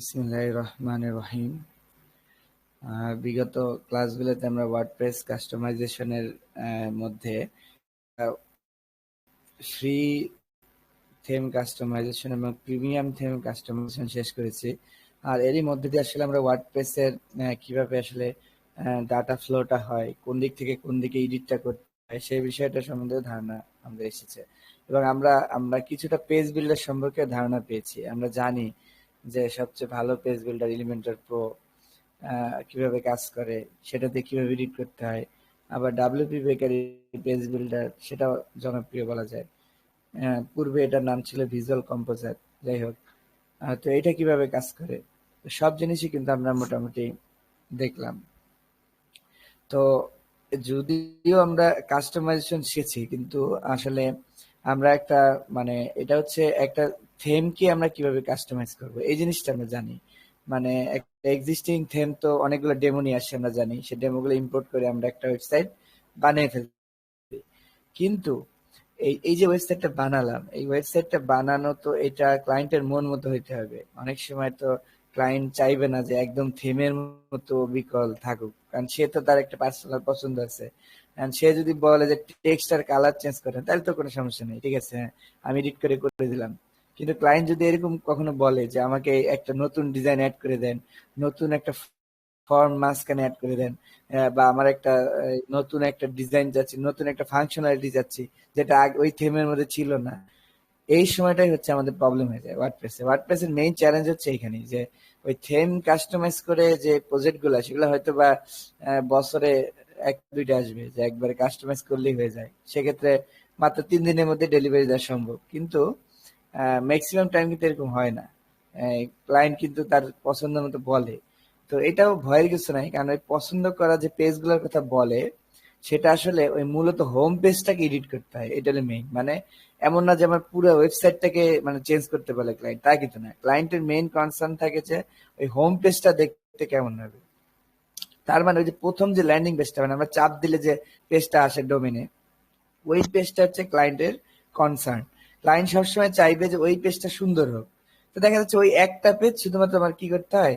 বিসমিল্লাহির রহমানির রহিম। বিগত ক্লাসগুলোতে আমরা ওয়ার্ডপ্রেস কাস্টমাইজেশনের মধ্যে ফ্রি থিম কাস্টমাইজেশন এবং প্রিমিয়াম থিম কাস্টমাইজেশন শেষ করেছি। আর এরই মধ্যে দিয়ে আসলে আমরা ওয়ার্ডপ্রেসের কিভাবে আসলে ডাটা ফ্লোটা হয়, কোন দিক থেকে কোন দিকে এডিটটা করতে হয়, সেই বিষয়টা সম্বন্ধে ধারণা আমাদের এসেছে। এবং আমরা আমরা কিছুটা পেজ বিল্ডার সম্পর্কে ধারণা পেয়েছি। আমরা জানি যে সবচেয়ে ভালো পেজ বিল্ডার এলিমেন্টর প্রো কিভাবে কাজ করে, সেটাতে কিভাবে এডিট করতে হয়। আবার ডাব্লিউপি বেকারি পেজ বিল্ডার, সেটাও জনপ্রিয় বলা যায়। পূর্বে এটার নাম ছিল ভিজুয়াল কম্পোজার। যাই হোক, তো এটা কিভাবে কাজ করে, সব জিনিসই কিন্তু আমরা মোটামুটি দেখলাম। তো যদিও আমরা কাস্টমাইজেশন শিখেছি, কিন্তু আসলে আমরা একটা মানে এটা হচ্ছে একটা থিমকে আমরা কিভাবে কাস্টমাইজ করব, এই জিনিসটা আমরা জানি। মানে একটা এক্সিস্টিং থিম তো অনেকগুলো ডেমো নিয়ে আসছে, আমরা জানি। সেই ডেমোগুলো ইম্পোর্ট করে আমরা একটা ওয়েবসাইট বানিয়ে ফেলতে। কিন্তু এই এই যে ওয়েবসাইটটা বানালাম, এই ওয়েবসাইটটা বানানো তো এটা ক্লায়েন্টের মন মতো হইতে হবে। অনেক সময় তো ক্লায়েন্ট চাইবে না যে একদম থিমের মতো বিকল থাকুক, কারণ সে তো তার একটা পার্সোনাল পছন্দ আছে। And সে যদি বলে যে টেক্সট আর কালার চেঞ্জ করেন, তাহলে তো কোনো সমস্যা নেই, ঠিক আছে, হ্যাঁ, আমি এডিট করে করে দিলাম। কিন্তু ক্লায়েন্ট যদি এরকম কখনো বলে যে আমাকে একটা নতুন ডিজাইন অ্যাড করে দেন, নতুন একটা ফর্ম মাঝখানে অ্যাড করে দেন, বা আমার একটা নতুন একটা ডিজাইন যাচ্ছি, নতুন একটা ফাংশনালিটি যাচ্ছি, যেটা ওই থিমের মধ্যে ছিল না, এই সময়টাই হচ্ছে আমাদের প্রবলেম হয়ে যায় ওয়ার্ডপ্রেসে। ওয়ার্ডপ্রেসের মেইন চ্যালেঞ্জ হচ্ছে এখানে যে ওই থিম কাস্টমাইজ করে যে প্রজেক্ট গুলো, সেগুলো হয়তো বা বছরে এক দুইটা আসবে, যে একবারে কাস্টমাইজ করলেই হয়ে যায়। সেক্ষেত্রে মাত্র 3 দিনের মধ্যে ডেলিভারি দেওয়া সম্ভব, কিন্তু ম্যাক্সিমাম টাইম কিন্তু এরকম হয় না। ক্লায়েন্ট কিন্তু তার পছন্দ মতো বলে। তো এটাও ভয়ের কিছু নাই, কারণ ওই পছন্দ করা যে পেজগুলোর কথা বলে, সেটা আসলে ওই মূলত হোম পেজটাকে এডিট করতে হয়, এটা হলো মেইন। মানে এমন না যে আমার পুরো ওয়েবসাইটটাকে মানে চেঞ্জ করতে বলে ক্লায়েন্ট, তা কিন্তু না। ক্লায়েন্টের মেইন কনসার্ন থাকে যে ওই হোম পেজটা দেখতে কেমন হবে। তার মানে ওই যে প্রথম যে ল্যান্ডিং পেজটা, মানে আমরা চাপ দিলে যে পেজটা আসে ডোমেনে, ওই পেজটা হচ্ছে ক্লায়েন্টের কনসার্ন। ক্লায়েন্ট সবসময় চাইবে যে ওই পেজটা সুন্দর হোক। তো দেখা যাচ্ছে ওই একটা পেজ শুধুমাত্র আমার কি করতে হয়,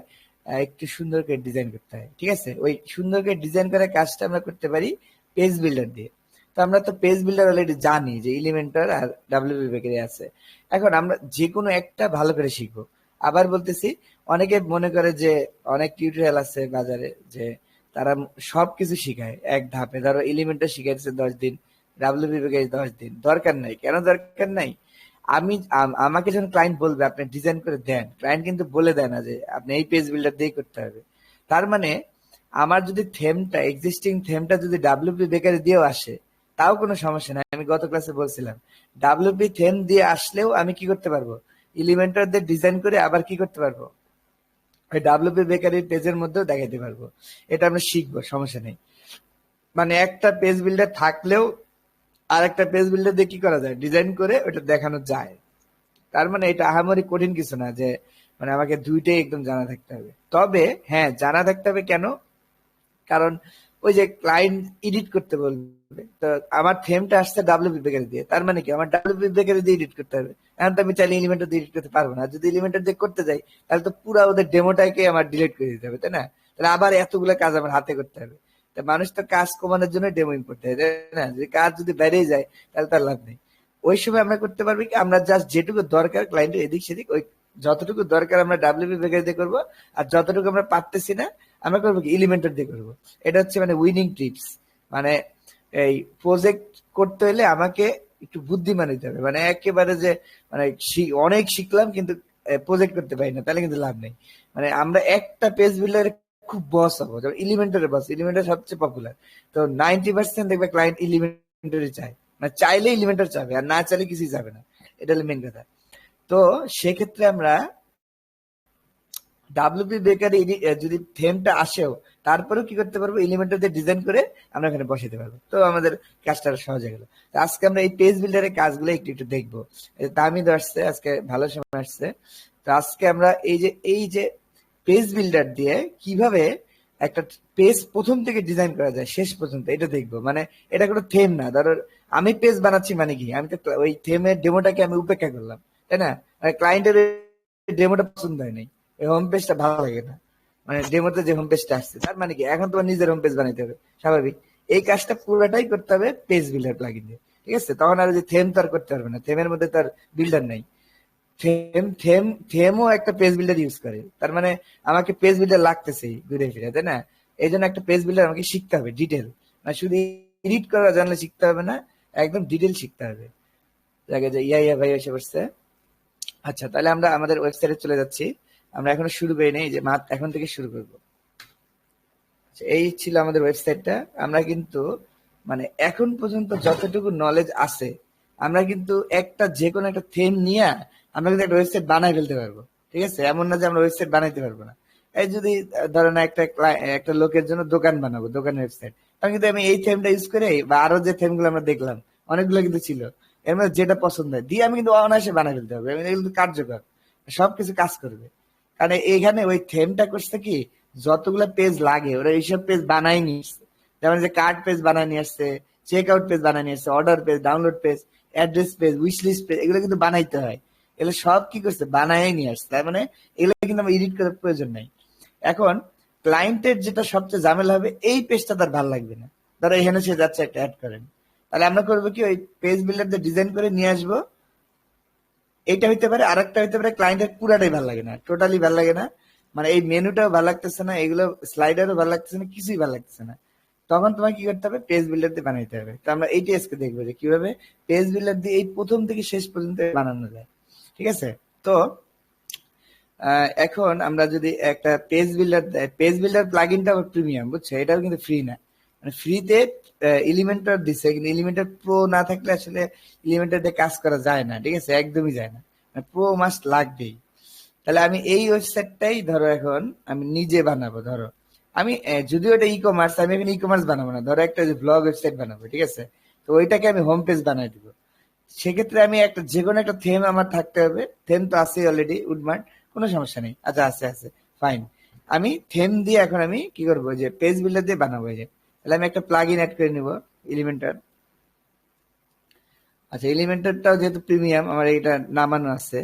একটু সুন্দর করে ডিজাইন করতে হয়, ঠিক আছে। ওই সুন্দর করে ডিজাইন করার কাজটা আমরা করতে পারি পেজ বিল্ডার দিয়ে। তো আমরা তো পেজ বিল্ডার অলরেডি জানি যে এলিমেন্টর আর ডাব্লিউপি বেকারি আছে। এখন আমরা যে কোনো একটা ভালো করে শিখবো। আবার বলতেছি, অনেকে মনে করে যে অনেক টিউটোরিয়াল আছে বাজারে, যে তারা সবকিছু শিখায় এক ধাপে। ধরো এলিমেন্টর শিখাইছে 10 দিন, ডাব্লিউপি বেকারি 10 দিন। দরকার নাই, কেন দরকার নাই? আমাকে যখন ক্লায়েন্ট বলবে আপনি ডিজাইন করে দেন, ক্লায়েন্ট কিন্তু বলে দেয় না যে আপনি এই পেজ বিল্ডার দিয়ে করতে হবে। তার মানে আমার যদি থেমটা, এক্সিস্টিং থেমটা যদি ডাব্লিউপি বেকারি দিয়েও আসে, তাও কোনো সমস্যা নাই। আমি গত ক্লাসে বলছিলাম, ডাব্লিউপি থেম দিয়ে আসলেও আমি কি করতে পারবো, এলিমেন্টর দিয়ে ডিজাইন করে আবার কি করতে পারবো, ওই ডাব্লিউপি বেকারির পেজের মধ্যেও দেখাইতে পারবো। এটা আমরা শিখবো, সমস্যা নেই। মানে একটা পেজ বিল্ডার থাকলেও আর একটা পেজ বিল্ডার দিয়ে কি করা যায়, ডিজাইন করে ওটা দেখানো যায়। তার মানে এটা আহামরি কঠিন কিছু না যে মানে আমাকে দুইটাই একদম জানা থাকতে হবে। তবে হ্যাঁ, জানা থাকতে হবে কেন? কারণ ওই যে ক্লায়েন্ট এডিট করতে বলবে, তো আমার থেমটা আসছে ডাব্লিউপি বেকারি দিয়ে, তার মানে কি আমার ডাব্লিউপি বেকারি দিয়ে এডিট করতে হবে। এখন তো আমি চাইলে এলিমেন্টর দিয়ে এডিট করতে পারবো না। যদি এলিমেন্টর দিয়ে করতে যাই, তাহলে তো পুরো ওদের ডেমোটাকে আমার ডিলিট করে দিতে হবে, তাই না? তাহলে আবার এতগুলো কাজ আমার হাতে করতে হবে। তা মানুষ তো কাজ কমানোর জন্য ডেমো ইম্পোর্ট দেয়, তাই না? যদি কাজ যদি বেড়েই যায়, তাহলে তার লাভ নেই। ওই সময় আমরা করতে পারবো কি, আমরা জাস্ট যেটুকু দরকার ক্লায়েন্টের এদিক সেদিক, ওই যতটুকু দরকার আমরা ডাব্লিউপি বেকারি দিয়ে করবো। আর যতটুকু আমরা পারতেছি না, আমরা করবো কি, এলিমেন্টর দিয়ে করবো। এটা হচ্ছে মানে উইনিং টিপস। মানে এই প্রজেক্ট করতে হলে আমাকে একটু বুদ্ধিমান হইতে হবে। মানে একেবারে যে মানে অনেক শিখলাম কিন্তু প্রজেক্ট করতে পারি না, তাহলে কিন্তু লাভ নেই। মানে আমরা একটা পেজ বিল্ডারে খুব বস হবো, যেমন এলিমেন্টারের বস। এলিমেন্টার সবচেয়ে পপুলার। তো 90% দেখবে ক্লায়েন্ট এলিমেন্টারই চায়। মানে চাইলে এলিমেন্টার চাবে, আর না চাইলে কিছুই যাবে না। এটা হলো মেন কথা। তো সেক্ষেত্রে আমরা ডাব্লিউপি বেকারি যদি থেমটা আসেও, তারপরেও কি করতে পারবো, এলিমেন্টর দিয়ে ডিজাইন করে আমরা এখানে বসাতে পারবো। তো আমাদের কাজটা সহজ হয়ে গেল। আজকে আমরা এই পেজ বিল্ডারের কাজগুলো একটু একটু দেখবো। তামিদ আসছে আজকে, ভালো সময় আসছে। তো আজকে আমরা এই যে পেজ বিল্ডার দিয়ে কিভাবে একটা পেজ প্রথম থেকে ডিজাইন করা যায় শেষ পর্যন্ত, এটা দেখবো। মানে এটা কোনো থেম না। ধরো আমি পেজ বানাচ্ছি, মানে কি, আমি তো ওই থেমের ডেমোটাকে আমি উপেক্ষা করলাম, তাই না? ক্লায়েন্টের ডেমোটা পছন্দ হয় নাই, এই হোম পেজটা ভালো লাগে না, মানে ডেমোতে যে হোম পেজটা আসছে, তার মানে কি এখন তোমার নিজের হোম পেজ বানাইতে হবে, স্বাভাবিক। এই কাজটা পুরোটাই করতে হবে পেজ বিল্ডার প্লাগইন দিয়ে, ঠিক আছে? তখন আর যে থেম তো আর করতে পারবে না, থেমের মধ্যে তার বিল্ডার নাই। থেমও একটা পেজ বিল্ডার ইউজ করে, তার মানে আমাকে পেজ বিল্ডার লাগতেছেই ঘুরে ফিরে, তাই না? এই জন্য একটা পেজ বিল্ডার আমাকে শিখতে হবে ডিটেল, মানে শুধু এডিট করা জানলে শিখতে হবে না, একদম ডিটেল শিখতে হবে। জায়গায় যে ইয়া ভাই এসে পড়ছে। আচ্ছা, তাহলে আমরা আমাদের ওয়েবসাইটে চলে যাচ্ছি। আমরা এখনো শুরু করি নাই, যে মাত্র এখন থেকে শুরু করব। আচ্ছা, এই ছিল আমাদের ওয়েবসাইটটা। আমরা কিন্তু মানে এখন পর্যন্ত যতটুকু নলেজ আছে, আমরা কিন্তু একটা যে কোনো একটা থিম নিয়ে আমরা কিন্তু একটা ওয়েবসাইট বানাই ফেলতে পারবো, ঠিক আছে? এমন না যে আমরা ওয়েবসাইট বানাইতে পারবো না। এই যদি ধরো না একটা লোকের জন্য দোকান বানাবো, দোকানের ওয়েবসাইট, তখন কিন্তু আমি এই থিমটা ইউজ করে, বা আরো যে থিম গুলো আমরা দেখলাম অনেকগুলো কিন্তু ছিল, এর মধ্যে যেটা পছন্দ হয় দিয়ে আমি কিন্তু অনায়াসে বানাই ফেলতে হবে, এগুলো কিন্তু কার্যকর, সবকিছু কাজ করবে। কারণ এখানে ওই থিমটা করছে কি, যতগুলো পেজ লাগে ওরা এইসব পেজ বানাই নিয়ে আসছে। যেমন যে কার্ড পেজ বানায় নিয়ে আসছে, চেক আউট পেজ বানায় নিয়ে আসছে, order page, download page, address page, wish list page, এগুলো কিন্তু বানাইতে হয়। এগুলো সব কি করছে, বানায় নিয়ে আসছে। তার মানে এগুলো কিন্তু আমার এডিট করার প্রয়োজন নাই। এখন ক্লায়েন্টের যেটা সবচেয়ে ঝামেলা হবে, এই পেজটা তার ভালো লাগবে না, ধরো এখানে সে যাচ্ছে একটা অ্যাড করেন, তাহলে আমরা করবো কি, ওই পেজ বিল্ডার দিয়ে ডিজাইন করে নিয়ে আসবো। এইটা হইতে পারে, আর একটা হইতে পারে ক্লায়েন্টের পুরাটাই ভালো লাগে না, টোটালি ভালো লাগে না, মানে এই মেনুটাও ভালো লাগতেছে না, এগুলো স্লাইডারও ভালো লাগতেছে না, কিছুই ভালো লাগতেছে না। তখন তোমাকে কি করতে হবে, পেজ বিল্ডার দিয়ে বানাইতে হবে। তো আমরা এইটাই আজকে দেখবো যে কিভাবে পেজ বিল্ডার দিয়ে এই প্রথম থেকে শেষ পর্যন্ত বানানো যায়, ঠিক আছে? তো এখন আমরা যদি একটা পেজ বিল্ডার প্লাগইনটা প্রিমিয়াম, বুঝছো? এটাও কিন্তু ফ্রি না, মানে ফ্রিতে এলিমেন্টর দিচ্ছে, কিন্তু এলিমেন্টর প্রো না থাকলে আসলে এলিমেন্টর দিয়ে কাজ করা যায় না, ঠিক আছে? একদমই যায় না, প্রো মাস্ট লাগবেই। তাহলে আমি এই ওয়েবসাইটটাই ধরো এখন আমি নিজে বানাবো। ধরো আমি যদিও এটা ই কমার্স, আমি এখন ই কমার্স বানাবো না, ধরো একটা যে ব্লগ ওয়েবসাইট বানাবো, ঠিক আছে? তো ওইটাকে আমি হোম পেজ বানাই দিব। সেক্ষেত্রে আমি একটা যে কোনো একটা থেম আমার থাকতে হবে। থেম তো আছে অলরেডি, উডমার্ট, কোনো সমস্যা নেই। আচ্ছা, আছে আছে, ফাইন। আমি থেম দিয়ে এখন আমি কি করবো, যে পেজ বিল্ডার দিয়ে বানাবো। এই যে তাহলে আমি একটা প্লাগ ইন অ্যাড করে নিব, এলিমেন্টার। আচ্ছা, এলিমেন্টারটাও যেহেতু প্রিমিয়াম আমার এটা নামানো আছে,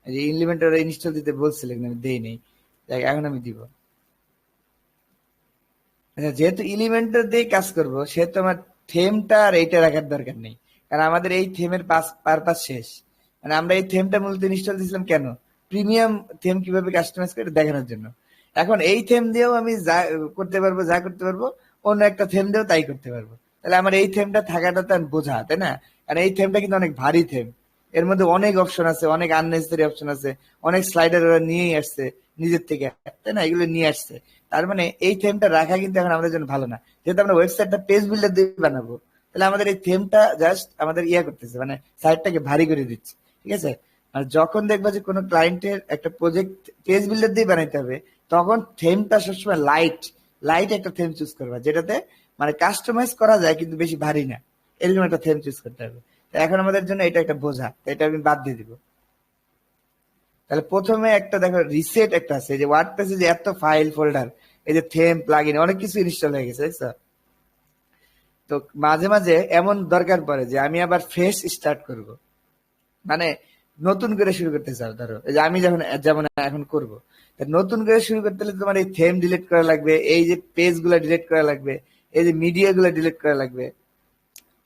এই যে এলিমেন্টার ইনস্টল দিতে বলছিল কিন্তু আমি দেই নেই, দেখ এখন আমি দিব। আচ্ছা, যেহেতু এলিমেন্টার দিয়ে কাজ করব, সেহেতু আমার থেমটা আর এইটা রাখার দরকার নেই, কারণ আমাদের এই থেমের পারপাস শেষ। মানে আমরা এই থেমটা মূলত ইনস্টল দিয়েছিলাম কেন, প্রিমিয়াম থেম কিভাবে কাস্টমাইজ করে দেখানোর জন্য। এখন এই থেম দিয়েও আমি যা করতে পারবো, যা করতে পারবো, অন্য একটা থেম দিয়েও তাই করতে পারবো। তাহলে আমার এই থেমটা থাকাটা তো বোঝা, তাই না? কারণ এই থেমটা কিন্তু অনেক ভারী থেম, এর মধ্যে অনেক অপশন আছে, অনেক আননেসেসারি অপশন আছে, অনেক স্লাইডার ওরা নিয়েই আসছে নিজের থেকে, তাই না? এগুলো নিয়ে আসছে। তার মানে এই থেমটা রাখা কিন্তু এখন আমাদের জন্য ভালো না, যেহেতু আমরা ওয়েবসাইটটা পেজ বিল্ডার দিয়ে বানাবো। তাহলে আমাদের এই থেমটা জাস্ট আমাদের ইয়া করতেছে, মানে সাইটটাকে ভারী করে দিচ্ছে, ঠিক আছে? আর যখন দেখবা যে কোনো ক্লায়েন্টের একটা প্রজেক্ট পেজ বিল্ডার দিয়ে বানাইতে হবে, তখন থেমটা সবসময় লাইট লাইট একটা থেম চুজ করবা, যেটাতে মানে কাস্টমাইজ করা যায় কিন্তু বেশি ভারী না, এরকম একটা থেম চুজ করতে হবে। তো এখন আমাদের জন্য এটা একটা বোঝা, তো এটা আমি বাদ দিয়ে দিব। তাহলে প্রথমে একটা দেখো রিসেট একটা আছে, এই যে ওয়ার্ডপ্রেসে যে এত ফাইল ফোল্ডার, এই যে থেম প্লাগইন অনেক কিছু ইনস্টল হয়ে গেছে, দেখছো? তো মাঝে মাঝে এমন দরকার পড়ে যে আমি আবার ফ্রেশ স্টার্ট করব, মানে নতুন করে শুরু করতে চাও। ধরো এই যে আমি যখন যেমন এখন করব, নতুন করে শুরু করতে হলে তোমার এই থেম ডিলিট করা লাগবে, এই যে পেজ গুলা ডিলিট করা লাগবে, এই যে মিডিয়া গুলা ডিলিট করা লাগবে,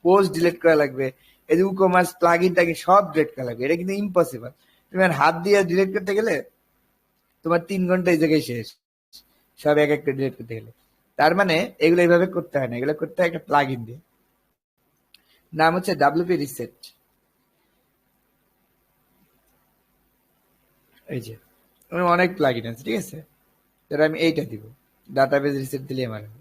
পোস্ট ডিলিট করা লাগবে, এই যে ইকমার্স প্লাগইন টাগিন সব ডিলিট করা লাগবে। এটা কিন্তু ইম্পসিবল, তুমি আর হাত দিয়ে ডিলিট করতে গেলে তোমার 3 ঘন্টা এই জায়গায় শেষ, সব এক একটা ডিলিট করতে গেলে। তার মানে এগুলো এইভাবে করতে হয় না, এগুলো করতে হয় একটা প্লাগইন দিয়ে, নাম হচ্ছে ডাব্লিউপি রিসেট। এই যে অনেক প্লাগইন আছে, ঠিক আছে? তাহলে আমি এইটা দিব, ডাটাবেজ রিসেট দিলে আমার হবে।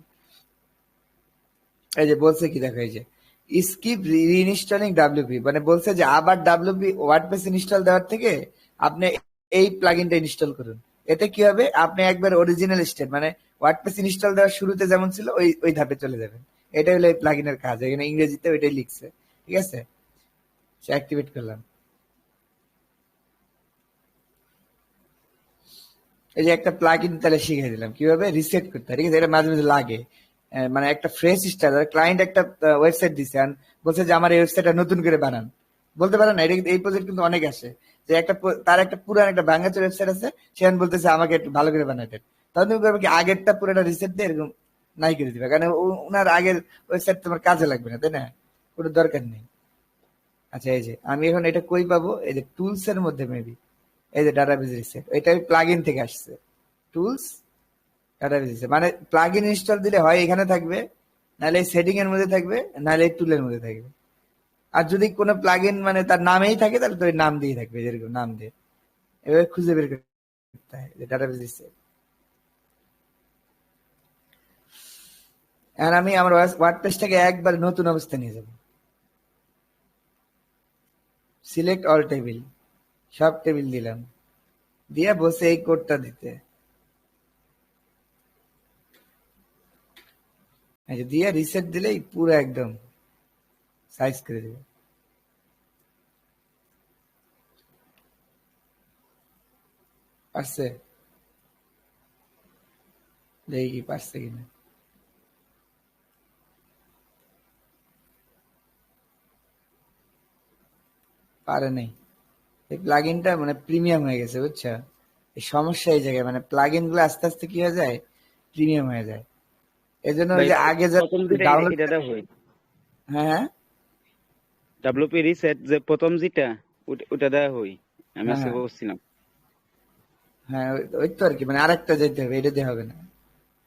এই যে বলছে কি দেখো, এই যে স্কিপ রিইনস্টলিং ডাব্লিউপি, মানে বলছে যে আবার ডাব্লিউপি ওয়ার্ডপ্রেস ইনস্টল দেওয়ার থেকে আপনি এই প্লাগইনটা ইনস্টল করুন। এতে কি হবে, আপনি একবার অরিজিনাল স্টেট, মানে ওয়ার্ডপ্রেস ইনস্টল দেওয়ার শুরুতে যেমন ছিল ওই ওই ধাপে চলে যাবেন। এটাই হলো এই প্লাগইনের কাজ, এখানে ইংরেজিতে ওইটাই লিখছে, ঠিক আছে? সে অ্যাক্টিভেট করলাম। এই যে একটা প্লাগইন তাহলে শিখে দিলাম কিভাবে রিসেট করতে হয়, ঠিক আছে? এটা মাঝে মাঝে লাগে, মানে একটা ফ্রেশ স্টাইল, ক্লায়েন্ট একটা ওয়েবসাইট দিছে আর বলছে যে আমার এই ওয়েবসাইটটা নতুন করে বানান, বলতে পারেন না, এটা এই প্রজেক্ট কিন্তু অনেক আসে। যে তার একটা পুরান একটা বাংলাদেশের ওয়েবসাইট আছে, সেখানে বলতেছে আমাকে একটু ভালো করে বানাই দেন, তখন তুমি করবে কি আগেরটা পুরোটা রিসেট দিয়ে এরকম নাই করে দিবে, কারণ ওনার আগের ওয়েবসাইট তোমার কাজে লাগবে না, তাই না? কোনো দরকার নেই। আচ্ছা, এই যে আমি এখন এটা কই পাবো, এই যে টুলস এর মধ্যে মেবি, এই যে ডাটাবেজ রিসেট, এটা প্লাগ ইন থেকে আসছে। টুলস, ডাটাবেজ রিসেট মানে প্লাগ ইন ইনস্টল দিলে হয় এখানে থাকবে, নাহলে এই সেটিং এর মধ্যে থাকবে, নাহলে এই টুলের মধ্যে থাকবে। আর যদি কোনো প্লাগ ইন মানে তার নামেই থাকে, তাহলে তো ওই নাম দিয়ে থাকবে, যেরকম নাম দিয়ে এবার খুঁজে বের করতে হয় যে ডাটাবেজ রিসেট। এখন আমি আমার ওয়ার্ডপ্রেসটাকে একবার নতুন অবস্থায় নিয়ে যাব। সিলেক্ট অল টেবিল, সব টেবিল দিলাম, দিয়ে বসে এই কোডটা দিতে, এই যে দিয়ে রিসেট দিলেই পুরো একদম সাইজ করে দেবে। পারছে? দেখি কি পারছে কিনা। পারে নাই। এই প্লাগ ইনটা মানে প্রিমিয়াম হয়ে গেছে, বুঝছো? এই সমস্যা এই জায়গায়, মানে প্লাগ ইন গুলো আস্তে আস্তে কি হয়ে যায়, প্রিমিয়াম হয়ে যায়। এই জন্য ওই ভাই যে আগে যা প্রথম যেটা ডাউনলোড, এটা দেওয়া হয়, হ্যাঁ হ্যাঁ ডাব্লিউপি রিসেট যে প্রথম যেটা, ওটা দেওয়া হয়, আমি হ্যাঁ আজকে হ্যাঁ বলছিলাম। হ্যাঁ, ওই তো আর কি, মানে আরেকটা যেতে হবে, এটা দিয়ে হবে না।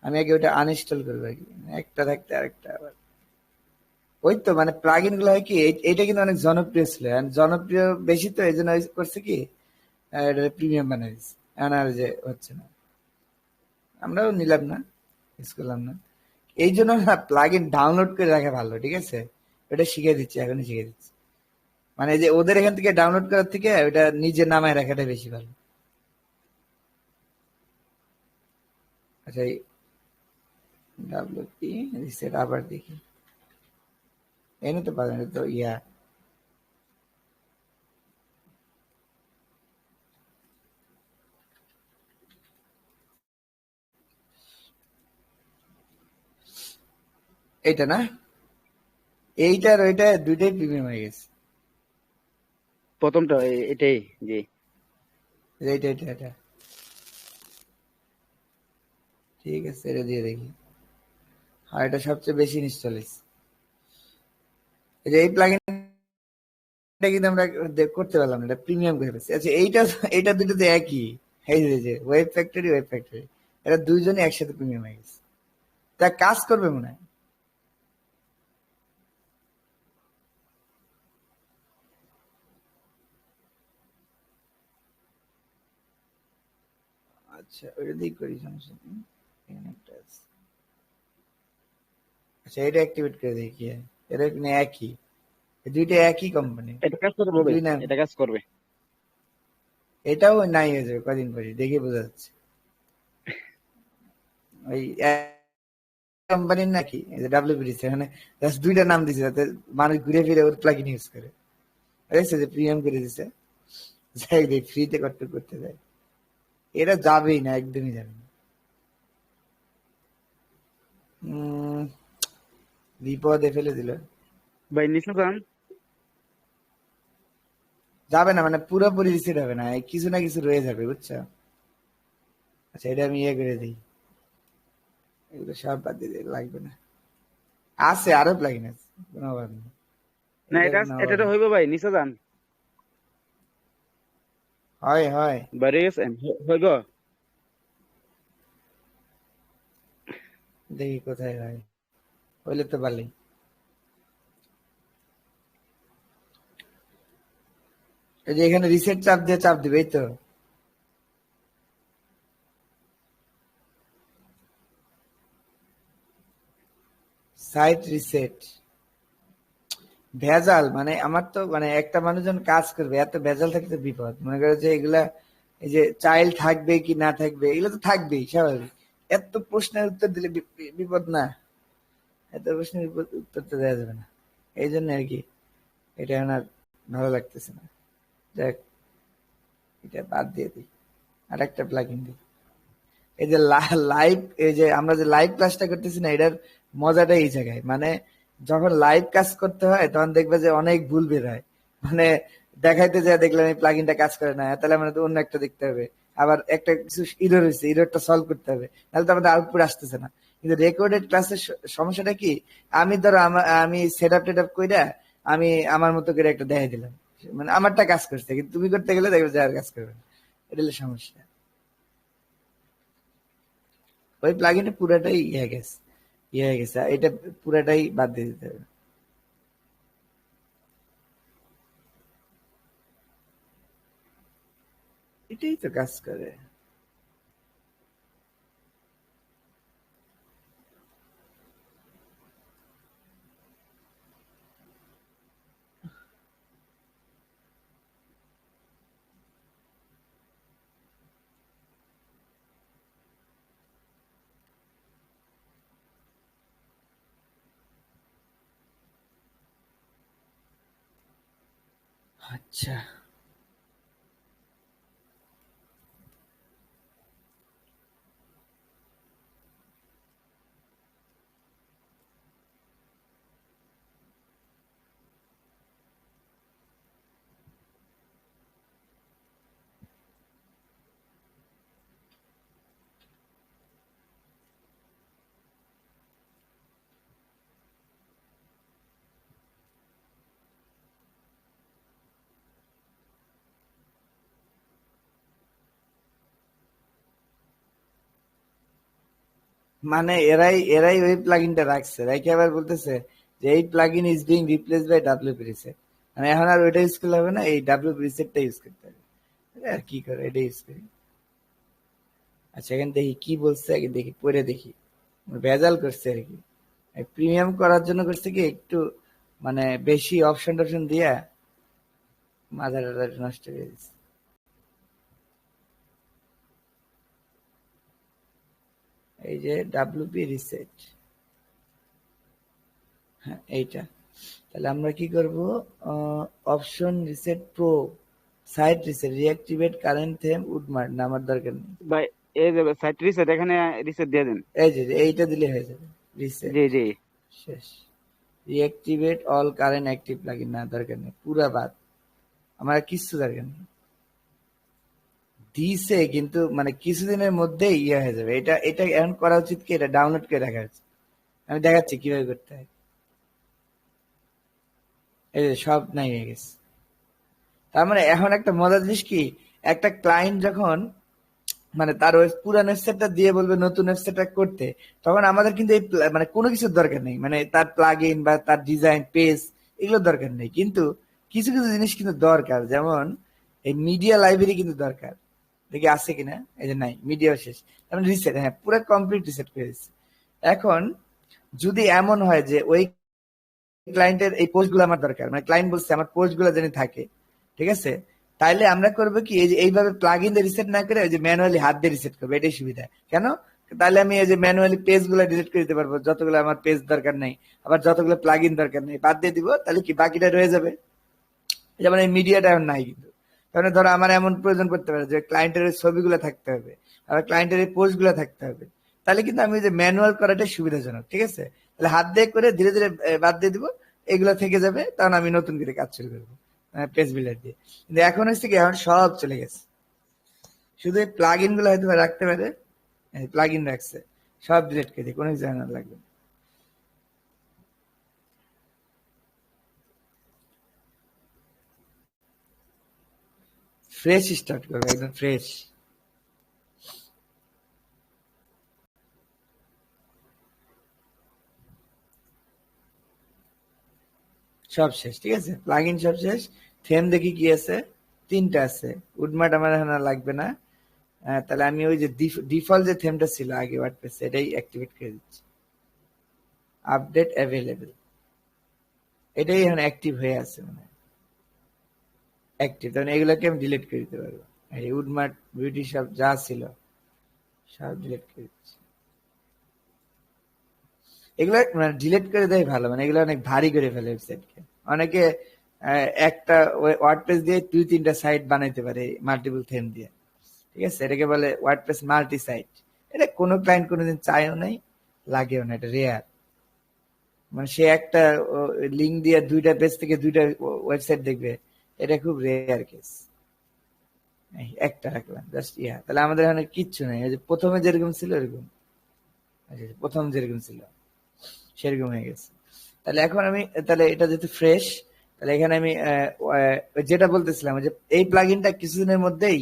আমি আগে ওইটা আনইনস্টল করবো আর কি, মানে একটা থাকতে আরেকটা আবার। ওই তো মানে প্লাগ ইন গুলো হয় কি, এইটা কিন্তু অনেক জনপ্রিয় ছিল, and জনপ্রিয় বেশি তো এই জন্য করছে কি, এটা প্রিমিয়াম বানিয়ে দিচ্ছে। এখন আর যে হচ্ছে না, আমরাও নিলাম না, ইউজ করলাম না। এই জন্য না প্লাগ ইন ডাউনলোড করে রাখা ভালো, ঠিক আছে? এটা শিখিয়ে দিচ্ছি, এখনই শিখিয়ে দিচ্ছি। মানে যে ওদের এখান থেকে ডাউনলোড করার থেকে ওটা নিজের নামায় রাখাটা বেশি ভালো। আচ্ছা, ডাব্লিউপি রিসেট আবার দেখি, এনে তো পারেন তো ইয়া, এইটা না, এইটা আর ওইটা দুইটাই প্রিমিয়াম হয়ে গেছে। প্রথমটা এটাই জি। এইটা এটা এটা ঠিক আছে, এটা দিয়ে দেখি। আর এটা সবচেয়ে বেশি ইনস্টল হয়েছে। এই যে এই প্লাগইনটা কিন্তু আমরা করতে পারলাম না, এটা প্রিমিয়াম করে ফেলছি। আচ্ছা, এইটা এইটা দুটো তো একই। এই যে ওয়েব ফ্যাক্টরি, এটা দুইজনই একসাথে প্রিমিয়াম হয়ে গেছে। তা কাজ করবে মনে হয়। আচ্ছা, ওইটা দিয়ে করি, সমস্যা নেই। এখানে একটা আছে। আচ্ছা, এটা অ্যাক্টিভেট করে দেখি কি হয়। এটা কিন্তু একই, এই দুইটা একই কোম্পানি, এটা কাজ করবে ভাই, দুই নাম। এটা কাজ করবে। এটাও নাই হয়ে যাবে কদিন পরে, দেখে বোঝা যাচ্ছে। ওই কোম্পানির নাকি, এই যে ডাব্লিউপিডিসি, এখানে জাস্ট দুইটা নাম দিছে যাতে মানুষ ঘুরে ফিরে ওর প্লাগইন ইউজ করে। দেখছে যে প্রিমিয়াম করে দিছে, যাই দেখ ফ্রিতে করতে করতে যায়। এটা যাবেই না, একদমই যাবে না। উম, বিপদে ফেলে দিল। ভাই নিচে যান। যাবে না মানে পুরোপুরি রিসেট হবে না, এই কিছু না কিছু রয়ে যাবে, বুঝছো? আচ্ছা, এটা আমি ইয়ে করে দিই, এগুলো সব বাদ দিয়ে দিই, লাগবে না। আছে আরো প্লাগইন আছে, কোনো অভাব নেই, না, এটার এটা কোনো এটা অভাব তো নেই। হইব ভাই, নিচে যান। হয় হয়, বাইরে গেছেন, হইব। দেখি কোথায় হয়, হইলে তো ভালোই। এই যে এখানে রিসেট চাপ দিয়ে চাপ দিবে, এই তো সাইট রিসেট। ভেজাল মানে আমার তো মানে একটা মানুষ যখন কাজ করবে, এত ভেজাল থাকলে তো বিপদ। মনে করো যে এগুলা, এই যে চাইল্ড থাকবে কি না থাকবে, এগুলো তো থাকবেই স্বাভাবিক। এত প্রশ্নের উত্তর দিলে বিপদ না, এত প্রশ্নের উত্তর তো দেওয়া যাবে না। এই জন্য আর কি এটা এখন আর ভালো লাগতেছে না। দেখ, এটা বাদ দিয়ে দিই, আর একটা প্লাগইন দিই। এই যে লাইভ, এই যে আমরা যে লাইভ ক্লাসটা করতেছি না, এটার মজাটা এই জায়গায়, মানে যখন লাইভ কাজ করতে হয় তখন দেখবে যে অনেক ভুল বের হয়। মানে দেখাইতে যা দেখলাম এই প্লাগইনটা কাজ করে না, তাহলে আমরা তো অন্য একটা দেখতে হবে। আবার একটা কিছু ইরর হয়েছে, ইররটা সলভ করতে হবে, তাহলে তো আমাদের আউটপুট আসতেছে না। কিন্তু রেকর্ডেড ক্লাসের সমস্যাটা কি, আমি ধরো আমি সেট আপ টেট আপ কইরা আমি আমার মতো করে একটা দেখাই দিলাম, মানে আমারটা কাজ করছে, কিন্তু তুমি করতে গেলে দেখবে যে আর কাজ করবে না। এটা হলো সমস্যা। ওই প্লাগইনটা পুরাটাই ইয়ে হয়ে গেছে, এটা পুরাটাই বাদ দিয়ে দিতে হবে। এটাই তো কাজ করে। আচ্ছা, মানে এরাই এরাই ওই প্লাগইনটা রাখছে, রাইখে আবার বলতেছে যে এই plugin is being replace by WP reset. মানে এখন আর ওইটা ইউজ করলে হবে না, এই ডাব্লিউপি রিসেটটা ইউজ করতে হবে। আর কি করে, এটা ইউজ করি। আচ্ছা, এখন দেখি কি বলছে, আগে দেখি, পড়ে দেখি। ভেজাল করছে আর কি, প্রিমিয়াম করার জন্য করছে কি একটু, মানে বেশি অপশন টপশন দিয়া মাথা টাথা নষ্ট করে দিচ্ছে। এই যে ডাব্লিউপি রিসেট, হ্যাঁ এইটা। তাহলে আমরা কি করব, option reset pro, site reset, reactivate current theme Woodmart, নামার দরকার নেই। ভাই এই যে সাইট রিসেট, এখানে রিসেট দিয়ে দেন। এই যে এইটা দিলে হয়ে যাবে, রিসেট জি জি। শেষ। Reactivate all current active plugin, না দরকার নেই, পুরা বাদ, আমার কিচ্ছু দরকার নেই। দিছে কিন্তু মানে কিছুদিনের মধ্যে ইয়ে হয়ে যাবে। এটা এটা এখন করা উচিত কি, এটা ডাউনলোড করে রাখা উচিত। আমি দেখাচ্ছি কিভাবে করতে হয়। এই যে সব নাই হয়ে গেছে। তার মানে এখন একটা মজার জিনিস কি, একটা ক্লায়েন্ট যখন মানে তার ওই পুরান ওয়েবসাইটটা দিয়ে বলবে নতুন ওয়েবসাইটটা করতে, তখন আমাদের কিন্তু এই মানে কোনো কিছুর দরকার নেই, মানে তার প্লাগ ইন বা তার ডিজাইন পেজ এগুলোর দরকার নেই। কিন্তু কিছু কিছু জিনিস কিন্তু দরকার, যেমন এই মিডিয়া লাইব্রেরি কিন্তু দরকার। দেখি আছে কিনা, এই যে নাই, মিডিয়া শেষ। তার রিসেট, হ্যাঁ পুরো কমপ্লিট রিসেট করে দিচ্ছে। এখন যদি এমন হয় যে ওই ক্লায়েন্টের এই পোস্ট গুলো আমার দরকার, মানে ক্লায়েন্ট বলছে আমার পোস্ট গুলো যেন থাকে, ঠিক আছে, তাইলে আমরা করবো কি, এই যে এইভাবে প্লাগ ইন দিয়ে রিসেট না করে ওই যে ম্যানুয়ালি হাত দিয়ে রিসেট করবো, এটাই সুবিধা। কেন, তাহলে আমি এই যে ম্যানুয়ালি পেজ গুলো ডিলিট করে দিতে পারবো, যতগুলো আমার পেজ দরকার নেই, আবার যতগুলো প্লাগ ইন দরকার নেই বাদ দিয়ে দিব, তাহলে কি বাকিটা রয়ে যাবে। যেমন এই মিডিয়াটা এখন নাই কিন্তু, কারণ ধরো আমার এমন প্রয়োজন পড়তে পারে যে ক্লায়েন্টের ছবিগুলো থাকতে হবে, আবার ক্লায়েন্টের এই পোস্ট গুলো থাকতে হবে, তাহলে কিন্তু আমি যে ম্যানুয়াল করাটাই সুবিধাজনক, ঠিক আছে। তাহলে হাত দিয়ে করে ধীরে ধীরে বাদ দিয়ে দিব, এগুলো থেকে যাবে, তখন আমি নতুন করে কাজ শুরু করবো পেজ বিল্ডার দিয়ে। কিন্তু এখন হচ্ছে কি, এখন সব চলে গেছে, শুধু এই প্লাগ ইন গুলো হয়তো রাখতে পারে, প্লাগ ইন রাখছে, সব ডিলিট করে দিয়ে কোনো কিছু জানার লাগবে না। ফ্রেশ স্টার্ট করবো, একদম ফ্রেশ। সব শেষ, ঠিক আছে, প্লাগ ইন সব শেষ। থেম দেখি কি আছে, তিনটা আছে। উডমার্ট আমার এখন আর লাগবে না। তাহলে আমি ওই যে ডিফল্ট যে থেমটা ছিল আগে ওয়ার্ডপ্রেসে, এটাই অ্যাক্টিভেট করে দিচ্ছি। আপডেট অ্যাভেলেবল, এটাই এখন অ্যাক্টিভ হয়ে আছে, মানে অ্যাক্টিভ, তখন এগুলোকে আমি ডিলিট করে দিতে পারবো। এই উডমার্ট বিউটি শপ যা ছিল সব ডিলিট করে দিচ্ছি। এগুলো মানে ডিলিট করে দেয় ভালো, মানে এগুলো অনেক ভারী করে ফেলে ওয়েবসাইটকে। অনেকে একটা ওয়ার্ডপ্রেস দিয়ে দুই তিনটা সাইট বানাইতে পারে মাল্টিপল থেম দিয়ে, ঠিক আছে, এটাকে বলে ওয়ার্ডপ্রেস মাল্টি সাইট। এটা কোনো ক্লায়েন্ট কোনোদিন চায়ও নাই, লাগেও না, এটা রেয়ার। মানে সে একটা লিঙ্ক দিয়ে দুইটা পেজ থেকে দুইটা ওয়েবসাইট দেখবে, এটা খুব রেয়ার কেস। একটা রাখলাম জাস্ট তাহলে আমাদের এখানে কিচ্ছু নাই, এই যে প্রথমে যেরকম ছিল এরকম, প্রথম যেরকম ছিল সেরকম হয়ে গেছে। তাহলে এখন আমি, তাহলে এটা যেহেতু ফ্রেশ, তাহলে এখানে আমি যেটা বলতেছিলাম যে এই প্লাগইনটা কিছুদিনের মধ্যেই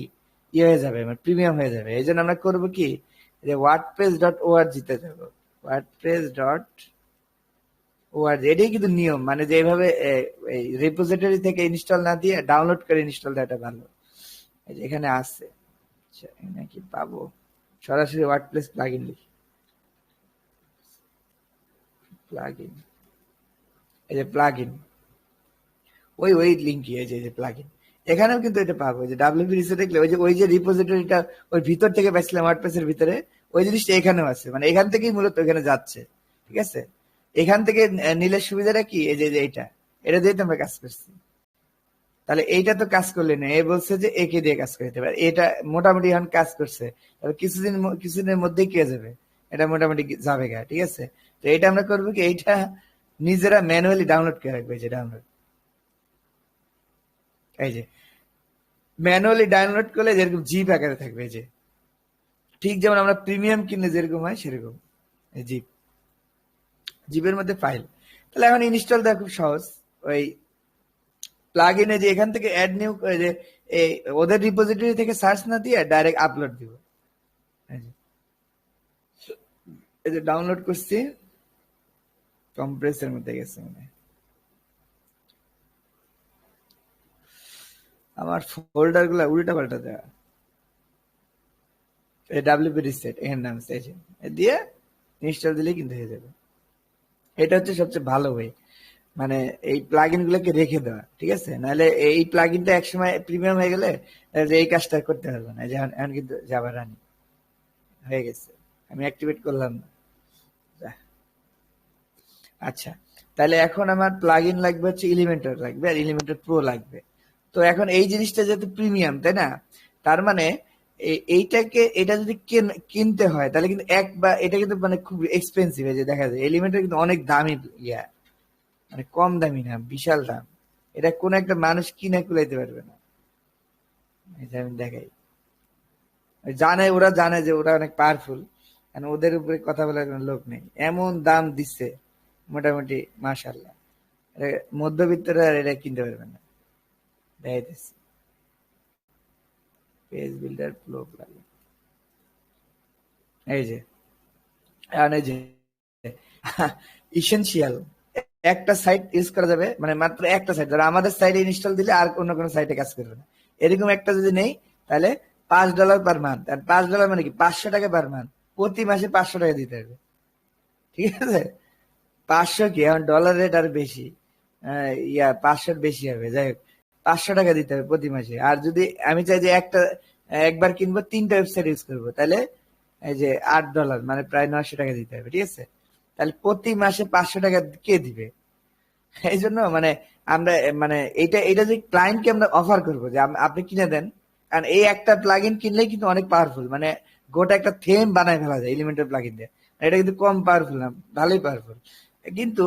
হয়ে যাবে, মানে প্রিমিয়াম হয়ে যাবে। এই জন্য আমরা করবো কি, যে wordpress.org তে যাবো। wordpress.org, এটাই কিন্তু নিয়ম, মানে যে এইভাবে এই রিপোজিটরি থেকে ইনস্টল না দিয়ে ডাউনলোড করে ইনস্টল দেওয়াটা ভালো। এখানে আছে, আচ্ছা নাকি পাবো, সরাসরি ওয়ার্ডপ্রেস প্লাগইন লিখি, প্লাগইন, এই যে প্লাগইন, ওই লিঙ্কই, এই যে প্লাগইন, এখানেও কিন্তু এটা পাবো। যে ডাব্লিউপি রিসেট দেখলে ওই যে রিপোজিটরিটা ওই ভিতর থেকে পাইছিলাম ওয়ার্ডপ্রেস এর ভিতরে, ওই জিনিসটা এখানেও আছে, মানে এখান থেকেই মূলত এখানে যাচ্ছে। ঠিক আছে, এখান থেকে নিলে সুবিধাটা কি, এই যে এটা দিয়ে তো আমরা কাজ করছি। তাহলে এইটা তো কাজ করলে না, এ বলছে যে একে দিয়ে কাজ করতে পারে, এটা মোটামুটি এখন কাজ করছে, তবে কিছুদিনের মধ্যেই কে যাবে, এটা মোটামুটি যাবে গা। ঠিক আছে, তো এটা আমরা করবো কি, এইটা নিজেরা ম্যানুয়ালি ডাউনলোড করে রাখবে, যে ডাউনলোড, এই যে ম্যানুয়ালি ডাউনলোড করলে যেরকম জিপ আকারে থাকবে, এই যে ঠিক যেমন আমরা প্রিমিয়াম কিনলে যেরকম হয় সেরকম জিপ, জিপের মধ্যে ফাইল। তাহলে এখন ইনস্টল দেওয়া খুব সহজ। ওই প্লাগ ইনে যে এখান থেকে অ্যাড নিউ, যে ওদের রিপোজিটরি থেকে সার্চ না দিয়ে ডাইরেক্ট আপলোড দিব। এই যে ডাউনলোড করছি, কম্প্রেসের মধ্যে গেছে, মানে আমার ফোল্ডার গুলা উল্টা পাল্টা দেওয়া, ডাব্লিউপি রিসেট এর নাম দিয়ে ইনস্টল দিলে কিন্তু হয়ে যাবে। এটা হচ্ছে সবচেয়ে ভালো ওয়ে, মানে এই প্লাগইন গুলোকে রেখে দেওয়া। ঠিক আছে, নাহলে এই প্লাগইনটা একসময় প্রিমিয়াম হয়ে গেলে যে এই কাজটা করতে পারবো না। যে এখন কিন্তু জাভা রানি হয়ে গেছে, আমি অ্যাক্টিভেট করলাম না। আচ্ছা, তাহলে এখন আমার প্লাগইন লাগবে হচ্ছে এলিমেন্টর লাগবে, আর এলিমেন্টর প্রো লাগবে। তো এখন এই জিনিসটা যেহেতু প্রিমিয়াম, তাই না, তার মানে এটা যদি কিনতে হয় তাহলে কিন্তু এটা কিন্তু মানে খুব এক্সপেন্সিভ। যে দেখা যায় এলিমেন্টর কিন্তু অনেক দামি, মানে কম দামি না, বিশাল দাম। এটা কোন একটা মানুষ কিনে কুলাইতে পারবে না। এটা আমি দেখাই, ওরা জানে যে ওরা অনেক পাওয়ারফুল, কারণ ওদের উপরে কথা বলার কোনো লোক নেই, এমন দাম দিচ্ছে মোটামুটি মাশাআল্লাহ। মধ্যবিত্তরা আর এটা কিনতে পারবে না। দেখাইতেছি, পেজ বিল্ডার প্রো প্লাগইন, এই যে এই যে ইসেনশিয়াল, একটা সাইট ইউজ করা যাবে, মানে মাত্র একটা সাইট, ধরো আমাদের সাইটে ইনস্টল দিলে আর অন্য কোনো সাইটে কাজ করবে না, এরকম একটা যদি নেই, তাহলে $5 পার মান্থ। আর $5 মানে কি, 500 টাকা পার মান্থ, প্রতি মাসে 500 টাকা দিতে হবে। ঠিক আছে, 500 কি, এখন ডলার রেট আর বেশি, 500 বেশি হবে, যাই হোক 500 টাকা দিতে হবে প্রতি মাসে। আর যদি আমি চাই যে একবার কিনবো 3টা ওয়েবসাইট ইউজ করবো, তাহলে এই যে $8, মানে প্রায় 900 টাকা দিতে হবে। ঠিক আছে, তাহলে প্রতি মাসে 500 টাকা কে দিবে? এই জন্য মানে আমরা, মানে এটা যে ক্লায়েন্টকে আমরা অফার করবো যে আপনি কিনে দেন, কারণ এই একটা প্লাগইন কিনলেই কিন্তু অনেক পাওয়ারফুল, মানে গোটা একটা থেম বানায় ফেলা যায় এলিমেন্টাল প্লাগইন দিয়ে। এটা কিন্তু কম পাওয়ারফুল না, ভালোই পাওয়ারফুল, কিন্তু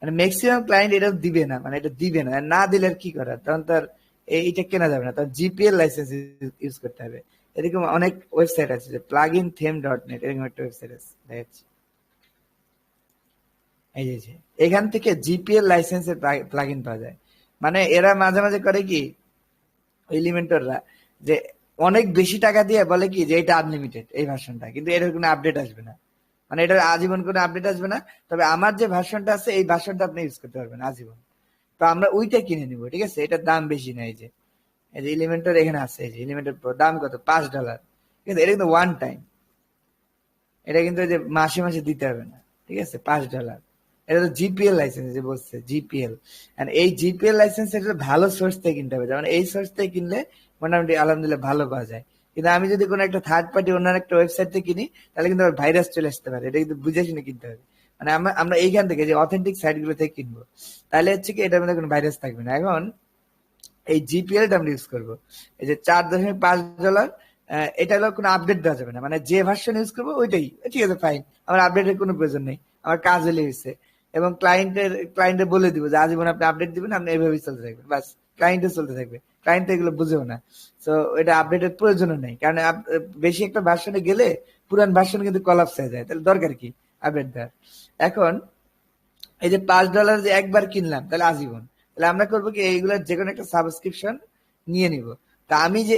মানে ম্যাক্সিমাম ক্লায়েন্ট এটা দিবে না, মানে এটা দিবে না, না দিলে আর কি করার, তখন তার এইটা কেনা যাবে না, তখন জিপিএল লাইসেন্স ইউজ করতে হবে। এরকম অনেক ওয়েবসাইট আছে, যে plugin-theme.net, এরকম একটা ওয়েবসাইট আছে, দেখাচ্ছি, এই যে এখান থেকে জিপিএল লাইসেন্সের প্লাগইন পাওয়া যায়। মানে এরা মাঝে মাঝে করে কি, এলিমেন্টররা, যে অনেক বেশি টাকা দিয়ে বলে কি যে এটা আনলিমিটেড এই ভার্সনটা, কিন্তু এর কোনো আপডেট আসবে না, মানে এটা আজীবন কোনো আপডেট আসবে না, তবে আমার যে ভার্সনটা আছে এই ভার্সনটা আপনি ইউজ করতে পারবেন আজীবন। তো আমরা ওইটা কিনে নিব। ঠিক আছে, এটার দাম বেশি না, এই যে এলিমেন্টর এখানে আছে, এই যে এলিমেন্টর দাম কত, $5। ঠিক আছে, এটা কিন্তু ওয়ান টাইম, এটা কিন্তু যে মাসে মাসে দিতে হবে না। ঠিক আছে, $5, এটা তো জিপিএল লাইসেন্স, যে বলছে জিপিএল, এই জিপিএল লাইসেন্স এটা ভালো সোর্স থেকে কিনতে হবে, যেমন এই সোর্স থেকে কিনলে মোটামুটি আলহামদুলিল্লাহ ভালো পাওয়া যায়। কিন্তু আমি যদি কোনো একটা থার্ড পার্টি অন্য একটা ওয়েবসাইট থেকে কিনি, তাহলে কিন্তু ভাইরাস চলে আসতে পারে, এটা কিন্তু বুঝে শুনে কিনতে হবে। মানে আমরা এইখান থেকে যে অথেন্টিক সাইট গুলো থেকে কিনবো, তাহলে হচ্ছে কি এটার মধ্যে কোনো ভাইরাস থাকবে না। এখন এই জিপিএলটা আমরা ইউজ করবো, এই যে $4.5, এটা হলো কোনো আপডেট দেওয়া যাবে না, মানে যে ভার্সন ইউজ করবো ওইটাই, ঠিক আছে ফাইন, আমার আপডেটের কোনো প্রয়োজন নেই, আমার কাজ হলে হয়েছে। এবং ক্লায়েন্টের বলে দিব যে আজীবন আপনি আপডেট দিবেন, আপনি এইভাবেই চলতে থাকবেন, বাস ক্লায়েন্টে চলতে থাকবে। ক্লায়েন্ট তো এগুলো বুঝেও না, তো এটা আপডেটের প্রয়োজনও নেই, কারণ বেশি একটা ভার্সনে গেলে পুরান ভার্সন কিন্তু কলাপস হয়ে যায়, তাহলে দরকার কি আপডেট দেওয়ার। এখন এই যে $5 যে একবার কিনলাম তাহলে আজীবন, তাহলে আমরা করবো কি এইগুলোর যে কোনো একটা সাবস্ক্রিপশন নিয়ে নিব। তা আমি যে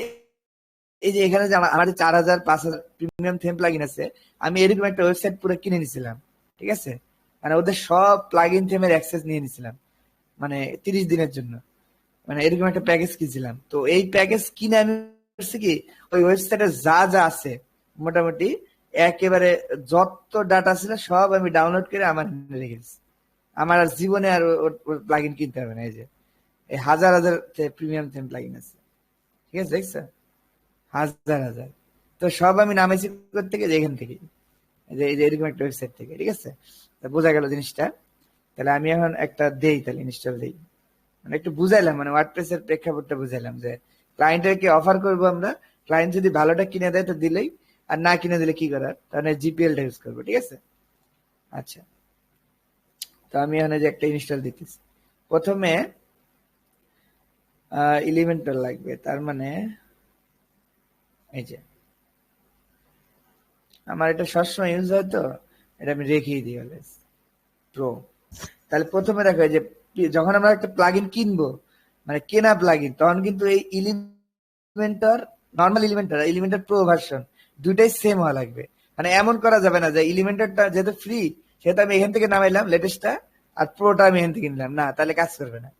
এই যে এখানে যে আমার যে 4000 5000 প্রিমিয়াম থেম প্লাগইন আছে, আমি এরকম একটা ওয়েবসাইট পুরো কিনে নিছিলাম, ঠিক আছে, মানে ওদের সব প্লাগইন থেমের অ্যাক্সেস নিয়ে নিছিলাম, মানে 30 দিনের জন্য, মানে এরকম একটা প্যাকেজ কিনছিলাম। তো এই প্যাকেজ কিনে আমি করছি কি ওই ওয়েবসাইটে যা যা আছে মোটামুটি একেবারে যত ডাটা ছিল সব আমি ডাউনলোড করে আমার রেখেছি। আমার আর জীবনে আর প্লাগইন কিনতে হবে না। এই যে এই হাজার হাজার প্রিমিয়াম থেম প্লাগইন আছে, ঠিক আছে, দেখছো, হাজার হাজার। তো সব আমি নামেছি থেকে এখান থেকে, এই যে এরকম একটা ওয়েবসাইট থেকে, ঠিক আছে। বোঝা গেল জিনিসটা। তাহলে আমি এখন একটা দেই, তাহলে ইনস্টল দেই, মানে একটু বুঝাইলাম, মানে ওয়ার্ডপ্রেসের প্রেক্ষাপটটা বুঝাইলাম যে ক্লায়েন্টকে অফার করবো আমরা, ক্লায়েন্ট যদি ভালোটা কিনে দেয় তো দিলেই, আর না কিনে দিলে কি করার, তাহলে জিপিএলটা ইউজ করবো, ঠিক আছে। আচ্ছা, তো আমি এখানে যে একটা ইনস্টল দিতেছি, প্রথমে এলিমেন্টার লাগবে, তার মানে এই যে আমার এটা সবসময় ইউজ হয়, তো এটা আমি রেখেই দিই অলওয়েজ প্রো। তাহলে প্রথমে দেখো যে যখন আমরা একটা প্লাগইন কিনবো, মানে কেনা প্লাগইন, তখন কিন্তু এই Elementor, normal Elementor, Elementor pro version দুইটাই সেম হওয়া লাগবে। মানে এমন করা যাবে না যে এলিমেন্টারটা যেহেতু ফ্রি সেহেতু আমি এখান থেকে নামাইলাম লেটেস্টটা, আর প্রোটা আমি এখান থেকে নিলাম, না, তাহলে কাজ করবে না।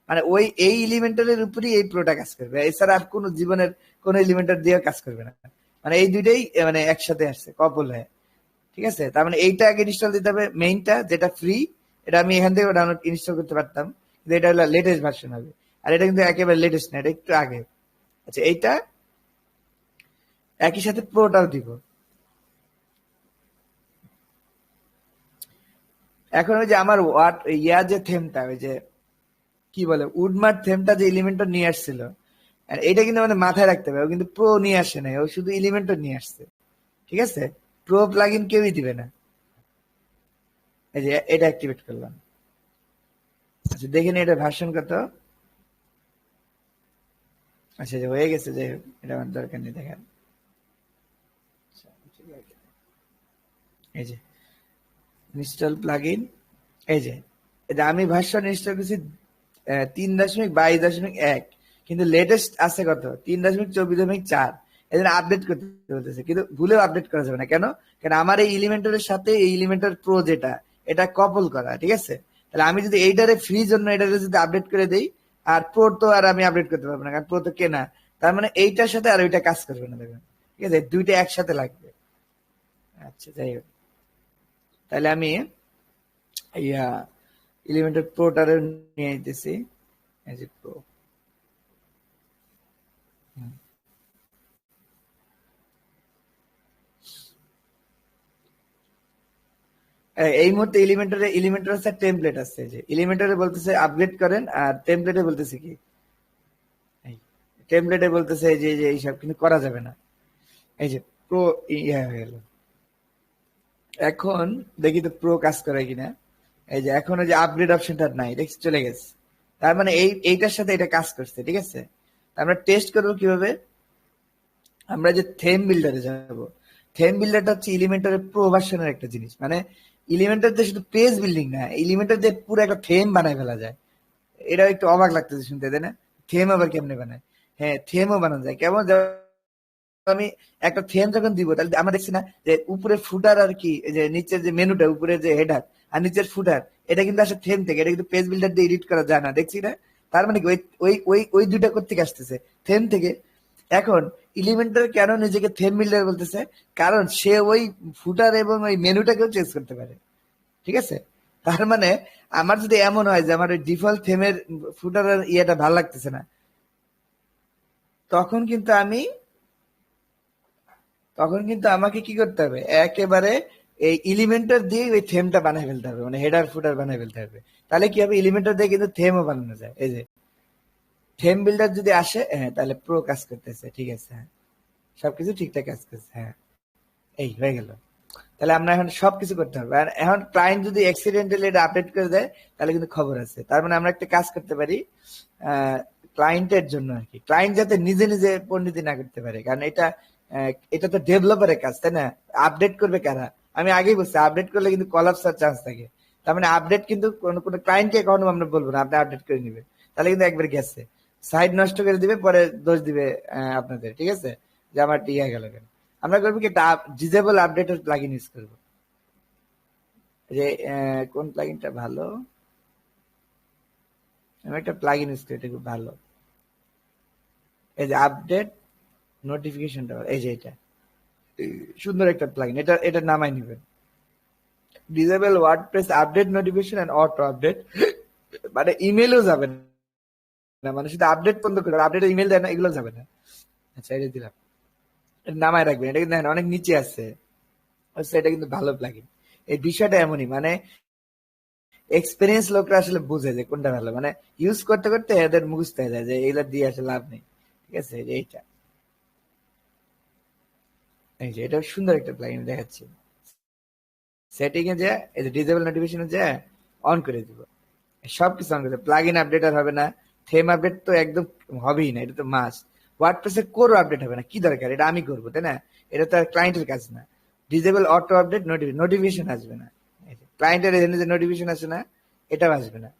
মানে ওই এই এলিমেন্টারের উপরই এই প্রোটা কাজ করবে, এছাড়া আর কোনো জীবনের কোন এলিমেন্টার দিয়ে কাজ করবে না। মানে এই দুইটাই মানে একসাথে আসছে কপল হয়ে, ঠিক আছে। তার মানে এইটা আগে ইনস্টল দিতে হবে, মেইনটা যেটা ফ্রি, এটা আমি এখান থেকে ডাউনলোড ইনস্টল করতে পারতাম, কিন্তু এটা হলো লেটেস্ট ভার্সন হবে, আর এটা কিন্তু একেবারে লেটেস্ট না, এটা একটু আগে। আচ্ছা, এইটা একই সাথে প্রোটাও দিব। এখন ওই যে আমার যে থেমটা, ওই যে কি বলে উডমার্ট থেমটা যে এলিমেন্টটা নিয়ে আসছিল, আর এটা কিন্তু মানে মাথায় রাখতে হবে, ও কিন্তু প্রো নিয়ে আসে নাই, ও শুধু এলিমেন্টটা নিয়ে আসছে, ঠিক আছে। প্রো প্লাগইন কেউই দিবে না। এই যে এটা অ্যাক্টিভেট করলাম। আচ্ছা, দেখে নি এটা ভার্সন কত। আচ্ছা, যে হয়ে গেছে, যাই হোক, এটা আমার দরকার নেই দেখার। এই যে ইনস্টল প্লাগইন, এই যে এটা আমি ভার্সন ইনস্টল করছি 3.22.1, কিন্তু লেটেস্ট আছে কত 3.24.4। এই জন্য আপডেট করতে বলতেছে, কিন্তু ভুলেও আপডেট করা যাবে না। কেন? কারণ আমার এই এলিমেন্টারের সাথে এই এলিমেন্টার প্রো যেটা, এটা কপল করা, ঠিক আছে। তাহলে আমি যদি এইটারে ফ্রি জন্য এটারে যদি আপডেট করে দেই, আর প্রো তো আর আমি আপডেট করতে পারবো না, কারণ প্রো তো কেনা, তার মানে এইটার সাথে আর ওইটা কাজ করবে না, দেখবেন, ঠিক আছে, দুইটা একসাথে লাগবে। আচ্ছা, যাই হোক, তাহলে আমি ইয়া এলিমেন্টার প্রোটারে নিয়ে নিতেছি, এই যে প্রো। এই মুহূর্তে এলিমেন্টার আছে, টেমপ্লেট আছে, যে এলিমেন্টারে বলতেছে আপগ্রেড করেন, আর টেমপ্লেটে বলতেছে কি, টেমপ্লেটে বলতেছে যে যে এইসব কিন্তু করা যাবে না। এই যে প্রো ইয়া হয়ে গেল। এখন দেখি তো প্রো কাজ করে কিনা। এই যে এখন ওই যে আপগ্রেড অপশনটা নাই, দেখছি চলে গেছে, তার মানে এইটার সাথে এটা কাজ করছে, ঠিক আছে। আমরা টেস্ট করবো কিভাবে, আমরা যে থেম বিল্ডারে যাব। থেম বিল্ডারটা হচ্ছে এলিমেন্টারের প্রো ভার্সনের একটা জিনিস, মানে এলিমেন্টার দিয়ে শুধু পেজ বিল্ডিং না, এলিমেন্টার দিয়ে পুরো একটা থেম বানায় ফেলা যায়। এটা একটু অবাক লাগতেছে শুনতে, তাই না? থেম আবার কেমনে বানায়? হ্যাঁ, থেমও বানানো যায়। কেমন? আমি একটা থেম যখন দিব, তাহলে আমরা দেখছি না যে উপরে ফুটার আর কি, যে নিচের যে মেনুটা, উপরে যে হেডার আর নিচের ফুটার, এটা কিন্তু আসলে থেম থেকে, এটা কিন্তু পেজ বিল্ডার দিয়ে এডিট করা যায় না, দেখছি না। তার মানে কি ওই ওই ওই ওই দুইটা কোত্থেকে আসতেছে? থেম থেকে। এখন এলিমেন্টার কেন নিজেকে থেম বিল্ডার বলতেছে? কারণ সে ওই ফুটার এবং ওই মেনুটাকেও চেঞ্জ করতে পারে, ঠিক আছে। তার মানে আমার যদি এমন হয় যে আমার ওই ডিফল্ট থেমের ফুটার ইয়েটা ভালো লাগতেছে না, তখন কিন্তু আমি তখন কিন্তু আমাকে কি করতে হবে, একেবারে এই এলিমেন্টার দিয়ে ওই থেমটা বানিয়ে ফেলতে হবে, মানে হেডার ফুটার বানিয়ে ফেলতে হবে। তাহলে কি হবে, এলিমেন্টার দিয়ে কিন্তু থেমও বানানো যায়। এই যে থেম বিল্ডার যদি আসে, হ্যাঁ, তাহলে প্রো কাজ করতেছে, ঠিক আছে, হ্যাঁ, সবকিছু ঠিকঠাক কাজ করছে, হ্যাঁ, এই হয়ে গেল। তাহলে আমরা এখন সবকিছু করতে হবে। আর এখন ক্লায়েন্ট যদি অ্যাক্সিডেন্টালি এটা আপডেট করে দেয়, তাহলে কিন্তু খবর আছে। তার মানে আমরা একটা কাজ করতে পারি, ক্লায়েন্টের জন্য আর কি, ক্লায়েন্ট যাতে নিজে নিজে পণ্ডিতি না করতে পারে, কারণ এটা তো ডেভেলপারের কাজ, তাই না? আপডেট করবে কারা? আমি আগেই বলছি, আপডেট করলে কিন্তু কলাপসার চান্স থাকে। তার মানে আপডেট কিন্তু কোনো ক্লায়েন্টকে কখনো আমরা বলবো না আপনি আপডেট করে নিবে, তাহলে কিন্তু একবার গেছে, সাইট নষ্ট করে দিবে, পরে দোষ দিবে আপনাদের, ঠিক আছে, যে আমার ইয়ে গেল কেন। আমরা করবো কি, একটা ডিজেবল আপডেটের প্লাগইন ইউজ করবো। যে কোন প্লাগইনটা ভালো, আমি একটা প্লাগইন ইউজ করি, এটা খুব ভালো। এই যে আপডেট নোটিফিকেশনটা, এই যে এটা সুন্দর একটা প্লাগইন, এটা নামাই নিবেন। Disable WordPress update notification and auto update, মানে ইমেলও যাবে না, মানে শুধু আপডেট বন্ধ করে, আপডেট ইমেল দেয় না, এগুলো যাবে না। আচ্ছা, এটা দিলাম, এটা নামায় রাখবেন। এটা কিন্তু দেখেন অনেক নিচে আছে, এটা কিন্তু ভালো প্লাগইন। এই বিষয়টা এমনই, মানে এক্সপিরিয়েন্স লোকরা আসলে বুঝে যে কোনটা ভালো, মানে ইউজ করতে করতে এদের মুখস্থ হয়ে যায় যে এগুলা দিয়ে আসলে লাভ নেই, ঠিক আছে। এইটা, এই যে এটা সুন্দর একটা প্লাগইন দেখাচ্ছি। সেটিং এ যে এই যে ডিসেবল নোটিফিকেশন যে অন করে দিব, সবকিছু অন করে, প্লাগইন আপডেট আর হবে না, থেম আপডেট তো একদম হবেই না, এটা তো মাস্ট। ওয়ার্ডপ্রেসের কোর আপডেট হবে না, কি দরকার, এটা আমি করবো, তাই না? এটা তো আর ক্লায়েন্টের কাজ না। ডিসেবল অটো আপডেট নোটিফিকেশন আসবে না, ক্লায়েন্টের এজেন্টে যে নোটিফিকেশন আসে না, এটাও আসবে না।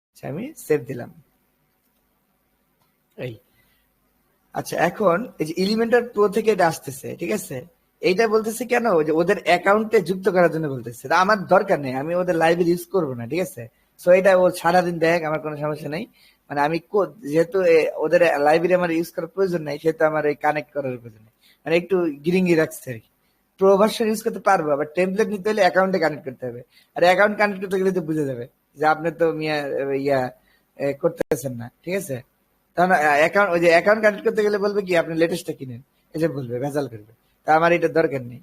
আচ্ছা, আমি সেভ দিলাম। এই, আচ্ছা, এখন এই যে এলিমেন্টর প্রো থেকে এটা আসতেছে, ঠিক আছে, এইটা বলতেছে কেন, যে ওদের অ্যাকাউন্টে যুক্ত করার জন্য বলতেছে, তা আমার দরকার নেই, আমি ওদের লাইব্রেরি ইউজ করবো না, ঠিক আছে। সো এটা ও সারাদিন দেখ, আমার কোনো সমস্যা নেই। মানে আমি যেহেতু ওদের লাইব্রেরি আমার ইউজ করার প্রয়োজন নাই, সেহেতু আমার এই কানেক্ট করার প্রয়োজন নেই, মানে একটু গিরিঙ্গি রাখছে আর কি। প্রো ভার্সন ইউজ করতে পারবো, আবার টেমপ্লেট নিতে হলে অ্যাকাউন্টে কানেক্ট করতে হবে, আর অ্যাকাউন্ট কানেক্ট করতে গেলে তো বুঝে যাবে যে আপনি তো মিয়া ইয়া করতেছেন না, ঠিক আছে। কারণ অ্যাকাউন্ট, ওই যে অ্যাকাউন্ট কানেক্ট করতে গেলে বলবে কি আপনি লেটেস্টটা কিনেন, এই যে বলবে, ভেজাল করবে। তা আমার এটা দরকার নেই,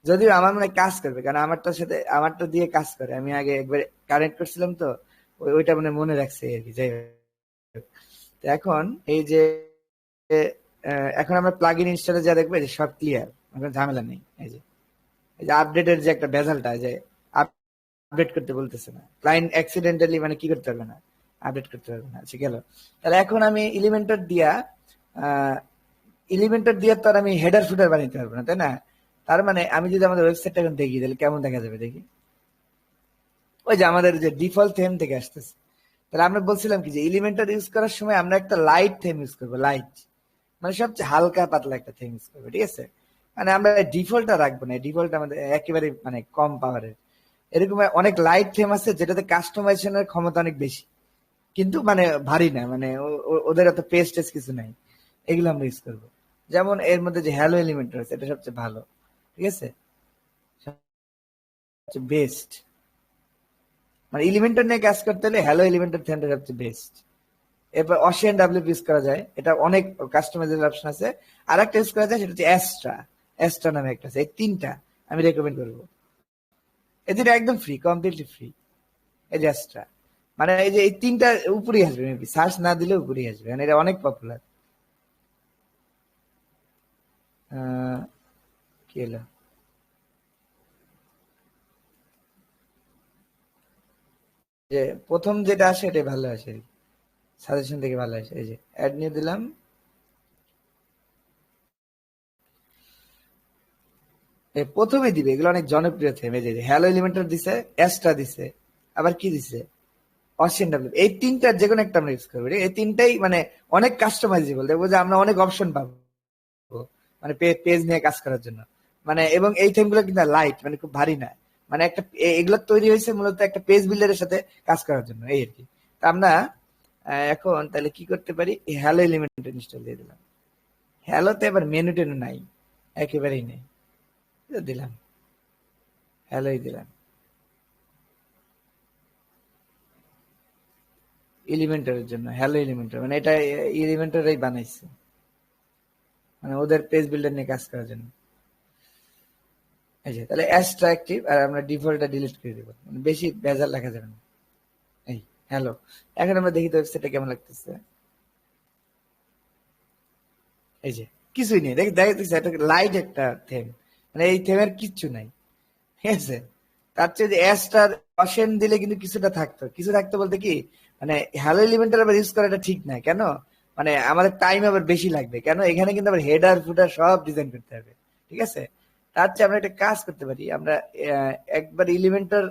যদিও আমার মনে হয় কাজ করবে, কারণ আমারটার সাথে আমারটা দিয়ে কাজ করে, আমি আগে একবার কানেক্ট করছিলাম তো, ওইটা মানে মনে রাখছে আর কি। যাই হোক, তো এখন এই যে এখন আমরা প্লাগ ইন ইনস্টলে যা দেখবো, যে সব ক্লিয়ার, কোনো ঝামেলা নেই। এই যে আপডেটের যে একটা ভেজালটা, যে আপডেট করতে বলতেছে না, ক্লায়েন্ট অ্যাক্সিডেন্টালি মানে কি করতে পারবে না, আপডেট করতে পারবে না। আচ্ছা, গেল। তাহলে এখন আমি এলিমেন্টর দিয়া তো আর আমি হেডার ফুটার বানাইতে পারবো না, তাই না? তার মানে আমি যদি আমাদের ওয়েবসাইটটা এখন দেখি, তাহলে কেমন দেখা যাবে দেখি। ওই যে আমাদের যে ডিফল্ট থিম থেকে আসতেছে, তাহলে আমরা বলছিলাম কি, যে এলিমেন্টর ইউজ করার সময় আমরা একটা লাইট থিম ইউজ করবো, লাইট মানে সবচেয়ে হালকা পাতলা একটা থিম ইউজ করবো, ঠিক আছে। মানে আমরা ডিফল্টটা রাখবো না, ডিফল্ট আমাদের একেবারে মানে কম পাওয়ারের। এরকম অনেক লাইট থিম আছে যেটাতে কাস্টমাইজেশনের ক্ষমতা অনেক বেশি, কিন্তু মানে ভারী না, মানে ওদের এত পেজ টেজ কিছু নাই, এগুলো আমরা ইউজ করবো। যেমন এর মধ্যে যে হ্যালো এলিমেন্ট রয়েছে, এটা সবচেয়ে ভালো, ঠিক আছে, সবচেয়ে বেস্ট। মানে এলিমেন্টর নিয়ে কাজ করতে হলে হ্যালো এলিমেন্টর থিমটা সবচেয়ে বেস্ট। এরপর অশিয়ান ডাব্লিউপি ইউজ করা যায়, এটা অনেক কাস্টমাইজেশন অপশন আছে। আর একটা ইউজ করা যায়, সেটা হচ্ছে অ্যাস্ট্রা, অ্যাস্ট্রা নামে একটা আছে। এই তিনটা আমি রেকমেন্ড করবো, এদের একদম ফ্রি, কমপ্লিটলি ফ্রি। এই যে অ্যাস্ট্রা, মানে এই যে এই তিনটা উপরেই আসবে, মেবি সার্চ না দিলে উপরেই আসবে, মানে এটা অনেক পপুলার। কি হলো, যে প্রথম যেটা আসে এটাই ভালো আসে, সাজেশন থেকে ভালো আসে। এই যে অ্যাড নিয়ে দিলাম, প্রথমে দিবে, এগুলো অনেক জনপ্রিয় থিম। এই যে হ্যালো এলিমেন্টার দিছে, অ্যাস্ট্রা দিছে, আবার কি দিছে, অসিয়ান ডাব্লিউ, এই তিনটার যে কোনো একটা আমরা ইউজ করবো। এই তিনটাই মানে অনেক কাস্টমাইজেবল, দেখবো যে আমরা অনেক অপশন পাবো, মানে পেজ নিয়ে কাজ করার জন্য। মানে এবং এই থিম গুলো কিন্তু লাইট, মানে খুব ভারী না, মানে একটা এগুলো তৈরি হয়েছে মূলত একটা পেজ বিল্ডারের সাথে কাজ করার জন্য, এই আর কি। তা আমরা এখন তাহলে কি করতে পারি, হ্যালো এলিমেন্ট ইনস্টল দিয়ে দিলাম। হ্যালোতে এবার মেনু টেনু নাই, একেবারেই নেই, দিলাম, হ্যালোই দিলাম। এলিমেন্টারের জন্য হ্যালো এলিমেন্টার, মানে এটা এলিমেন্টারই বানাইছে, মানে ওদের পেজ বিল্ডার নিয়ে কাজ করার জন্য। এই যে তাহলে অ্যাস্ট্রা অ্যাক্টিভ, আর আমরা ডিফল্টটা ডিলিট করে দেবো, মানে বেশি ভেজাল লেখা যাবে না। এই হ্যালো, এখন আমরা দেখি তো ওয়েবসাইটটা কেমন লাগতেছে। এই যে কিছুই নেই, দেখতেছে এটা লাইট একটা থিম, মানে এই থিমের কিচ্ছু নাই, ঠিক আছে। তার চেয়ে যে অ্যাস্টার অশেন দিলে কিন্তু কিছুটা থাকতো, কিছু থাকতো বলতে কি, মানে হ্যালো এলিমেন্টার আবার ইউজ করাটা ঠিক না। কেন? মানে আমাদের টাইম আবার বেশি লাগবে। কেন? এখানে কিন্তু আবার হেডার ফুটার সব ডিজাইন করতে হবে। ঠিক আছে? তার চেয়ে আমরা একটা কাজ করতে পারি। আমরা একবার এলিমেন্টার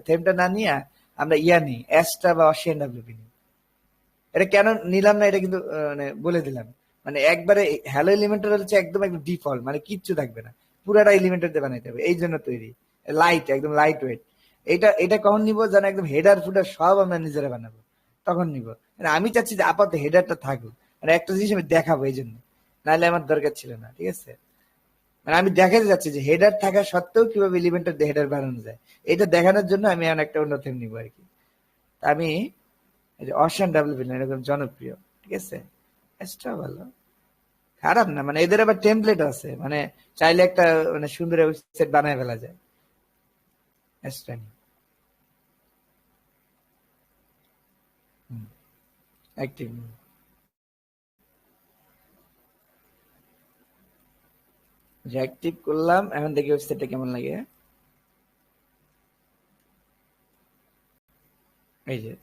থেমটা না নিয়ে আমরা নিই, এসটা বা অসিয়ান ডাব্লিউপি নিই। এটা কেন নিলাম না এটা কিন্তু মানে বলে দিলাম। মানে একবারে হ্যালো এলিমেন্টার হচ্ছে একদম একদম ডিফল্ট, মানে কিচ্ছু থাকবে না, পুরাটা এলিমেন্টার দিয়ে বানাইতে হবে, এই জন্য তৈরি। লাইট, একদম লাইট ওয়েট। এটা এটা কখন নিব? যেন একদম হেডার ফুডার সব আমরা নিজেরা বানাবো, তখন নিব। মানে আমি চাচ্ছি যে আপাতত হেডারটা থাকুক, মানে একটা জিনিস আমি দেখাবো এই জন্য, নাহলে আমার দরকার ছিল না। ঠিক আছে? মানে আমি দেখাতে যাচ্ছি যে হেডার থাকা সত্ত্বেও কিভাবে এলিমেন্টার দিয়ে হেডার বানানো যায়, এটা দেখানোর জন্য আমি এখন একটা অন্য থিম নিবো আর কি। তা আমি এই যে অশান ডাব্লিউপি এরকম জনপ্রিয়। ঠিক আছে? এক্সট্রা ভালো, খারাপ না। মানে এদের আবার টেমপ্লেট আছে, মানে চাইলে একটা মানে সুন্দর ওয়েবসাইট বানায় ফেলা যায়। এক্সট্রা অ্যাক্টিভ যে অ্যাক্টিভ করলাম, এখন দেখি ওয়েবসাইটটা কেমন লাগে। এই যে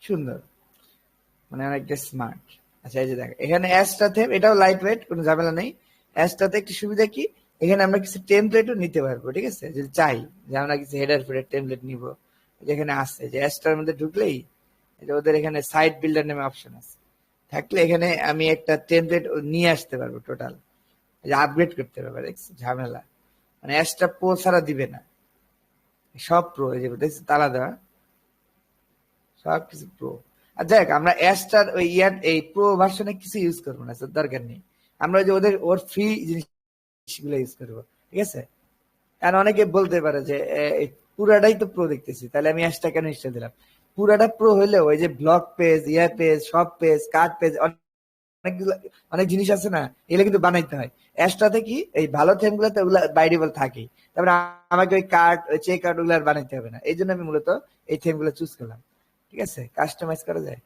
সুন্দর, মানে অনেকটা স্মার্ট। আচ্ছা এই যে দেখ, এখানে অ্যাসটা থেম, এটাও লাইট ওয়েট, কোনো ঝামেলা নেই। অ্যাসটাতে একটু সুবিধা কি, এখানে আমরা কিছু টেমপ্লেটও নিতে পারবো। ঠিক আছে? যদি চাই যে আমরা কিছু হেডার ফেডার টেমপ্লেট নিব, যেখানে আছে যে অ্যাসটার মধ্যে ঢুকলেই এই যে ওদের এখানে সাইট বিল্ডার নামে অপশন আছে, থাকলে এখানে আমি একটা টেমপ্লেট নিয়ে আসতে পারবো টোটাল, এই যে আপগ্রেড করতে পারবো। দেখছি ঝামেলা, মানে অ্যাসটা প্রো ছাড়া দিবে না, সব প্রো। এই যে দেখছি তালা দেওয়া, সবকিছু প্রো। আর যাই হোক, আমরা অ্যাস্টার ওই এই প্রো ভার্সনে কিছু ইউজ করবো না, দরকার নেই। আমরা ওই যে ওদের ওর ফ্রি জিনিসগুলো ইউজ করবো। ঠিক আছে? কারণ অনেকে বলতে পারে যে পুরাটাই তো প্রো দেখতেছি, তাহলে আমি অ্যাশটা কেন ইনস্টল দিলাম? পুরাটা প্রো হইলেও ওই যে ব্লক পেজ, পেজ, সব পেজ, কার্ড পেজ, অনেকগুলো অনেক জিনিস আছে না, এগুলো কিন্তু বানাইতে হয়। অ্যাশটাতে কি এই ভালো থিম গুলোতে ওগুলো বাই ডিফল্ট থাকেই, তারপরে আমাকে ওই কার্ড, ওই চেক আউট ওগুলো আর বানাইতে হবে না। এই জন্য আমি মূলত এই থিম গুলো চুজ করলাম। ঠিক আছে? কাস্টমাইজ করা যায়।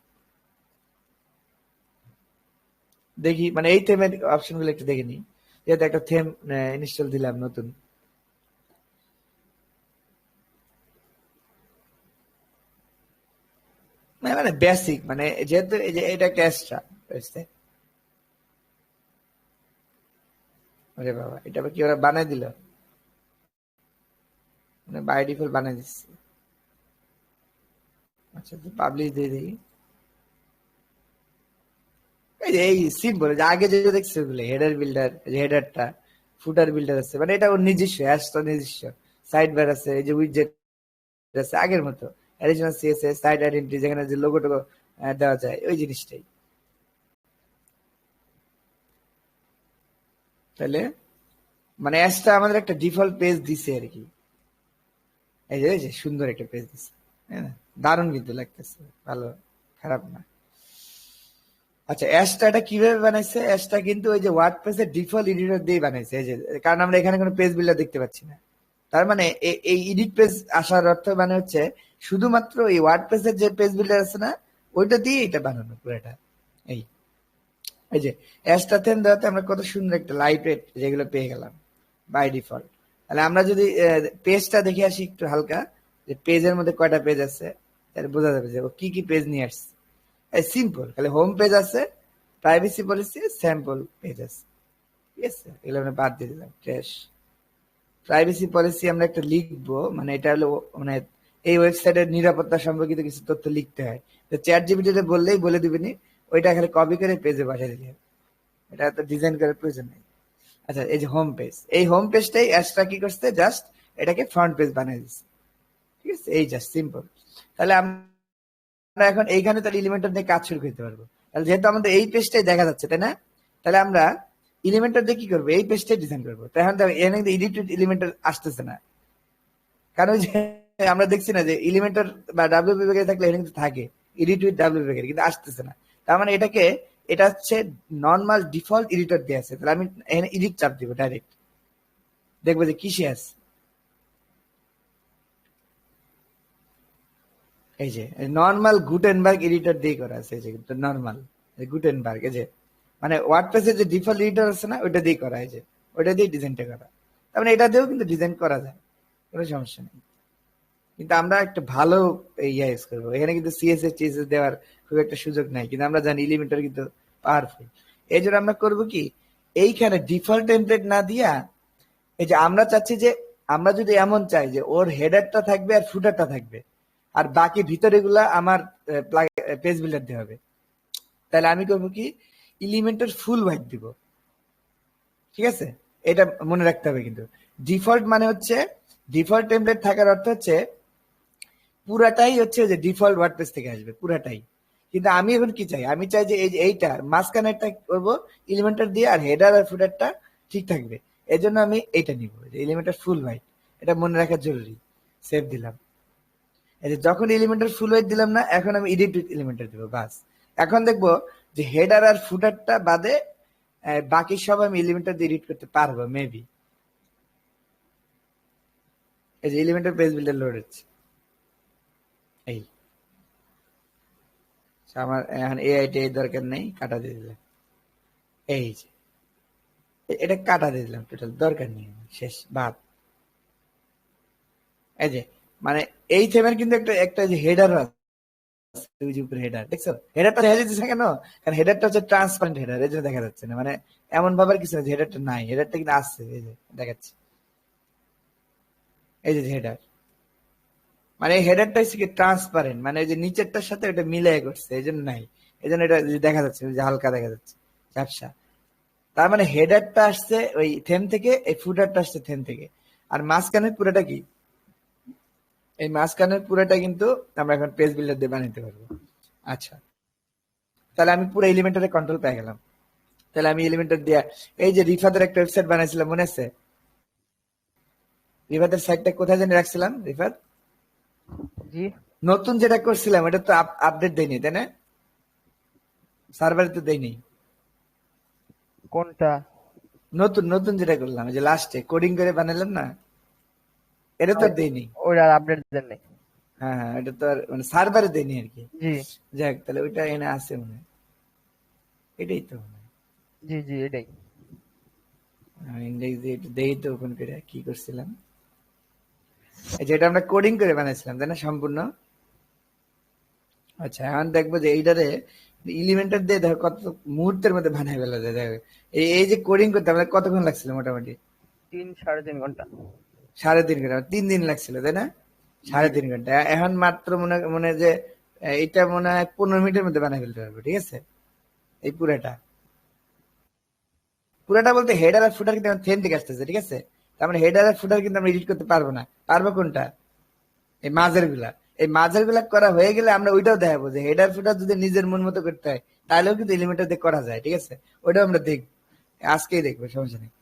দেখি, মানে এই থিমের অপশন গুলো একটু দেখে নিই। যেহেতু একটা থিম ইনস্টল দিলাম নতুন, মানে বেসিক, মানে যেহেতু এই যে এটা একটা এক্সট্রা বুঝতে। আরে বাবা, এটা আবার কি ওরা বানাই দিল? মানে বাই ডিফল্ট বানাই দিচ্ছে। আচ্ছা, তো পাবলিশ দিয়ে দিই। এই যে এই সিম্পল, যে আগে যে দেখছি ওগুলো হেডার বিল্ডার, হেডারটা ফুটার বিল্ডার আছে, মানে এটা ওর নিজস্ব, অ্যাশটা নিজস্ব। সাইড বার আছে, এই যে উইডজেট আছে আগের মতো, অ্যাডিশনাল সিএসএস, সাইড আইডেন্টিটি, যেখানে যে লোগো টোগো দেওয়া যায়, ওই জিনিসটাই। তাহলে মানে অ্যাশটা আমাদের একটা ডিফল্ট পেজ দিছে আর কি। এই যে সুন্দর একটা পেজ দিছে, হ্যাঁ না? দারুণ কিন্তু লাগতেছে, ভালো, খারাপ না। আচ্ছা, অ্যাশটা এটা কিভাবে বানাইছে? অ্যাশটা কিন্তু ওই যে ওয়ার্ডপ্রেসের ডিফল্ট এডিটর দিয়ে বানাইছে। এই যে, কারণ আমরা এখানে কোনো পেজ বিল্ডার দেখতে পাচ্ছি না। তার মানে এই এডিট পেজ আসার অর্থ মানে হচ্ছে শুধুমাত্র এই ওয়ার্ডপ্রেসের যে পেজ বিল্ডার আছে না, ওইটা দিয়ে এটা বানানো পুরোটা। এই এই যে অ্যাশটা থেন দেওয়াতে আমরা কত সুন্দর একটা লাইট ওয়েট যেগুলো পেয়ে গেলাম বাই ডিফল্ট। তাহলে আমরা যদি পেজটা দেখে আসি একটু হালকা, যে পেজের মধ্যে কয়টা পেজ আছে, তাহলে বোঝা যাবে যে ও কি কি পেজ নিয়ে আসছে। সিম্পল, খালি হোম পেজ আছে, প্রাইভেসি পলিসি, স্যাম্পল পেজ আছে। ঠিক আছে? এগুলো আমরা বাদ দিয়ে দিলাম, ট্র্যাশ। প্রাইভেসি পলিসি আমরা একটা লিখবো, মানে এটা হলো মানে এই ওয়েবসাইটের নিরাপত্তা সম্পর্কিত কিছু তথ্য লিখতে হয়। তো চ্যাট জিপিটিতে বললেই বলে দিবেনি, ওইটা খালি কপি করে পেজে পাঠিয়ে দিলে, এটা তো ডিজাইন করার প্রয়োজন নেই। আচ্ছা, এই যে হোম পেজ, এই হোম পেজটাই অ্যাশটা কি করছে, জাস্ট এটাকে ফ্রন্ট পেজ বানিয়ে দিচ্ছে। ঠিক আছে? এই জাস্ট সিম্পল। তাহলে আমরা এখন এইখানে তাহলে এলিমেন্টার নিয়ে কাজ শুরু করতে পারবো। তাহলে যেহেতু আমাদের এই পেজটাই দেখা যাচ্ছে, তাই না? তাহলে আমরা এলিমেন্টার দিয়ে কি করবো, এই পেজটাই ডিজাইন করবো। তাই এখন এখানে কিন্তু এডিটেড এলিমেন্টার আসতেছে না, কারণ ওই যে আমরা দেখছি না যে এলিমেন্টার বা ডাব্লিউপি প্যাকেজ থাকলে এখানে কিন্তু থাকে এডিট উইথ ডাব্লিউপি প্যাকেজ, কিন্তু আসতেছে না। তার মানে এটাকে, এটা হচ্ছে নর্মাল ডিফল্ট এডিটর দিয়ে আছে। তাহলে আমি এখানে এডিট চাপ দিব ডাইরেক্ট, দেখবো যে কিসে আছে। এই যে নর্মাল গুটেনবার্গ এডিটর দিয়ে করা আছে, এই যে নর্মাল গুটেনবার্গ, এই যে মানে ওয়ার্ডপ্রেসের যে ডিফল্ট এডিটর আছে না, ওইটা দিয়ে করা, এই যে ওইটা দিয়ে ডিজাইনটা করা। তার মানে এটা দিয়েও কিন্তু ডিজাইন করা যায়, কোনো সমস্যা নেই। কিন্তু আমরা একটা ভালো ইয়া ইউজ করবো। এখানে কিন্তু সিএসএস টিএসএস দেওয়ার খুব একটা সুযোগ নাই, কিন্তু আমরা জানি এলিমেন্টর কিন্তু পাওয়ারফুল। এই জন্য আমরা করবো কি, এইখানে ডিফল্ট টেমপ্লেট না দিয়া, এই যে আমরা চাচ্ছি যে আমরা যদি এমন চাই যে ওর হেডারটা থাকবে আর ফুটারটা থাকবে, আর বাকি ভিতরে গুলা আমার পেজ বিল্ডার দিয়ে হবে, তাহলে আমি করবো কি, এলিমেন্টের ফুল হোয়াইট দিব। ঠিক আছে, এটা মনে রাখতে হবে। কিন্তু ডিফল্ট মানে হচ্ছে, ডিফল্ট টেমপ্লেট থাকার অর্থ হচ্ছে পুরাটাই হচ্ছে যে ডিফল্ট ওয়ার্ডপ্রেস থেকে আসবে পুরাটাই। কিন্তু আমি এখন কি চাই, আমি চাই যে এই যে এইটা মাঝখানেরটা করবো এলিমেন্টার দিয়ে, আর হেডার আর ফুটারটা ঠিক থাকবে। এই জন্য আমি এইটা নিব, যে এলিমেন্টার ফুল হোয়াইট। এটা মনে রাখা জরুরি। সেভ দিলাম। এই যে যখন এলিমেন্টার ফুল হোয়াইট দিলাম না, এখন আমি এডিট উইথ এলিমেন্টার দিব, বাস। এখন দেখবো যে হেডার আর ফুটারটা বাদে বাকি সব আমি এলিমেন্টার দিয়ে এডিট করতে পারবো মেবি। এই যে এলিমেন্টার পেজ বিল্ডার লোড হচ্ছে, এই আমার এখন এআইটি দরকার নেই, কাটা দিয়ে দিলাম। এই যে এটা কাটা দিয়ে দিলাম, টোটাল দরকার নেই, শেষ, বাদ। এই যে মানে এই থিমের কিন্তু একটা একটা যে হেডার আছে, ওই যে উপরে হেডার দেখছো, হেডারটা দেখা যাচ্ছে কেন, কারণ হেডারটা হচ্ছে ট্রান্সপারেন্ট হেডার, এই জন্য দেখা যাচ্ছে না। মানে এমন ভাবার কিছু না যে হেডারটা নাই, হেডারটা কিন্তু আছে, এই যে দেখাচ্ছে, এই যে হেডার। মানে হেডারটা হচ্ছে কি ট্রান্সপারেন্ট, মানে এই যে নিচেরটার সাথে এটা মিলাই করছে, এই জন্য নাই। এই জন্য এটা দেখা যাচ্ছে, যে হালকা দেখা যাচ্ছে, ঝাপসা। তার মানে হেডারটা আসছে ওই থেম থেকে, এই ফুটারটা আসছে থেম থেকে। আর মাঝখানের পুরোটা কি, এই মাঝখানের পুরোটা কিন্তু আমরা এখন পেজ বিল্ডার দিয়ে বানাতে পারবো। আচ্ছা, তাহলে আমি পুরো এলিমেন্টারে কন্ট্রোল পেয়ে গেলাম। তাহলে আমি এলিমেন্টার দিয়ে এই যে রিফাদের একটা ওয়েবসাইট বানাইছিলাম, মনে আছে? রিফাদের সাইটটা কোথায় জানি রাখছিলাম, রিফাত? জি, নতুন যেটা করছিলাম এটা তো আপডেট দেয়নি, তাই না? সার্ভারে তো দেয়নি। কোনটা? নতুন নতুন যেটা করলাম, যে লাস্টে কোডিং করে বানালাম না, এটা তো দেয়নি। ওইটা আপডেট দেন নাই। হ্যাঁ হ্যাঁ, এটা তো আর মানে সার্ভারে দেয়নি আর কি। জি যাক, তাহলে ওইটা এনে আছে মনে হয়, এটাই তো মনে হয়। জি জি, এটাই। ইন্ডেক্স দিয়ে একটু দেই তো ওপেন করে কি করছিলাম। এই যে এটা আমরা কোডিং করে বানাইছিলাম, তাই না, সম্পূর্ণ। আচ্ছা, এখন দেখবো যে এইটারে এলিমেন্টার দিয়ে দেখো কত মুহূর্তের মধ্যে বানাই ফেলা যায়। দেখো এই যে কোডিং করতে আমাদের কতক্ষণ লাগছিল মোটামুটি? 3-3.5 ঘন্টা। 3.5 ঘন্টা, 3 দিন লাগছিল, তাই না? জি 3.5 ঘন্টা। এখন মাত্র মনে মনে হয় যে এটা মনে হয় 15 মিনিটের মধ্যে বানাই ফেলতে পারবো। ঠিক আছে, এই পুরাটা, পুরাটা বলতে হেডার আর ফুটার কিন্তু থেম থেকে আসতেছে। ঠিক আছে, তার মানে হেডার আর ফুটার কিন্তু আমরা এডিট করতে পারবো না। পারবো কোনটা? এই মাঝের গুলা। এই মাঝের গুলা করা হয়ে গেলে আমরা ওইটাও দেখাবো যে হেডার ফুটার যদি নিজের মন মতো করতে হয়, তাহলেও কিন্তু এলিমেন্টার দিয়ে করা যায়। ঠিক আছে, ওইটাও আমরা দেখবো, আজকেই দেখবো, সমস্যা নেই,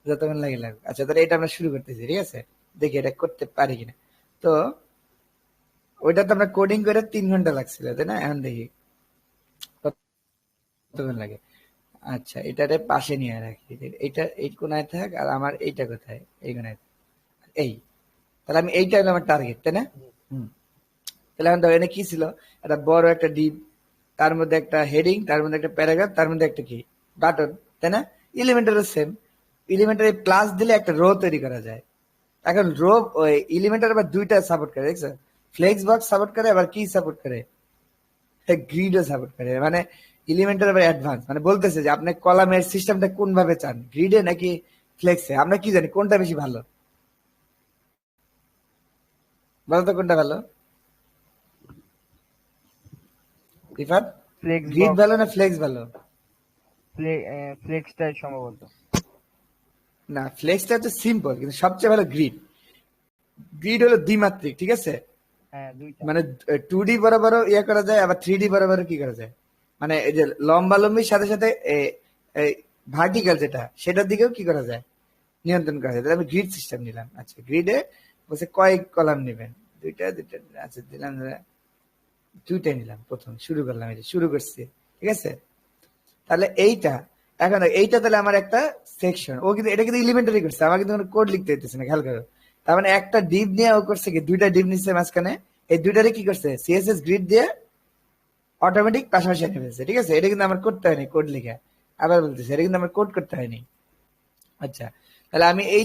যতক্ষণ লাগে লাগবে। আচ্ছা, তাহলে এটা আমরা শুরু করতেছি। ঠিক আছে, দেখি এটা করতে পারি কিনা। তো ওইটা তো আমরা কোডিং করে 3 ঘন্টা লাগছিল, তাই না? এখন দেখি কতক্ষণ লাগে। আচ্ছা, এটারে পাশে নিয়ে রাখি, এইটা এই কোনায় থাক, আর আমার এইটা কোথায়, এই কোনায় থাক। এই, তাহলে আমি এইটা হলো আমার টার্গেট, তাই না? হুম। তাহলে এখন এখানে কি ছিল, একটা বড় একটা ডিপ, তার মধ্যে একটা হেডিং, তার মধ্যে একটা প্যারাগ্রাফ, তার মধ্যে একটা কি বাটন, তাই না? এলিমেন্টারও সেম। এলিমেন্টারে প্লাস দিলে একটা রো তৈরি করা যায়। এখন রো ওই এলিমেন্টার আবার দুইটা সাপোর্ট করে, দেখছো? ফ্লেক্স বক্স সাপোর্ট করে, আবার কি সাপোর্ট করে, গ্রিডও সাপোর্ট করে। মানে এলিমেন্টার আবার অ্যাডভান্স, মানে বলতেছে যে আপনি কলামের সিস্টেমটা কোন ভাবে চান, গ্রিডে নাকি ফ্লেক্সে। আমরা কি জানি কোনটা বেশি ভালো, বলতো কোনটা ভালো রিফাত? ফ্লেক্স গ্রিড বক্স, ভালো না ফ্লেক্স ভালো? ফ্লেক্সটাই সম্ভবত। না, ফ্লেক্সটা হচ্ছে সিম্পল, কিন্তু সবচেয়ে ভালো গ্রিড। গ্রিড হলো দ্বিমাত্রিক, ঠিক আছে? হ্যাঁ, দুইটা। মানে 2D বরাবরও ইয়ে করা যায়, আবার 3D বরাবরও কি করা যায়, মানে এই যে লম্বা লম্বির সাথে সাথে ভার্টিক্যাল যেটা, সেটার দিকেও কি করা যায়, নিয়ন্ত্রণ করা যায়। তাহলে আমি গ্রিড সিস্টেম নিলাম। আচ্ছা, গ্রিডে বলছে কয়েক কলাম নেবেন, দুইটা দুইটা। আচ্ছা, দিলাম দুইটা নিলাম, প্রথম শুরু করলাম, এই যে শুরু করছি। ঠিক আছে, তাহলে এইটা, এখন এইটা তাহলে আমার একটা সেকশন। ও কিন্তু এটা কিন্তু এলিমেন্টারি করছে, আমার কিন্তু কোড লিখতে হইতেছে না, খেয়াল করো। তার মানে একটা ডিপ নিয়ে ও করছে কি, দুইটা ডিপ নিচ্ছে মাঝখানে, এই দুইটারে কি করছে, সিএসএস গ্রিড দিয়ে অটোমেটিক পাশাপাশি এনে ফেলছে। ঠিক আছে, এটা কিন্তু আমার করতে হয়নি কোড লিখে। আবার বলতেছে, এটা কিন্তু আমার কোড করতে হয়নি। আচ্ছা, তাহলে আমি এই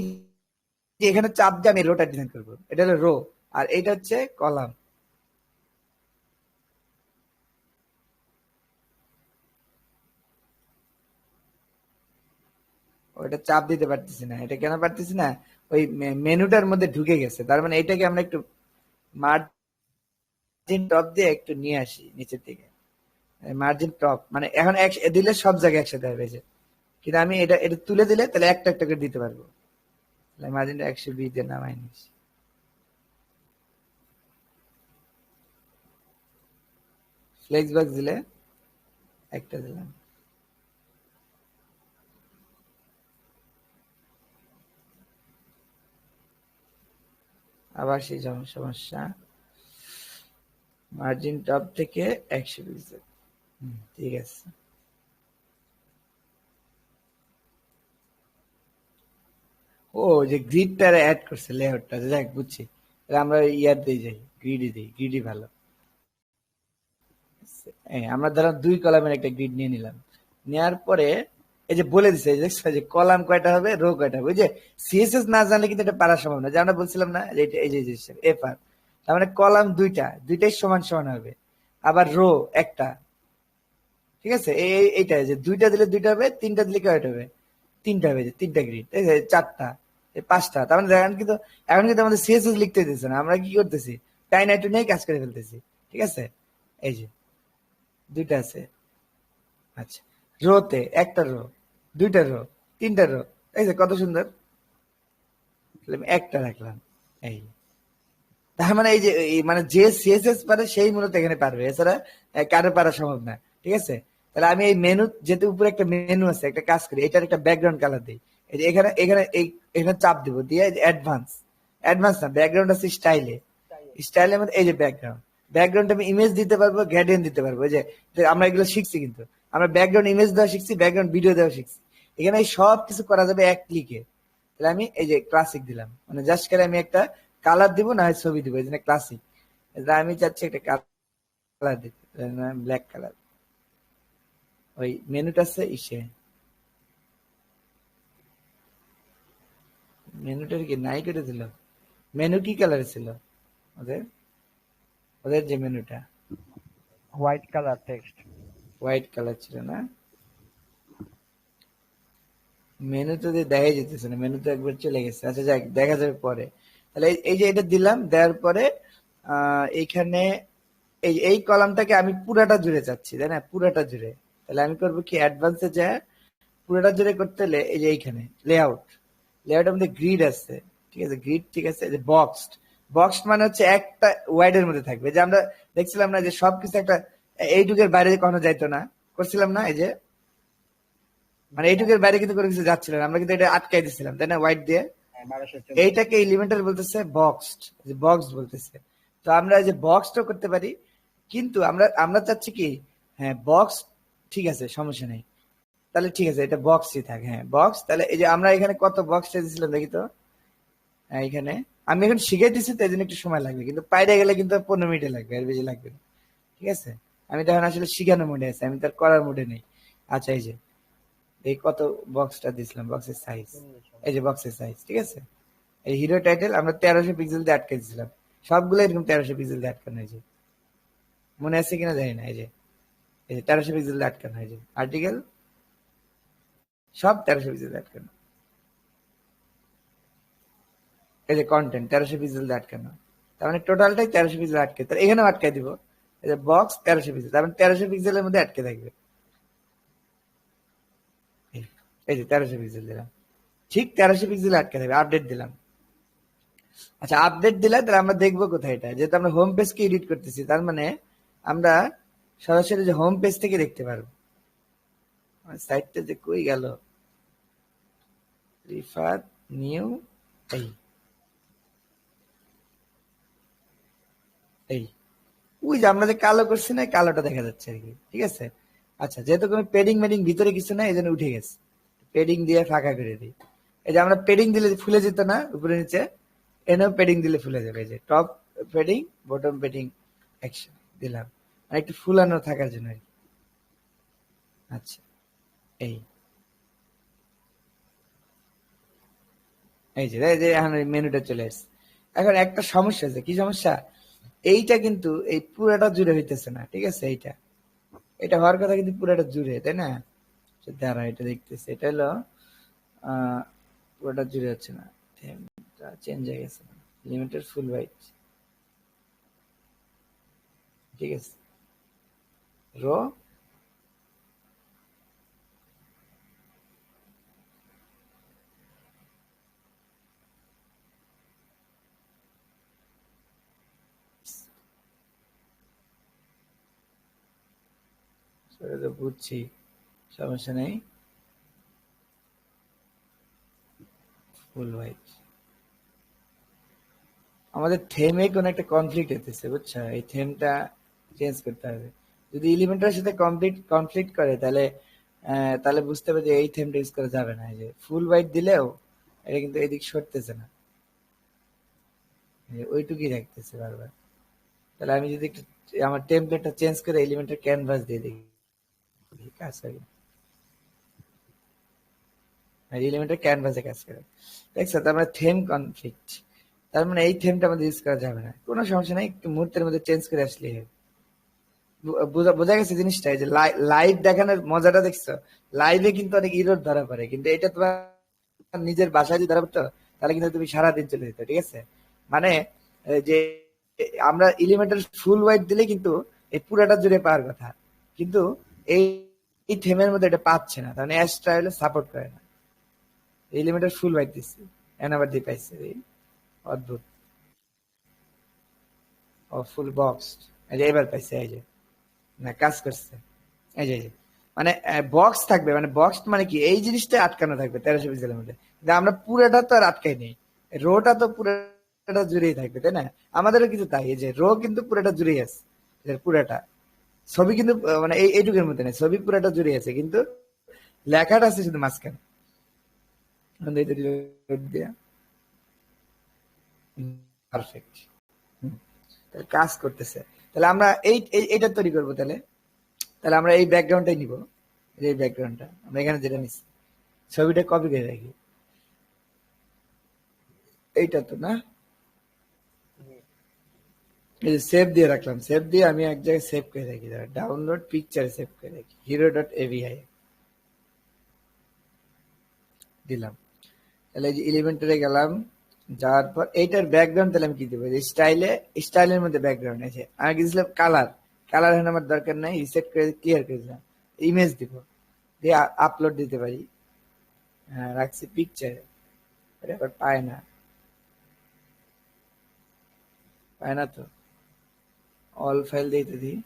যে এখানে চাপ দিয়ে আমি রোটা ডিজাইন করবো, এটা হলো রো। আর এইটা হচ্ছে কলাম। ওইটা চাপ দিতে পারতেছি না, এটা কেন পারতেছি না, ওই মেনুটার মধ্যে ঢুকে গেছে। তার মানে এটাকে আমরা একটু মার্জিন টপ দিয়ে একটু নিয়ে আসি নিচের দিকে। মার্জিন টপ মানে এখন দিলে সব জায়গায় একসাথে হবে যে, কিন্তু আমি এটা এটা তুলে দিলে তাহলে একটা একটা করে দিতে পারবো। মার্জিনটা 120 দিয়ে নামাই নিচ্ছি। ফ্লেক্স বক্স দিলে একটা দিলাম। আবার সেই সমস্যা, মার্জিন টপ থেকে 120। ঠিক আছে, ও যে গ্রিডটা অ্যাড করছে লেআউটটা, যাক বুঝছি। তাহলে আমরা ইয়ার দিয়ে যাই, গ্রিডই দিই, গ্রিডই ভালো। আমরা ধরো 2 কলামের একটা গ্রিড নিয়ে নিলাম, নেওয়ার পরে এই যে বলে দিছে দেখছো যে কলাম কয়টা হবে, রো কয়টা হবে। ওই যে সিএসএস না জানলে কিন্তু এটা পারা সম্ভব না, যে আমরা বলছিলাম না যে এই যে এফ আর, তার মানে কলাম দুইটাই সমান সমান হবে, আবার রো একটা। ঠিক আছে, এইটা যে দুইটা দিলে দুইটা হবে, তিনটা দিলে কয়টা হবে, তিনটা হবে, যে তিনটা গ্রিড, চারটা, পাঁচটা। তার মানে দেখেন কিন্তু এখন কিন্তু আমাদের সিএসএস লিখতে দিতেছে না, আমরা কি করতেছি, টাই নাই টু নেই কাজ করে ফেলতেছি। ঠিক আছে, এই যে দুইটা আছে। আচ্ছা, রোতে একটা রো, দুইটা রো, তিনটা রো, এই যে কত সুন্দর। আমি একটা রাখলাম, এই। তার মানে এই যে মানে যে সিএসএস পারে সেই মূলত এখানে পারবে, এছাড়া কারো পারা সম্ভব না। ঠিক আছে, তাহলে আমি এই মেনু, যেহেতু উপরে একটা মেনু আছে, একটা কাজ করি, এটার একটা ব্যাকগ্রাউন্ড কালার দিই। এই যে এখানে এখানে এখানে চাপ দিব, দিয়ে অ্যাডভান্স, অ্যাডভান্স না, ব্যাকগ্রাউন্ড আছে স্টাইলে, স্টাইলের মধ্যে এই যে ব্যাকগ্রাউন্ড, ব্যাকগ্রাউন্ড আমি ইমেজ দিতে পারবো, গ্রেডিয়েন্ট দিতে পারবো। যে আমরা এগুলো শিখছি, কিন্তু আমরা ব্যাকগ্রাউন্ড ইমেজ দেওয়া শিখছি, ব্যাকগ্রাউন্ড ভিডিও দেওয়া শিখছি। এখানে সব কিছু করা যাবে এক ক্লিকে। তাহলে আমি এই যে ক্লাসিক দিলাম, মানে জাস্ট করে আমি একটা কালার দিব, না হয় ছবি দিব, এই জন্য ক্লাসিক। আমি চাচ্ছি একটা কালার দিতে, ব্ল্যাক কালার। ওই মেনুটা আছে ইসে, মেনুটার কি নাই করে দিল। মেনু কি কালার ছিল ওদের, ওদের যে মেনুটা white colour text. White colour ছিল না, মেনু তো দেখা যেতেছে না, মেনু তো একবার চলে গেছে। আচ্ছা যাক, দেখা যাবে পরে। তাহলে এই যে এটা দিলাম, দেওয়ার পরে এইখানে এই কলামটাকে আমি পুরাটা জুড়ে চাচ্ছি, তাই না, পুরাটা জুড়ে। তাহলে আমি করবো কি, অ্যাডভান্সে যায় পুরাটা জুড়ে করতে হলে এই যে এইখানে লেআউট, লেআউটের মধ্যে গ্রিড আছে। ঠিক আছে, গ্রিড, ঠিক আছে, যে বক্সড, বক্সড মানে হচ্ছে একটা ওয়াইডের মধ্যে থাকবে। যে আমরা দেখছিলাম না যে সবকিছু একটা এইটুকের বাইরে কখনো যাইতো না, করছিলাম না, এই যে মানে এইটুকের বাইরে কিন্তু কোনো কিছু যাচ্ছিল না, আমরা কিন্তু এটা আটকাই দিচ্ছিলাম, তাই না, হোয়াইট দিয়ে। এইটাকে এলিমেন্টার বলতেছে বক্সড, যে বক্স বলতেছে। তো আমরা এই যে বক্সটা করতে পারি, কিন্তু আমরা আমরা চাচ্ছি কি, হ্যাঁ বক্স, ঠিক আছে সমস্যা নেই। তাহলে ঠিক আছে, এটা বক্সই থাক, হ্যাঁ বক্স। তাহলে এই যে আমরা এখানে কত বক্স দিয়েছিলাম দেখি তো, হ্যাঁ এখানে আমি এখন শিখে দিচ্ছি, তো এই জন্য একটু সময় লাগবে, কিন্তু বাইরে গেলে কিন্তু 15 মিনিটে লাগবে, আর বেশি লাগবে না। ঠিক আছে, আমি তখন আসলে শিখানো মোডে আছি, আমি তার করার মোডে নেই। আচ্ছা, এই যে এই কত বক্সটা দিয়েছিলাম, বক্সের সাইজ, এই যে বক্সের সাইজ। ঠিক আছে, এই হিরো টাইটেল আমরা 1300 পিক্সেল দিয়ে আটকে দিয়েছিলাম, সবগুলো এরকম 1300 পিক্সেল দিয়ে আটকানো হয়েছে, মনে আছে কিনা জানি না। এই যে 1300 পিক্সেল দিয়ে আটকানো হয়েছে, আর্টিকেল সব 1300 পিক্সেল দিয়ে আটকানো। এই যে কন্টেন্ট 1300 পিক্সেল দিয়ে আটকানো, তার মানে টোটালটাই 1300 পিক্সেল আটকে, তাহলে এখানেও আটকাই দিব। এই যে বক্স 1300 পিক্সেল, তার মানে 1300 পিক্সেলের মধ্যে আটকে থাকবে। এই যে 1300 পিক্সেল দিলাম, ঠিক 1300 পিক্সেল আটকে থাকবে। আপডেট দিলাম। আচ্ছা, আপডেট দিলে তাহলে আমরা দেখবো কোথায় এটা, যেহেতু আমরা হোম পেজকে এডিট করতেছি, তার মানে আমরা সরাসরি যে হোম পেজ থেকে দেখতে পারবো। সাইটটা যে কই গেল, রিফার নিউ, এই এই ওই যে আমরা যে কালো করছি না, কালোটা দেখা যাচ্ছে আর কি। ঠিক আছে, আচ্ছা যেহেতু কোনো পেডিং মেডিং ভিতরে কিছু না, এই জন্য উঠে গেছে, পেডিং দিয়ে ফাঁকা করে দিই। এই যে আমরা পেডিং দিলে ফুলে যেত না উপরে নিচে, এনেও পেডিং দিলে ফুলে যাবে। এই যে top padding, bottom padding action দিলাম, মানে একটু ফুলানো থাকার জন্য আর কি। আচ্ছা, এই এই যে এখন মেনুটা চলে আসছে। এখন একটা সমস্যা আছে, কি সমস্যা? এইটা কিন্তু এই পুরাটা জুড়ে হইতেছে না, ঠিক আছে? এটা হওয়ার কথা কিন্তু পুরাটা জুড়ে, তাই না? দাঁড়া, এটা দেখতেছে, এটা হলো পুরোটা জুড়ে হচ্ছে না, চেঞ্জ হয়ে গেছে, লিমিটেড ফুল হোয়াইট, ঠিক আছে? রো সেটা তো বুঝছি, সমস্যা নেই, ফুল হোয়াইট। আমাদের থেমে কোন একটা কনফ্লিক্ট হতেছে, বুঝছো? এই থেমটা চেঞ্জ করতে হবে। যদি এলিমেন্টের সাথে কনফ্লিক্ট করে, তাহলে বুঝতে হবে যে এই থেমটা ইউজ করা যাবে না। এই যে ফুল হোয়াইট দিলেও এটা কিন্তু এদিক সরতেছে না, ওইটুকুই রাখতেছে বারবার। তাহলে আমি যদি আমার টেমপ্লেটটা চেঞ্জ করে এলিমেন্টের ক্যানভাস দিয়ে দিই, কাজ করে, এলিমেন্টের ক্যানভাসে কাজ করে, দেখছো? তার মানে থেম কনফ্লিক্ট, তার মানে এই থেমটা আমাদের ইউজ করা যাবে না। কোনো সমস্যা নাই, একটু মুহূর্তের মধ্যে চেঞ্জ করে আসলে বোঝা গেছে জিনিসটা। এই যে লাইভ দেখানোর মজাটা দেখছো, লাইভে কিন্তু অনেক ইরোর ধরা পড়ে, কিন্তু এটা তোমার নিজের বাসায় যদি ধরা পড়তো তাহলে কিন্তু তুমি সারাদিন চলে যেত, ঠিক আছে? মানে যে আমরা এলিমেন্টাল ফুল হোয়াইট দিলে কিন্তু এই পুরাটা জুড়ে পাওয়ার কথা, কিন্তু এই এই থেমের মধ্যে এটা পাচ্ছে না, তার মানে অ্যাস্ট্রা হলে সাপোর্ট করে না। এলিমেন্টাল ফুল হোয়াইট দিচ্ছি, এন আবার দিয়ে পাইছে, অদ্ভুত। ও ফুল বক্স, এই যে এবার পাইছে, এই যে না কাজ করছে, এই যে মানে বক্স থাকবে, মানে বক্স মানে কি, এই জিনিসটা আটকানো থাকবে 1300 পিক্সেলের মধ্যে, কিন্তু আমরা পুরোটা তো আর আটকাই নেই, রোটা তো পুরোটা জুড়েই থাকবে, তাই না? আমাদেরও কিন্তু তাই, এই যে রো কিন্তু পুরোটা জুড়েই আছে, পুরোটা ছবি কিন্তু মানে এইটুকুর মধ্যে নেই, ছবি পুরোটা জুড়ে আছে, কিন্তু লেখাটা আছে শুধু মাঝখানে। পারফেক্ট, কাজ করতেছে। তাহলে আমরা এইটা তৈরি করবো, তাহলে তাহলে আমরা এই ব্যাকগ্রাউন্ডটাই নিব, এই ব্যাকগ্রাউন্ডটা আমরা এখানে যেটা নিচ্ছি, ছবিটা কপি করে রাখি, এইটা তো না, এই যে সেভ দিয়ে রাখলাম, সেভ দিয়ে আমি এক জায়গায় সেভ করে রাখি, ডাউনলোড পিকচার সেভ করে রাখি, hero.avi দিলাম। তাহলে এই যে এলিমেন্টারে গেলাম, যাওয়ার পর এইটার ব্যাকগ্রাউন্ড তাহলে আমি কি দেবো, স্টাইলের মধ্যে ব্যাকগ্রাউন্ড আছে, আমি দিয়েছিলাম কালার, কালার এখন আমার দরকার নাই, রিসেট করে ক্লিয়ার করে দিলাম। ইমেজ দিব, দিয়ে আপলোড দিতে পারি, হ্যাঁ রাখছি পিকচারে, আবার পায় না, পায় না তো, অল ফাইল দিতে দিই,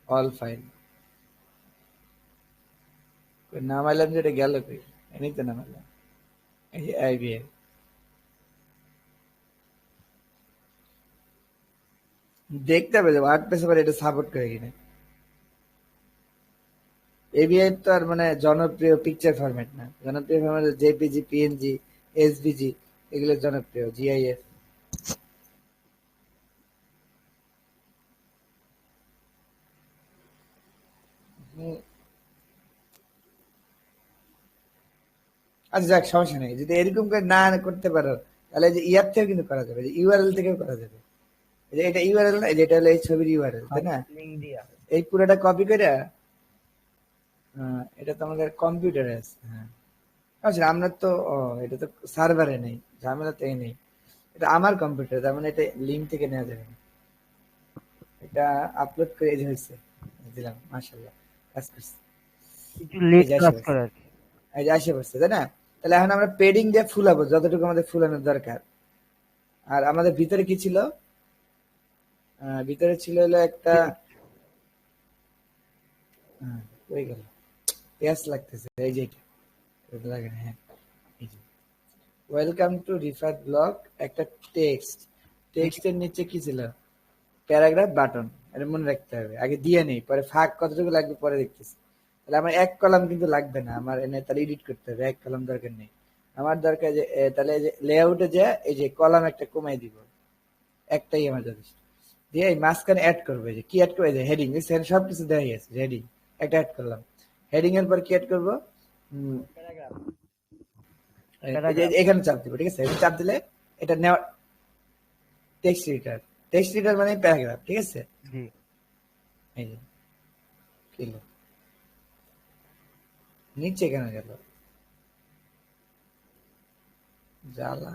অল ফাইল নামাইলাম, যেটা গেল কই, এনেই তো নামাইলাম, এই যে আইবিআই দেখতে হবে যে ওয়ার্ডপ্রেস আবার এটা সাপোর্ট করে কিনা। এবিআই তো আর মানে জনপ্রিয় পিকচার ফরম্যাট না, জনপ্রিয় ফরম্যাট জেপিজি, পিএনজি, এসভিজি, এগুলো জনপ্রিয়, জিআইএফ। আচ্ছা যাক, সমস্যা নেই, যদি এরকম করে না করতে পারো তাহলে যে ইয়ার থেকে কিন্তু করা যাবে, ইউআরএল থেকেও করা যাবে। এটা ইউআরএল না, যেটা হলো এই ছবির ইউআরএল, তাই না? লিংক দিয়া এই পুরোটা কপি করে, এটা তো আমাদের কম্পিউটারে আছে, হ্যাঁ। আচ্ছা আমরা তো এটা তো সার্ভারে নেই, ঝামেলা তো নেই, এটা আমার কম্পিউটার, তার মানে এটা লিঙ্ক থেকে নেওয়া যাবে না। এটা আপলোড করে এই যে হয়েছে, দিলাম, মাশাআল্লাহ কাজ করছে, একটু এই লেট যে আসে কাজ পড়ছে, করে। এই যে আসে পড়ছে, তাই না? তাহলে এখন আমরা পেডিং দিয়ে ফুলাবো যতটুকু আমাদের ফুলানোর দরকার। আর আমাদের ভিতরে কি ছিল? ভিতরে ছিল হলো একটা, হয়ে গেল, পেঁয়াজ লাগতেছে, এই যে এটা লাগে না, হ্যাঁ, এই যে ওয়েলকাম টু রিফাত ব্লগ, একটা টেক্সটের নিচে কি ছিল? প্যারাগ্রাফ বাটন, এটা মনে রাখতে হবে, আগে দিয়ে নেই, পরে ফাঁক কতটুকু লাগবে পরে দেখতেছি। তাহলে আমার এক কলাম কিন্তু লাগবে না, আমার এনে তাহলে এডিট করতে হবে, এক কলাম দরকার নেই আমার, দরকার যে তাহলে যে লেআউটে যে এই যে কলাম একটা কমাই দিব, একটাই আমার যথেষ্ট, দিয়ে এই মাঝখানে অ্যাড করবো, যে কি অ্যাড করবো, যে হেডিং, সবকিছু দেওয়া গেছে, হেডিং একটা অ্যাড করলাম, হেডিং এর পর কি অ্যাড করবো? প্যারাগ্রাফ এই যে এখানে চাপ দিব, ঠিক আছে? এখানে চাপ দিলে এটা নেওয়া টেক্সট রিডার। টেক্সট রিডার মানে প্যারাগ্রাফ, ঠিক আছে? জি। এই যে কিলো নিচে কেন গেল জ্বালা,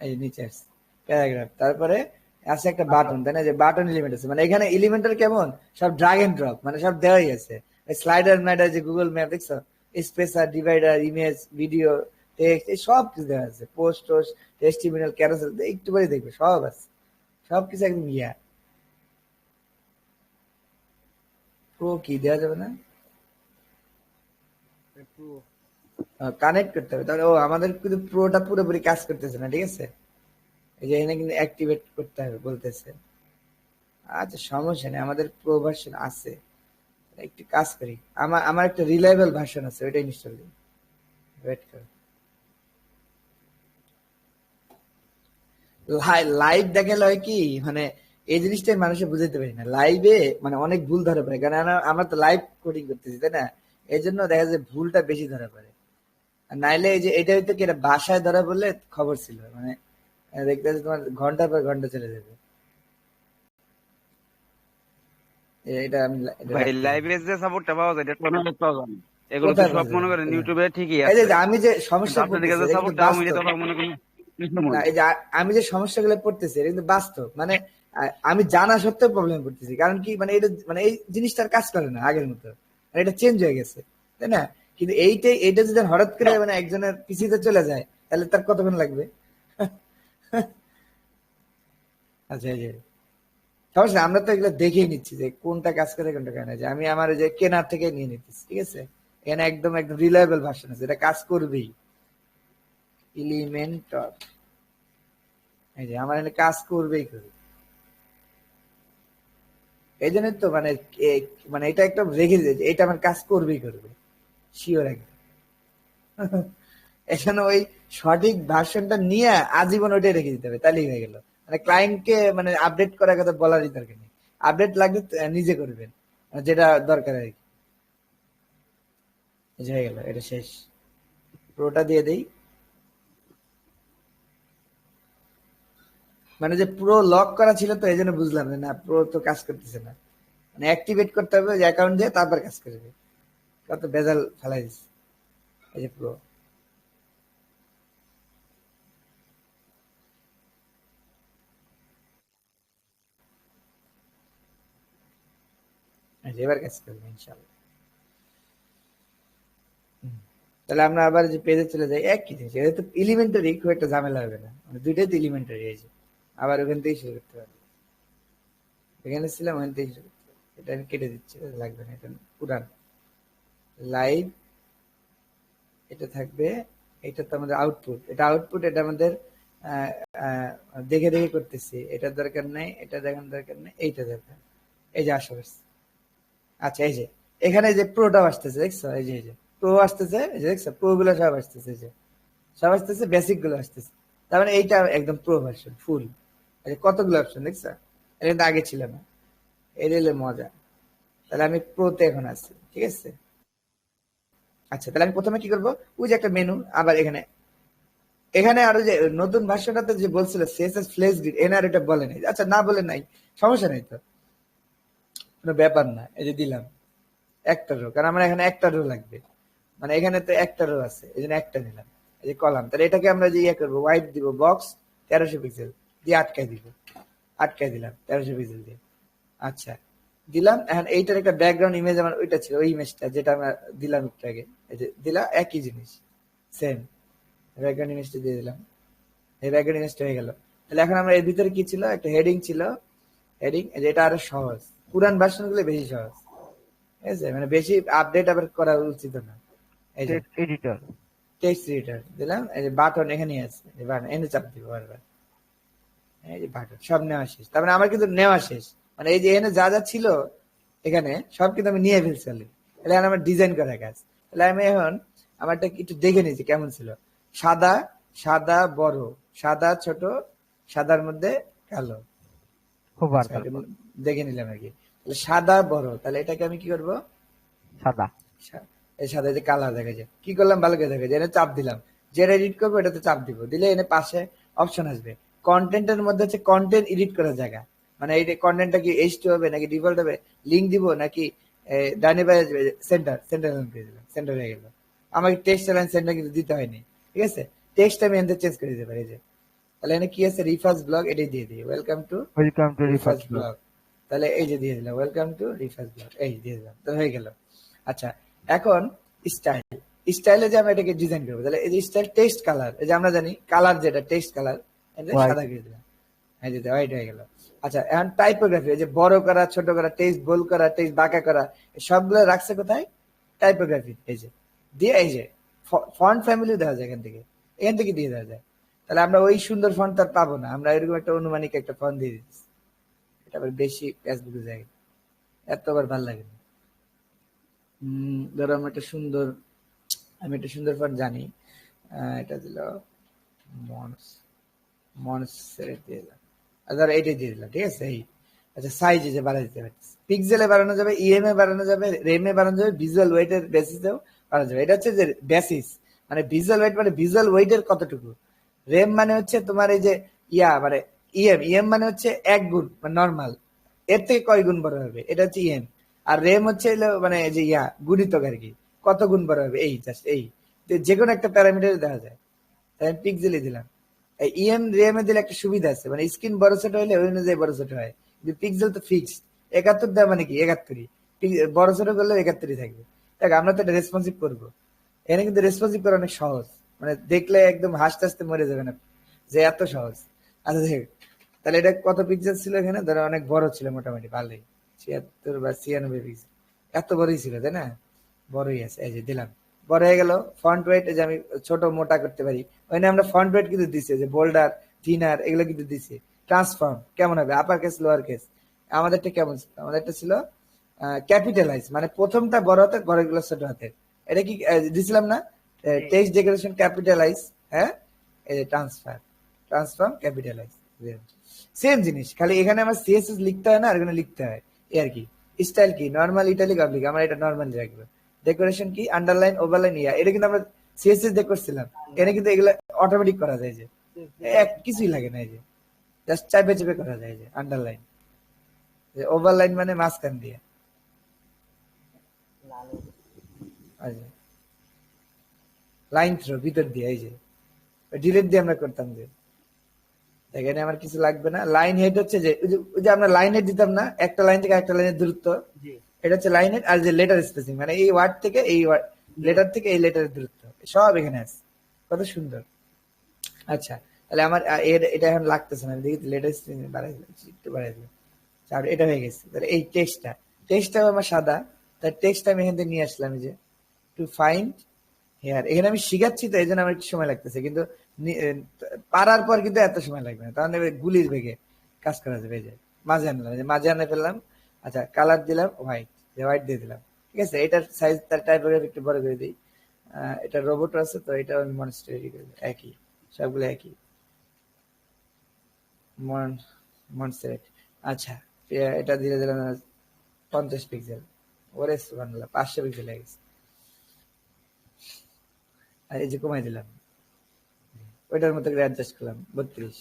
এই যে নিচে আসছে প্যারাগ্রাফ, তারপরে আছে একটা বাটন, তাই না? যে বাটন এলিমেন্ট আছে, মানে এখানে এলিমেন্টার কেমন সব ড্রাগ এন্ড ড্রপ, মানে সব দেওয়াই আছে। স্লাইডার ম্যাডার যে গুগল ম্যাপ দেখছো, spacer, divider, image, video, text, এই সব কিছু দেওয়া আছে। পোস্ট টোস্ট, টেস্টিমিনাল, ক্যারোসেল, একটু করে দেখবে সব আছে, সবকিছু একদম ইয়া। প্রো কি দেওয়া যাবে না? কানেক্ট করতে হবে, তাহলে ও আমাদের কিন্তু প্রোটা পুরোপুরি কাজ করতেছে না, ঠিক আছে? এই যে এখানে কিন্তু অ্যাক্টিভেট করতে হবে বলতেছে। আচ্ছা সমস্যা নেই, আমাদের প্রো ভার্সন আছে, একটু কাজ করি। আমার একটা রিলায়েবল ভার্সন আছে, ওইটা ইনস্টল দিই। ওয়েট করো, লাইভ দেখালে হয় কি, মানে এই জিনিসটাই মানুষে বুঝতে পারি না। লাইভে মানে অনেক ভুল ধরা পড়ে, কারণ আমরা তো লাইভ কোডিং করতেছি, তাই না? এই জন্য দেখা যায় ভুলটা বেশি ধরা পড়ে। আর নাইলে এই যে এটা হইতো কি, এটা বাসায় ধরা পড়লে খবর ছিল, মানে দেখতে তোমার ঘন্টার পর ঘন্টা চলে যাবে। এটা আমি ভাই লাইভে যে সাপোর্টটা পাওয়া যায় এটা কোনো পাওয়া যায় না। এগুলো তো কোথায় সব পাওয়া মনে যায়? করেন ইউটিউবে ঠিকই এই যে আছে, আমি যে সমস্যা কিন্তু আপনাদের কাছে পড়তেছি, এটা কিন্তু সাপোর্টটা আমি বাস্তব। তো মনে করেন না, এই যে আমি যে সমস্যাগুলো পড়তেছি এটা কিন্তু বাস্তব, মানে আমি জানা সত্ত্বেও প্রবলেম পড়তেছি। কারণ কি, মানে এটা মানে এই জিনিসটার কাজ করে না আগের মতো, মানে এটা চেঞ্জ হয়ে গেছে, তাই না? কিন্তু এইটা যদি হঠাৎ করে মানে একজনের পিসিতে চলে যায়, তাহলে তার কতক্ষণ লাগবে? আচ্ছা, এই যে সমস্যা, আমরা তো এগুলো দেখেই নিচ্ছি যে কোনটা কাজ করে কোনটা করে না। যে আমি আমার যে কেনার থেকে নিয়ে নিতেছি, ঠিক আছে? এখানে একদম একদম রিলায়েবল ভার্সন আছে, এটা কাজ করবেই। এলিমেন্টর, এই যে আমার এখানে কাজ করবেই করবে। এই জন্য তো মানে মানে এটা একটা রেখে দিয়েছে, এটা আমার কাজ করবেই করবে, শিওর একদম। এখানে ওই সঠিক ভার্সনটা নিয়ে আজীবন ওইটাই রেখে দিতে হবে, তাহলেই হয়ে গেল। মানে ক্লায়েন্টকে মানে আপডেট করার কথা বলারই দরকার নেই, আপডেট লাগলে নিজে করবেন, যেটা দরকার আর কি। এই যে হয়ে গেল, এটা শেষ। প্রোটা দিয়ে দেই, মানে যে প্রো লক করা ছিল তো এই জন্য বুঝলাম যে না, প্রো তো কাজ করতেছে না, মানে অ্যাক্টিভেট করতে হবে যে অ্যাকাউন্ট দিয়ে, তারপর কাজ করবে। কত বেজাল ফেলাই দিচ্ছে। এই যে প্রো, এবার কাজ করবে ইনশাল্লাহ। তাহলে আমরা আবার যে পেজে চলে যাই, একই জিনিস, এটা তো এলিমেন্টারি, খুব একটা ঝামেলা হবে না, মানে দুইটাই তো এলিমেন্টারি। এই যে আবার ওখান থেকেই শুরু করতে হবে, এখানে ছিলাম ওখান থেকেই শুরু করতে হবে। এটা আমি কেটে দিচ্ছি, এটা লাগবে না, এটা পুরান। লাইভ এটা থাকবে, এটা তো আমাদের আউটপুট, এটা আউটপুট, এটা আমাদের আহ, আহ, দেখে দেখে করতেছি, এটার দরকার নেই, এটা দেখার দরকার নেই, এইটা দরকার। এই যে আসা করছে। আচ্ছা, এই যে এখানে যে প্রোটাও আসতেছে, দেখছো? এই যে প্রো আসতেছে, এই যে দেখছো প্রো গুলো সব আসতেছে, এই যে সব আসতেছে, বেসিক গুলো আসতেছে। তার মানে এইটা একদম প্রো ভার্সন ফুল। এই যে কতগুলো অপশন দেখছো, এটা কিন্তু আগে ছিল না। এই হলো মজা। তাহলে আমি প্রোতে এখন আছি, ঠিক আছে? আচ্ছা, তাহলে আমি প্রথমে কি করবো, ওই যে একটা মেনু, আবার এখানে এখানে আরো যে নতুন ভার্সনটাতে যে বলছিল সিএসএস ফ্লেক্স গ্রিড, এনে আর এটা বলে নাই। আচ্ছা, না বলে নাই, সমস্যা নেই তো, কোনো ব্যাপার না। এই যে দিলাম একটা রো, কারণ আমার এখানে একটা রো লাগবে, মানে এখানে তো একটা রো আছে, এই জন্য একটা দিলাম। এই যে কলাম, তাহলে এটাকে আমরা যে ইয়ে করবো, হোয়াইট দিব, বক্স 1300 পিক্সেল দিয়ে আটকাই দিব, আটকাই দিলাম 1300 পিক্সেল দিয়ে। আচ্ছা, দিলাম। এখন এইটার একটা ব্যাকগ্রাউন্ড ইমেজ আমার ওইটা ছিল, ওই ইমেজটা যেটা আমরা দিলাম একটু আগে, এই যে দিলাম একই জিনিস, সেম ব্যাকগ্রাউন্ড ইমেজটা দিয়ে দিলাম। এই ব্যাকগ্রাউন্ড ইমেজটা হয়ে গেল। তাহলে এখন আমরা এর ভিতরে কি ছিল, একটা হেডিং ছিল, হেডিং, এটা আরো সহজ, পুরান ভার্সন গুলো বেশি সহজ, ঠিক আছে? মানে বেশি আপডেট আবার করা উচিত না। এই যে টেক্সট এডিটর। টেক্সট এডিটর দিলাম, এই যে বাটন এখানেই আছে, এই বাটন এনে চাপ দিব বারবার, এই যে বাটন সব নেওয়া শেষ। তার মানে আমার কিন্তু নেওয়া শেষ, মানে এই যে এখানে যা যা ছিল এখানে সব কিন্তু আমি নিয়ে ফেলছি অলরেডি। তাহলে এখন আমার ডিজাইন করা কাজ। তাহলে আমি এখন আমারটা একটু দেখে নিয়েছি কেমন ছিল। সাদা, সাদা বড়, সাদা ছোট, সাদার মধ্যে কালো। হোভার আচ্ছা, এটা কালার। দেখে নিলাম আর কি। তাহলে সাদা বড়, তাহলে এটাকে আমি কি করবো, সাদা। এই সাদা যে কালার দেখা যায়, কি করলাম ভালো করে দেখা যায়, এটা চাপ দিলাম, যেটা এডিট করবো এটাতে চাপ দিব, দিলে এনে পাশে অপশন আসবে। কন্টেন্টের মধ্যে হচ্ছে কন্টেন্ট এডিট করার জায়গা, মানে এই কন্টেন্টটা কি এইচটি হবে নাকি ডিফল্ট হবে, লিঙ্ক দিব নাকি ডানে বাই সেন্টার, সেন্টার করে দিলাম, সেন্টার হয়ে গেল। আমাকে টেক্সট লাইন সেন্টার কিন্তু দিতে হয়নি, ঠিক আছে। টেক্সট আমি এখান থেকে চেঞ্জ করে দিতে পারি, এই যে তাহলে এখানে কি আছে, রিফার্স ব্লগ, এটাই দিয়ে দিই, ওয়েলকাম টু রিফার্স ব্লগ। তাহলে এই যে দিয়ে দিলাম ওয়েলকাম টু রিফার্স ব্লগ, এই দিয়ে দিলাম, তো হয়ে গেল। আচ্ছা, এখন স্টাইল, স্টাইলে যে আমরা এটাকে ডিজাইন করবো, তাহলে এই যে স্টাইল টেক্সট কালার, এই যে আমরা জানি কালার যেটা টেক্সট কালার, এটা সাদা করে দিলাম, এই যে হোয়াইট হয়ে গেল। আচ্ছা, এখন টাইপোগ্রাফি, এই যে বড় করা, ছোট করা, টেক্সট বোল্ড করা, টেক্সট বাঁকা করা, সবগুলো রাখছে কোথায়, টাইপোগ্রাফি, এই যে দিয়ে, এই যে ফন্ট ফ্যামিলি দেওয়া যায় এখান থেকে দিয়ে দেওয়া যায়। তাহলে আমরা ওই সুন্দর ফন্ট তার পাবো না, আমরা এরকম একটা অনুমানিক একটা ফন্ট দিয়ে দিচ্ছি, এটা আবার বেশি ফেসবুকে যায়, এত আবার ভালো লাগে না। ধরো আমি একটা সুন্দর ফন্ট জানি, এটা দিল মনস দিয়ে দিলাম, আর ধরো এইটাই দিয়ে দিলাম, ঠিক আছে। এই আচ্ছা, সাইজ যে বাড়া দিতে পারছি, পিক্সেলে বাড়ানো যাবে, ইএম এ বাড়ানো যাবে, রেম এ বাড়ানো যাবে, ভিজুয়াল ওয়েটের বেসিসেও বাড়ানো যাবে। এটা হচ্ছে যে বেসিস, মানে ভিজুয়াল ওয়েট মানে ভিজুয়াল ওয়েটের কতটুকু, রেম মানে হচ্ছে তোমার এই যে মানে ইএম মানে হচ্ছে 1 গুণ, মানে নর্মাল, এর থেকে কয় গুণ বড় হবে, এটা হচ্ছে ইএম। আর রেম হচ্ছে মানে যে গুণিতক আর কি, কত গুণ বড় হবে, এই জাস্ট এই যে কোনো একটা প্যারামিটার দেওয়া যায়। তাই আমি পিক্সেলে দিলাম। ইএম রেম এ দিলে একটা সুবিধা আছে, মানে স্ক্রিন বড় ছোট হলে ওই অনুযায়ী বড় ছোট হয়, কিন্তু পিক্সেল তো ফিক্সড, 71 দেওয়া মানে কি 71ই, বড় ছোট করলে 71ই থাকবে। দেখ, আমরা তো এটা রেসপন্সিভ করবো, এখানে কিন্তু রেসপন্সিভ করা অনেক সহজ, মানে দেখলে একদম হাসতে হাসতে মরে যাবে না, যে এত সহজ। আচ্ছা দেখ, তাহলে এটা কত পিক্সেল ছিল এখানে, ধরো অনেক বড় ছিল, মোটামুটি ভালোই, 76 বা 96 পিক্সেল, এত বড়ই ছিল তাই না, বড়ই আছে, এই যে দিলাম, বড় হয়ে গেল। ফন্ট ওয়েট, যে আমি ছোট মোটা করতে পারি, ওইখানে আমরা ফন্ট ওয়েট কিন্তু দিচ্ছি, যে বোল্ডার থিনার এগুলো কিন্তু দিচ্ছি। ট্রান্সফর্ম কেমন হবে, আপার কেস লোয়ার কেস, আমাদেরটা কেমন ছিল, আমাদেরটা ছিল ক্যাপিটালাইজ, মানে প্রথমটা বড় হাতের, পরেরগুলো ছোট হাতের। এটা কি দিছিলাম না, টেক্সট ডেকোরেশন ক্যাপিটালাইজ, হ্যাঁ, এই যে ট্রান্সফর্ম ক্যাপিটালাইজ, সেম জিনিস, খালি এখানে আমার সিএসএস লিখতে হয় না, আর এখানে লিখতে হয়, এই আর কি। স্টাইল কি, নর্মাল, ইটালিক, অবলিক, আমরা এটা নর্মালি রাখবো। ডেকোরেশন কি, আন্ডারলাইন, ওভারলাইন, এটা কিন্তু আমরা সিএসএস দিয়ে করছিলাম, এখানে কিন্তু এগুলো অটোমেটিক করা যায়, যে কিছুই লাগে না, এই যে জাস্ট চাপে চেপে করা যায়, যে আন্ডারলাইন, ওভারলাইন মানে মাঝখান দিয়ে, লাইন থ্রো ভিতর দিয়ে, এই যে ডিলেট দিয়ে আমরা করতাম, যে এখানে আমার কিছু লাগবে না। লাইন হেড হচ্ছে যে ওই যে আমরা লাইন হেড দিতাম না, একটা লাইন থেকে একটা লাইনের দূরত্ব, এটা হচ্ছে লাইন হেড। আর যে লেটার স্পেসিং, মানে এই ওয়ার্ড থেকে এই লেটার থেকে এই লেটারের দূরত্ব, সব এখানে আছে, কত সুন্দর। আচ্ছা, তাহলে আমার এটা এখন লাগতেছে না, দেখি লেটার স্পেসিং বাড়াই দিলাম, একটু বাড়াই দিলাম, আর এটা হয়ে গেছে। তাহলে এই টেক্সটটাও আমার সাদা, তার টেক্সট আমি এখান থেকে নিয়ে আসলাম, যে টু ফাইন্ড হেয়ার, এখানে আমি শিখাচ্ছি তো এই জন্য আমার একটু সময় লাগতেছে, কিন্তু পারার পর কিন্তু এত সময় লাগবে না, তাহলে গুলির বেগে কাজ করা যাবে। এই যে মাঝে আনলাম, মাঝে আনে ফেললাম। আচ্ছা, কালার দিলাম হোয়াইট, হোয়াইট দিয়ে দিলাম, ঠিক আছে। এটার সাইজ, তার টাইপোগ্রাফি একটু বড় করে দিই। এটা রোবট আছে তো, এটা আমি মনস্টারি করে দিই, একই, সবগুলো একই, মনস্টার। আচ্ছা, এটা দিয়ে দিলাম 50 পিক্সেল, ওরে সুবহানাল্লাহ, 500 পিক্সেল হয়ে গেছে। আর এই যে কমাই দিলাম, ওইটার মতো করে অ্যাডজাস্ট করলাম, 32,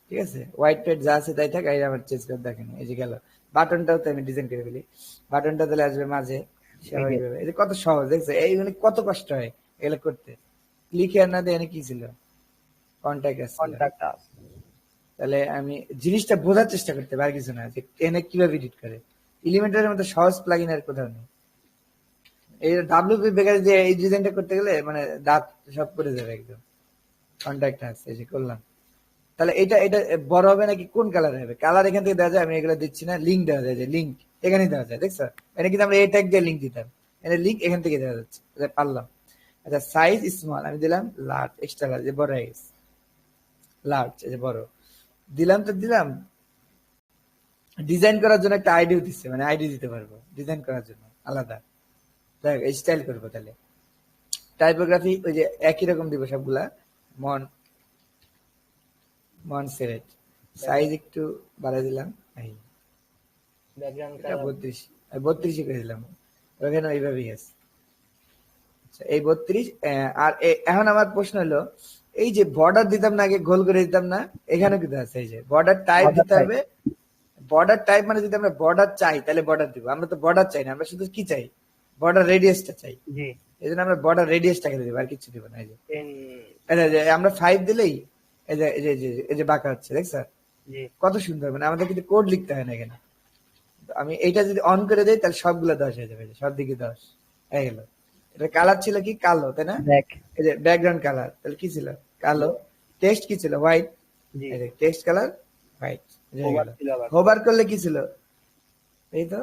ঠিক আছে। হোয়াইট পেড যা আছে তাই থাক, এই আমার চেঞ্জ করে দেখেন, এই যে গেল। বাটনটাও তো আমি ডিজাইন করে ফেলি, বাটনটা তাহলে আসবে মাঝে, স্বাভাবিকভাবে। এই যে কত সহজ, দেখছো, এই মানে কত কষ্ট হয় এগুলো করতে। ক্লিক হেয়ার না দিয়ে কি ছিল, কন্ট্যাক্ট আসছিল। তাহলে আমি জিনিসটা বোঝার চেষ্টা করতে পারি, আর কিছু না, যে এনে কিভাবে এডিট করে। এলিমেন্টারের মতো সহজ প্লাগইন আর কোথাও নেই। এই ডাব্লিউপি বেকার যে এই ডিজাইনটা করতে গেলে মানে দাঁত সব করে যাবে একদম। কন্ট্যাক্ট আছে, এই যে করলাম। তাহলে এটা এটা বড় হবে নাকি কোন কালার হবে, কালার এখান থেকে দেওয়া যায়, আমি এগুলো দিচ্ছি না। লিঙ্ক দেওয়া যায়, যে লিঙ্ক এখানে দেওয়া যায়, দেখছো, এটা কিন্তু আমরা এই ট্যাগ দিয়ে লিঙ্ক দিতাম, এটা লিঙ্ক এখান থেকে দেওয়া যাচ্ছে, পারলাম। আচ্ছা, সাইজ স্মল, আমি দিলাম লার্জ, এক্সট্রা লার্জ, বড় হয়ে গেছে, লার্জ, এই যে বড় দিলাম। তো দিলাম, ডিজাইন করার জন্য একটা আইডিও দিচ্ছে, মানে আইডি দিতে পারবো ডিজাইন করার জন্য আলাদা, দেখ স্টাইল করবো। তাহলে টাইপোগ্রাফি ওই যে একই রকম দিব সবগুলা, মন মনসেরেট, সাইজ একটু বাড়াই দিলাম, এই 32 করে দিলাম, ওখানে ওইভাবেই আছে। এই 32 আর এখন আমার প্রশ্ন হলো এই যে বর্ডার দিতাম না আগে গোল করে দিতাম না, এখানে কিন্তু আছে এই যে বর্ডার টাইপ Border দিতে type। হবে। বর্ডার টাইপ মানে যদি আমরা বর্ডার চাই তাহলে বর্ডার দিব, আমরা তো বর্ডার চাই না, আমরা শুধু কি চাই, বর্ডার রেডিয়াসটা চাই। জি এই জন্য আমরা বর্ডার রেডিয়াসটাকে দিব, আর কিছু দিব না। এই যে in আমরা 5 দিলেই এই যে বাঁকা হচ্ছে, দেখছ জি কত সুন্দর, মানে আমাদের কিন্তু কোড লিখতে হয় না এখানে। আমি এইটা যদি অন করে দেই তাহলে সবগুলো 10 হয়ে যাবে, সব দিকে 10 হয়ে গেল। এটা কালার ছিল কি কালো, তাই না? black এই যে ব্যাকগ্রাউন্ড কালার তাহলে কি ছিল কালো, টেক্সট কি ছিল হোয়াইট, জি এই যে টেক্সট কালার হোয়াইট। Hover ছিল আবার। হোভার করলে কি ছিল, এই তো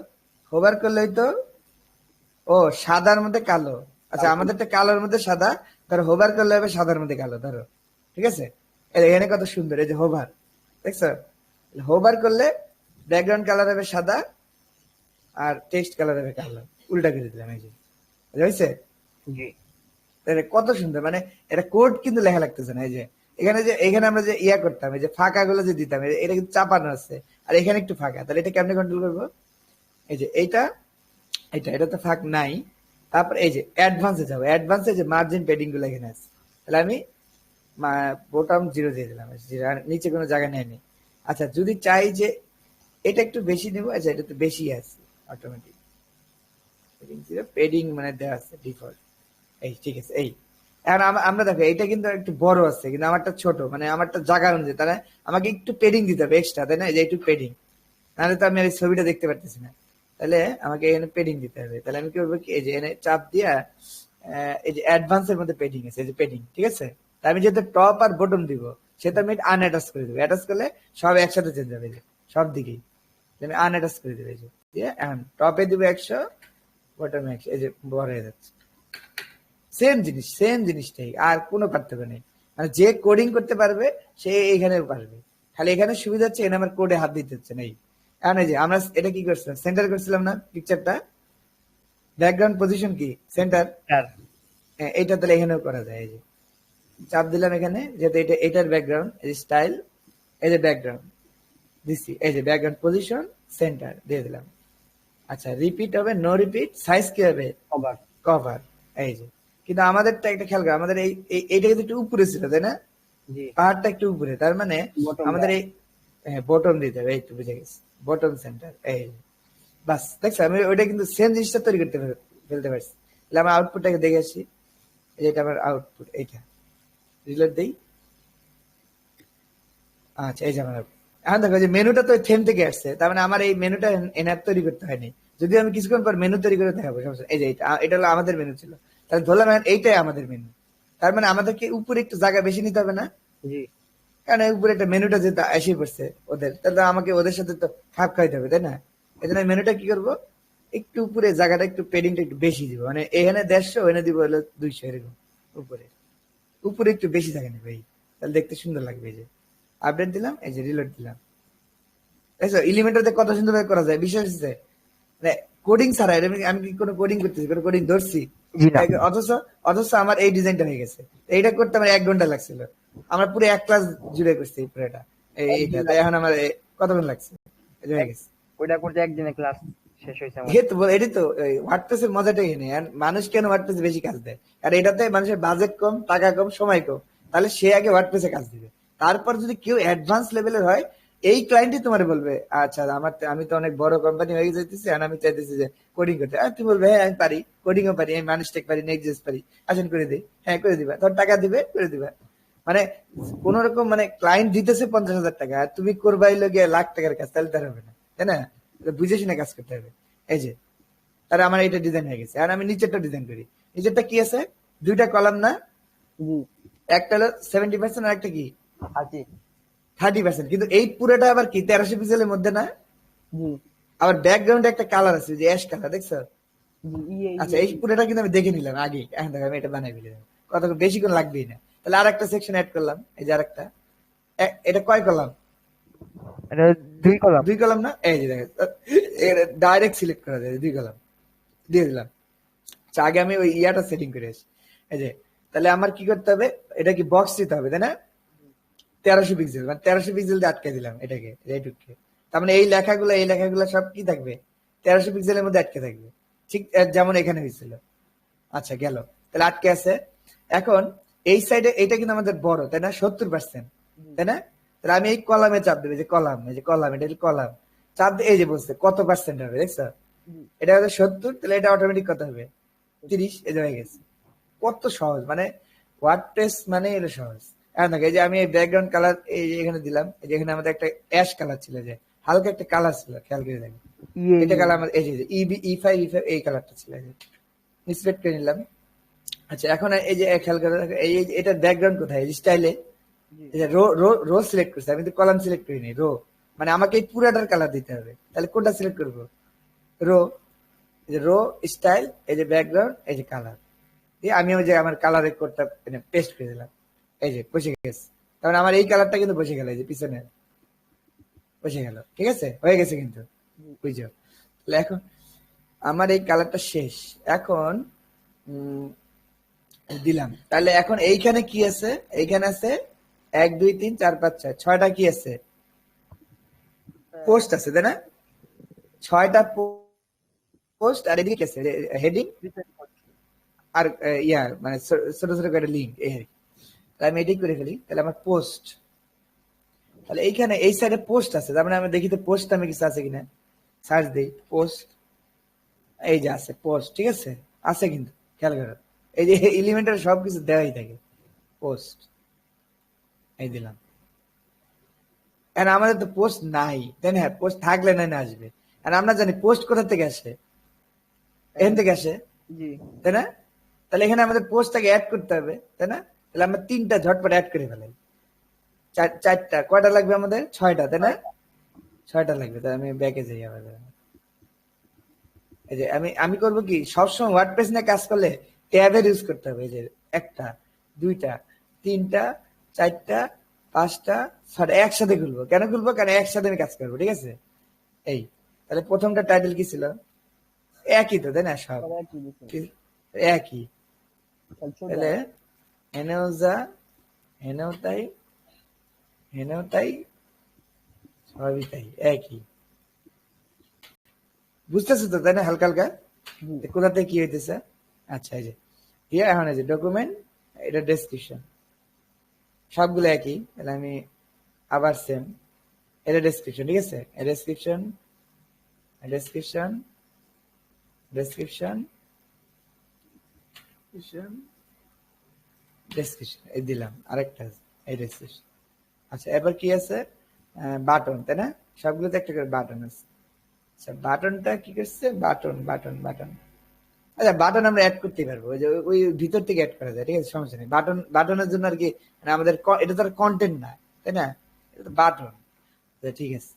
হোভার করলে তো ও সাদার মধ্যে কালো। আচ্ছা আমাদেরটা কালোর মধ্যে সাদা, ধরো হোভার করলে হবে সাদার মধ্যে কালো, ধরো ঠিক আছে। এখানে কত সুন্দর এই যে হোভার, দেখছো? হোভার করলে ব্যাকগ্রাউন্ড কালার হবে সাদা আর টেক্সট কালার হবে কালো, উল্টা করে দিলাম এই যে, হয়েছে? জি তাহলে কত সুন্দর, মানে এটা কোড কিন্তু লেখা লাগতেছে না। এই যে এখানে আমরা যে ইয়া করতাম, এই যে ফাঁকা গুলো যে দিতাম, এটা কিন্তু চাপানো আছে, আর এখানে একটু ফাঁকা, তাহলে এটা কেমনে কন্ট্রোল করবো? এই যে এটা তো ফাঁক নাই। তারপর এই যে অ্যাডভান্সে যাবো, অ্যাডভান্সে যে মার্জিন পেডিং গুলো এখানে আছে, তাহলে আমি বোটাম 0 দিয়ে দিলাম, আর নিচে কোনো জায়গা নেয়নি। আচ্ছা যদি চাই যে এটা একটু বেশি নেবো, আচ্ছা এটা তো বেশি আছে অটোমেটিক পেডিং মানে দেওয়া আছে ডিফল্ট, এই ঠিক আছে। এই এখন আমরা দেখো এটা কিন্তু একটু বড় আছে, কিন্তু আমারটা ছোট, মানে আমারটা জায়গা অনুযায়ী, তাহলে আমাকে একটু পেডিং দিতে হবে এক্সট্রা, তাই না? এই যে একটু পেডিং, নাহলে তো আমি আর এই ছবিটা দেখতে পারতেছি না। তাহলে আমাকে এখানে পেডিং দিতে হবে, তাহলে আমি কি করবো কি, এই যে এখানে চাপ দিয়া এই যে অ্যাডভান্সের মধ্যে পেডিং আছে, এই যে পেডিং, ঠিক আছে। তা আমি যেহেতু টপ আর বটম দিব, সেটা আমি আনঅ্যাটাচ করে দেবো, অ্যাটাচ করলে সব একসাথে চেঞ্জ হবে, এই যে সব দিকেই আমি আনঅ্যাটাচ করে দেবো। এই যে দিয়ে এখন টপে দিব 100, বটমে 100, এই যে বড় হয়ে যাচ্ছে। সেম জিনিসটাই, আর কোনো পার্থক্য নেই। মানে যে কোডিং করতে পারবে সে এখানে পারবে, খালি এখানে সুবিধা হচ্ছে এখানে আমার কোডে হাত দিতে হচ্ছে না। এখন এই যে আমরা এটা কি করছিলাম, সেন্টার করছিলাম না পিকচারটা, ব্যাকগ্রাউন্ড পজিশন কি সেন্টার, আর এইটা তাহলে এখানেও করা যায়। এই যে চাপ দিলাম এখানে, যেহেতু এটার ব্যাকগ্রাউন্ড, এই যে স্টাইল, এই যে ব্যাকগ্রাউন্ড দিচ্ছি, এই যে ব্যাকগ্রাউন্ড পজিশন সেন্টার দিয়ে দিলাম। আচ্ছা রিপিট হবে, নো রিপিট, সাইজ কি হবে cover কভার, এই যে। কিন্তু আমাদেরটা একটা খেয়াল করে, আমাদের এইটা কিন্তু একটু উপরে ছিল, তাই না? জি পাহাড়টা একটু উপরে, তার মানে Bottom আমাদের এই বটম দিতে হবে, এই তো বুঝে গেছি, বটম সেন্টার, এই বাস। দেখছো আমি ওইটা কিন্তু সেম জিনিসটা তৈরি করতে ফেলতে পারছি। তাহলে আমার আউটপুটটাকে দেখে আসি, এই যে এটা আমার আউটপুট, এইটা রিলোড দেই। আচ্ছা এই যে আমার output। এখন দেখো যে মেনুটা তো থেম থেকে আসছে, তার মানে আমার এই মেনুটা এনার তৈরি করতে হয়নি। যদি আমি কিছুক্ষণ পর মেনু তৈরি করে দেখাবো, সমস্যা, এই যে এটা হলো আমাদের মেনু ছিল, তাহলে ধরলাম এখন এইটাই আমাদের মেনু। তার মানে আমাদেরকে উপরে একটু জায়গা বেশি নিতে হবে না? জি কারণ এই উপরে একটা মেনুটা যেটা এসে পড়ছে ওদের, তাহলে আমাকে ওদের সাথে তো খাপ খাইতে হবে, তাই না? এই জন্য মেনুটা কি করবো, একটু উপরে জায়গাটা একটু পেডিংটা একটু বেশি দিব, মানে এখানে 150, এনে দিব হলো 200, এরকম উপরে উপরে একটু বেশি জায়গা নেবে, এই তাহলে দেখতে সুন্দর লাগবে। এই যে আপডেট দিলাম, এই যে রিলোড দিলাম, এলিমেন্টারতে কত সুন্দর করা যায়, বিশেষ হচ্ছে মানে কোডিং ছাড়া। আমি কি কোনো কোডিং করতেছি, কোনো কোডিং ধরছি? জি না অথচ অথচ আমার এই ডিজাইনটা হয়ে গেছে। এইটা করতে আমার 1 ঘন্টা লাগছিল, আমরা পুরো 1 ক্লাস জুড়ে করছি পুরোটা এইটা। তাই এখন আমার কতক্ষণ লাগছে, এটা হয়ে গেছে। ওইটা করতে একদিনে ক্লাস শেষ হয়েছে আমার। এই তো এটাই তো ওয়ার্ডপ্রেস এর মজাটাই এনে, আর মানুষ কেন ওয়ার্ডপ্রেস বেশি কাজ দেয়, আর এটাতে মানুষের বাজেট কম, টাকা কম, সময় কম, তাহলে সে আগে ওয়ার্ডপ্রেসে কাজ দিবে। তারপর যদি কেউ অ্যাডভান্স লেভেলের হয়, এই ক্লায়েন্টই তোমার বলবে আচ্ছা আমি তো অনেক বড় কোম্পানি হয়ে যাইতেছি, আর আমি চাইতেছি যে কোডিং করতে, আর তুমি বলবে হ্যাঁ আমি পারি, কোডিংও পারি, আমি মানুষ টেক পারি, নেক্সট পারি, আসেন করে দিই, হ্যাঁ করে দিবা, তোর টাকা দিবে করে দিবা। মানে কোন রকম মানে ক্লায়েন্ট দিতেছে 50,000 টাকা, আর তুমি করবাইলো গিয়ে লাখ টাকার কাজ, তাহলে তার হবে না, তাই না? বুঝে শুনে কাজ করতে হবে। এই যে তাহলে আমার এটা ডিজাইন হয়ে গেছে, আর আমি নিচেরটা ডিজাইন করি। নিচেরটা কি আছে, 2টা কলাম না, জি একটা হলো 70% আর একটা কি আছি 30%, কিন্তু এই পুরোটা আবার কি 1300 পিক্সেলের মধ্যে না? জি আবার ব্যাকগ্রাউন্ডে একটা কালার আছে, যে অ্যাশ কালার, দেখছো? জি আচ্ছা এই পুরোটা কিন্তু আমি দেখে নিলাম আগে, এখন দেখো আমি এটা বানাই ফেলি, কত বেশিক্ষণ লাগবেই না। তাহলে আর একটা সেকশন অ্যাড করলাম, এই যে আরেকটা, এটা কয় কলাম, এটা 2 কলাম 2 কলাম না? এই যে দেখো ডাইরেক্ট সিলেক্ট করা যায়, 2 কলাম দিয়ে দিলাম। আচ্ছা আগে আমি ওই ইয়াটা সেটিং করে আসি। এই যে তাহলে আমার কি করতে হবে, এটা কি বক্স দিতে হবে, তাই না? 1300 পিক্সেল, মানে 1300 পিক্সেল দিয়ে আটকে দিলাম এটাকে, এইটুকু। তার মানে এই লেখাগুলো সব কি থাকবে, 1300 পিক্সেলের মধ্যে আটকে থাকবে, ঠিক যেমন এখানে হয়েছিল। আচ্ছা গেল। তাহলে আটকে আছে। এখন এই সাইডে এটা কিন্তু আমাদের বড়, তাই না, 70%, তাই না? তাহলে আমি এই কলামে চাপ দেবো, যে কলাম, এই যে কলাম, এটা কলাম, চাপ দিয়ে এই যে বলছে কত পার্সেন্ট হবে, দেখছো? জি এটা হচ্ছে 70, তাহলে এটা অটোমেটিক কত হবে, 30, এই যে হয়ে গেছে। কত সহজ, মানে ওয়ার্ডপ্রেস মানে এটা সহজ। এখন দেখো, এই যে আমি এই ব্যাকগ্রাউন্ড কালার এই যে এখানে দিলাম, এই যে এখানে আমাদের একটা অ্যাশ কালার ছিল, যে হালকা একটা কালার ছিল, খেয়াল করে দেখো, ইয়ে এটা কালার আমাদের এই যে E5 এই কালারটা ছিল, সিলেক্ট করে নিলাম। আচ্ছা, এখন এই যে খেয়াল করে দেখো, এটার ব্যাকগ্রাউন্ড কোথায়, স্টাইলে জি রো রো রো সিলেক্ট করছি, আমি তো কলাম সিলেক্ট করিনি, রো, মানে আমাকে এই পুরাটার কালার দিতে হবে। তাহলে কোনটা সিলেক্ট করবো, রো, এই যে রো, স্টাইল, এই যে ব্যাকগ্রাউন্ড, এই যে কালার দিয়ে আমি ওই যে আমার কালারের কোডটা পেস্ট করে দিলাম, এই যে বসে গেছে। তারপরে আমার এই কালারটা কিন্তু বসে গেল, এই যে পিছনে বসে গেল, ঠিক আছে, হয়ে গেছে কিন্তু, বুঝছো? তাহলে এখন আমার এই কালারটা শেষ। এখন দিলাম, তাহলে এখন এইখানে কি আছে, এইখানে আছে 1 2 3 4 5 6, 6টা কি আছে, পোস্ট আছে, তাই না? 6টা পোস্ট, আর এদিকে কি আছে, হেডিং আর ইয়া, মানে ছোট ছোট করে লিঙ্ক, এই আর কি। তাহলে আমি এটাই করে ফেলি, তাহলে আমার পোস্ট, তাহলে এইখানে এই সাইডে পোস্ট আছে, তার মানে আমি দেখি তো পোস্ট আমি কিছু আছে কিনা, সার্চ দিই পোস্ট, এই যে আছে পোস্ট, ঠিক আছে, আছে কিন্তু, খেয়াল করো, এই যে এলিমেন্টার সবকিছু দেওয়াই থাকে, পোস্ট, এই দিলাম। আর আমাদের তো পোস্ট নাই, তাই না? পোস্ট থাকলে না আসবে। আর আমরা জানি পোস্ট কোথা থেকে আসে, এখান থেকে আসে, জি তাই না? তাহলে এখানে আমাদের পোস্টটাকে অ্যাড করতে হবে, তাই না? তাহলে আমরা 3টা ঝটপট অ্যাড করে ফেলাই, 4টা, কয়টা লাগবে আমাদের, 6টা, তাই না? 6টা লাগবে। তাহলে আমি ব্যাকে যাই আবার, এই যে আমি আমি করবো কি, সবসময় ওয়ার্ডপ্রেস নিয়ে কাজ করলে ট্যাবের ইউজ করতে হবে। এই যে 1টা 2টা 3টা 4টা 5টা 6টা একসাথে খুলবো। কেন খুলবো, কারণ একসাথে আমি কাজ করবো, ঠিক আছে? এই, তাহলে প্রথমটা টাইটেল কি ছিল, একই তো, তাই না, সব সবাই কি দিচ্ছে একই। তাহলে সোজা তাহলে এনেও যা, এনেও তাই, এনেও তাই, সবই তাই, একই। বুঝতেছো তো, তাই না, হালকা হালকা জি কোথাতে কি হইতেছে? আচ্ছা, এই যে ইয়ে, এখন এই যে ডকুমেন্ট, এটা ডেসক্রিপশন, সবগুলো একই। তাহলে আমি আবার সেম, এটা ডেসক্রিপশন, ঠিক আছে, ডেসক্রিপশন, ডেসক্রিপশন, ডেসক্রিপশন, ডেসক্রিপশন, এই দিলাম, আরেকটা আছে, এই ডেসক্রিপশন। আচ্ছা, এবার কি আছে, বাটন, তাই না? সবগুলোতে একটা করে বাটন আছে। আচ্ছা, বাটনটা কি করছে, বাটন বাটন বাটন, আচ্ছা বাটন আমরা অ্যাড করতে পারবো, ওই যে ওই ভিতর থেকে অ্যাড করা যায়, ঠিক আছে, সমস্যা নেই। বাটন, বাটনের জন্য আর কি, মানে আমাদের এটা তো কন্টেন্ট না, তাই না, এটা তো বাটন, ঠিক আছে।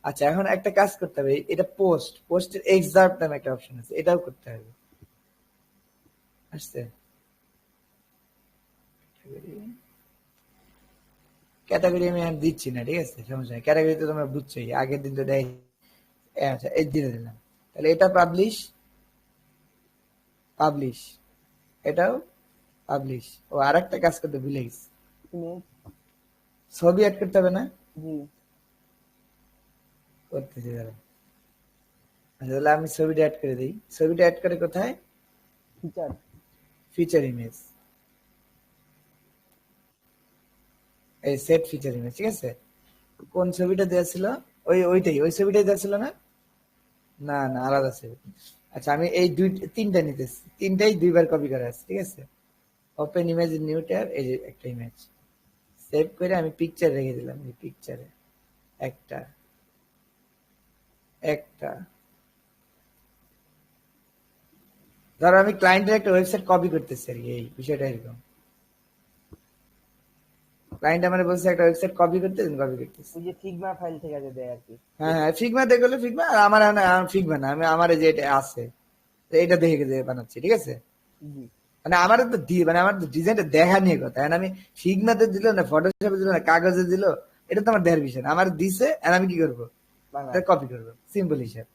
আচ্ছা, এখন একটা কাজ করতে হবে, এটা পোস্ট, পোস্টের এক্সার্ট নামে একটা অপশন আছে, এটাও করতে হবে, আসছে। ক্যাটাগরি আমি আর দিচ্ছি না, ঠিক আছে, সমস্যা নেই, ক্যাটাগরি তো তোমরা বুঝছোই, আগের দিন তো দেয়। আচ্ছা, এই দিয়ে দিলাম, তাহলে এটা পাবলিশ, পাবলিশ, এটাও পাবলিশ। ও, আর একটা কাজ করতে ভুলে গেছি, ইমেজ ছবি অ্যাড করতে হবে না, জি করতেছি দাঁড়া। আচ্ছা, তাহলে আমি ছবিটা অ্যাড করে দিই, ছবিটা অ্যাড করে কোথায়, ফিচার ফিচার ইমেজ, এই সেট ফিচার ইমেজ, ঠিক আছে। কোন ছবিটা দেওয়া ছিল, ওইটাই, ওই ছবিটাই দেওয়া ছিল না, না না, আলাদা ছবি। আচ্ছা, আমি এই 3টা নিতেছি, 3টাই 2বার কপি করা আছে, ঠিক আছে। ওপেন ইমেজ, নিউ ট্যাব, এই যে একটা ইমেজ সেভ করে আমি পিকচার রেখে দিলাম, এই পিকচারে একটা, একটা, ধরো আমি ক্লায়েন্টের একটা ওয়েবসাইট কপি করতেছি আর কি, এই বিষয়টা এরকম। ক্লায়েন্ট আমার বলছে একটা ওয়েবসাইট কপি করতে, কপি করতেছি। ওই যে ফিগমা ফাইল থেকে যে দেয় আর কি হ্যাঁ হ্যাঁ, ফিগমা দেখলে ফিগমা, আর আমার ফিগমা না, আমি আমার এই যে এটা আছে, তো এটা দেখে দেখে বানাচ্ছি, ঠিক আছে। জি মানে আমার তো মানে আমার তো ডিজাইনটা দেখা নিয়ে কথা, এখন আমি ফিগমাতে দিল না, ফটোশপে দিল না, কাগজে দিল, এটা তো আমার দেখার বিষয় না। আমার দিছে, আর আমি কি করবো, বাংলা কপি করবো, সিম্পল হিসাব।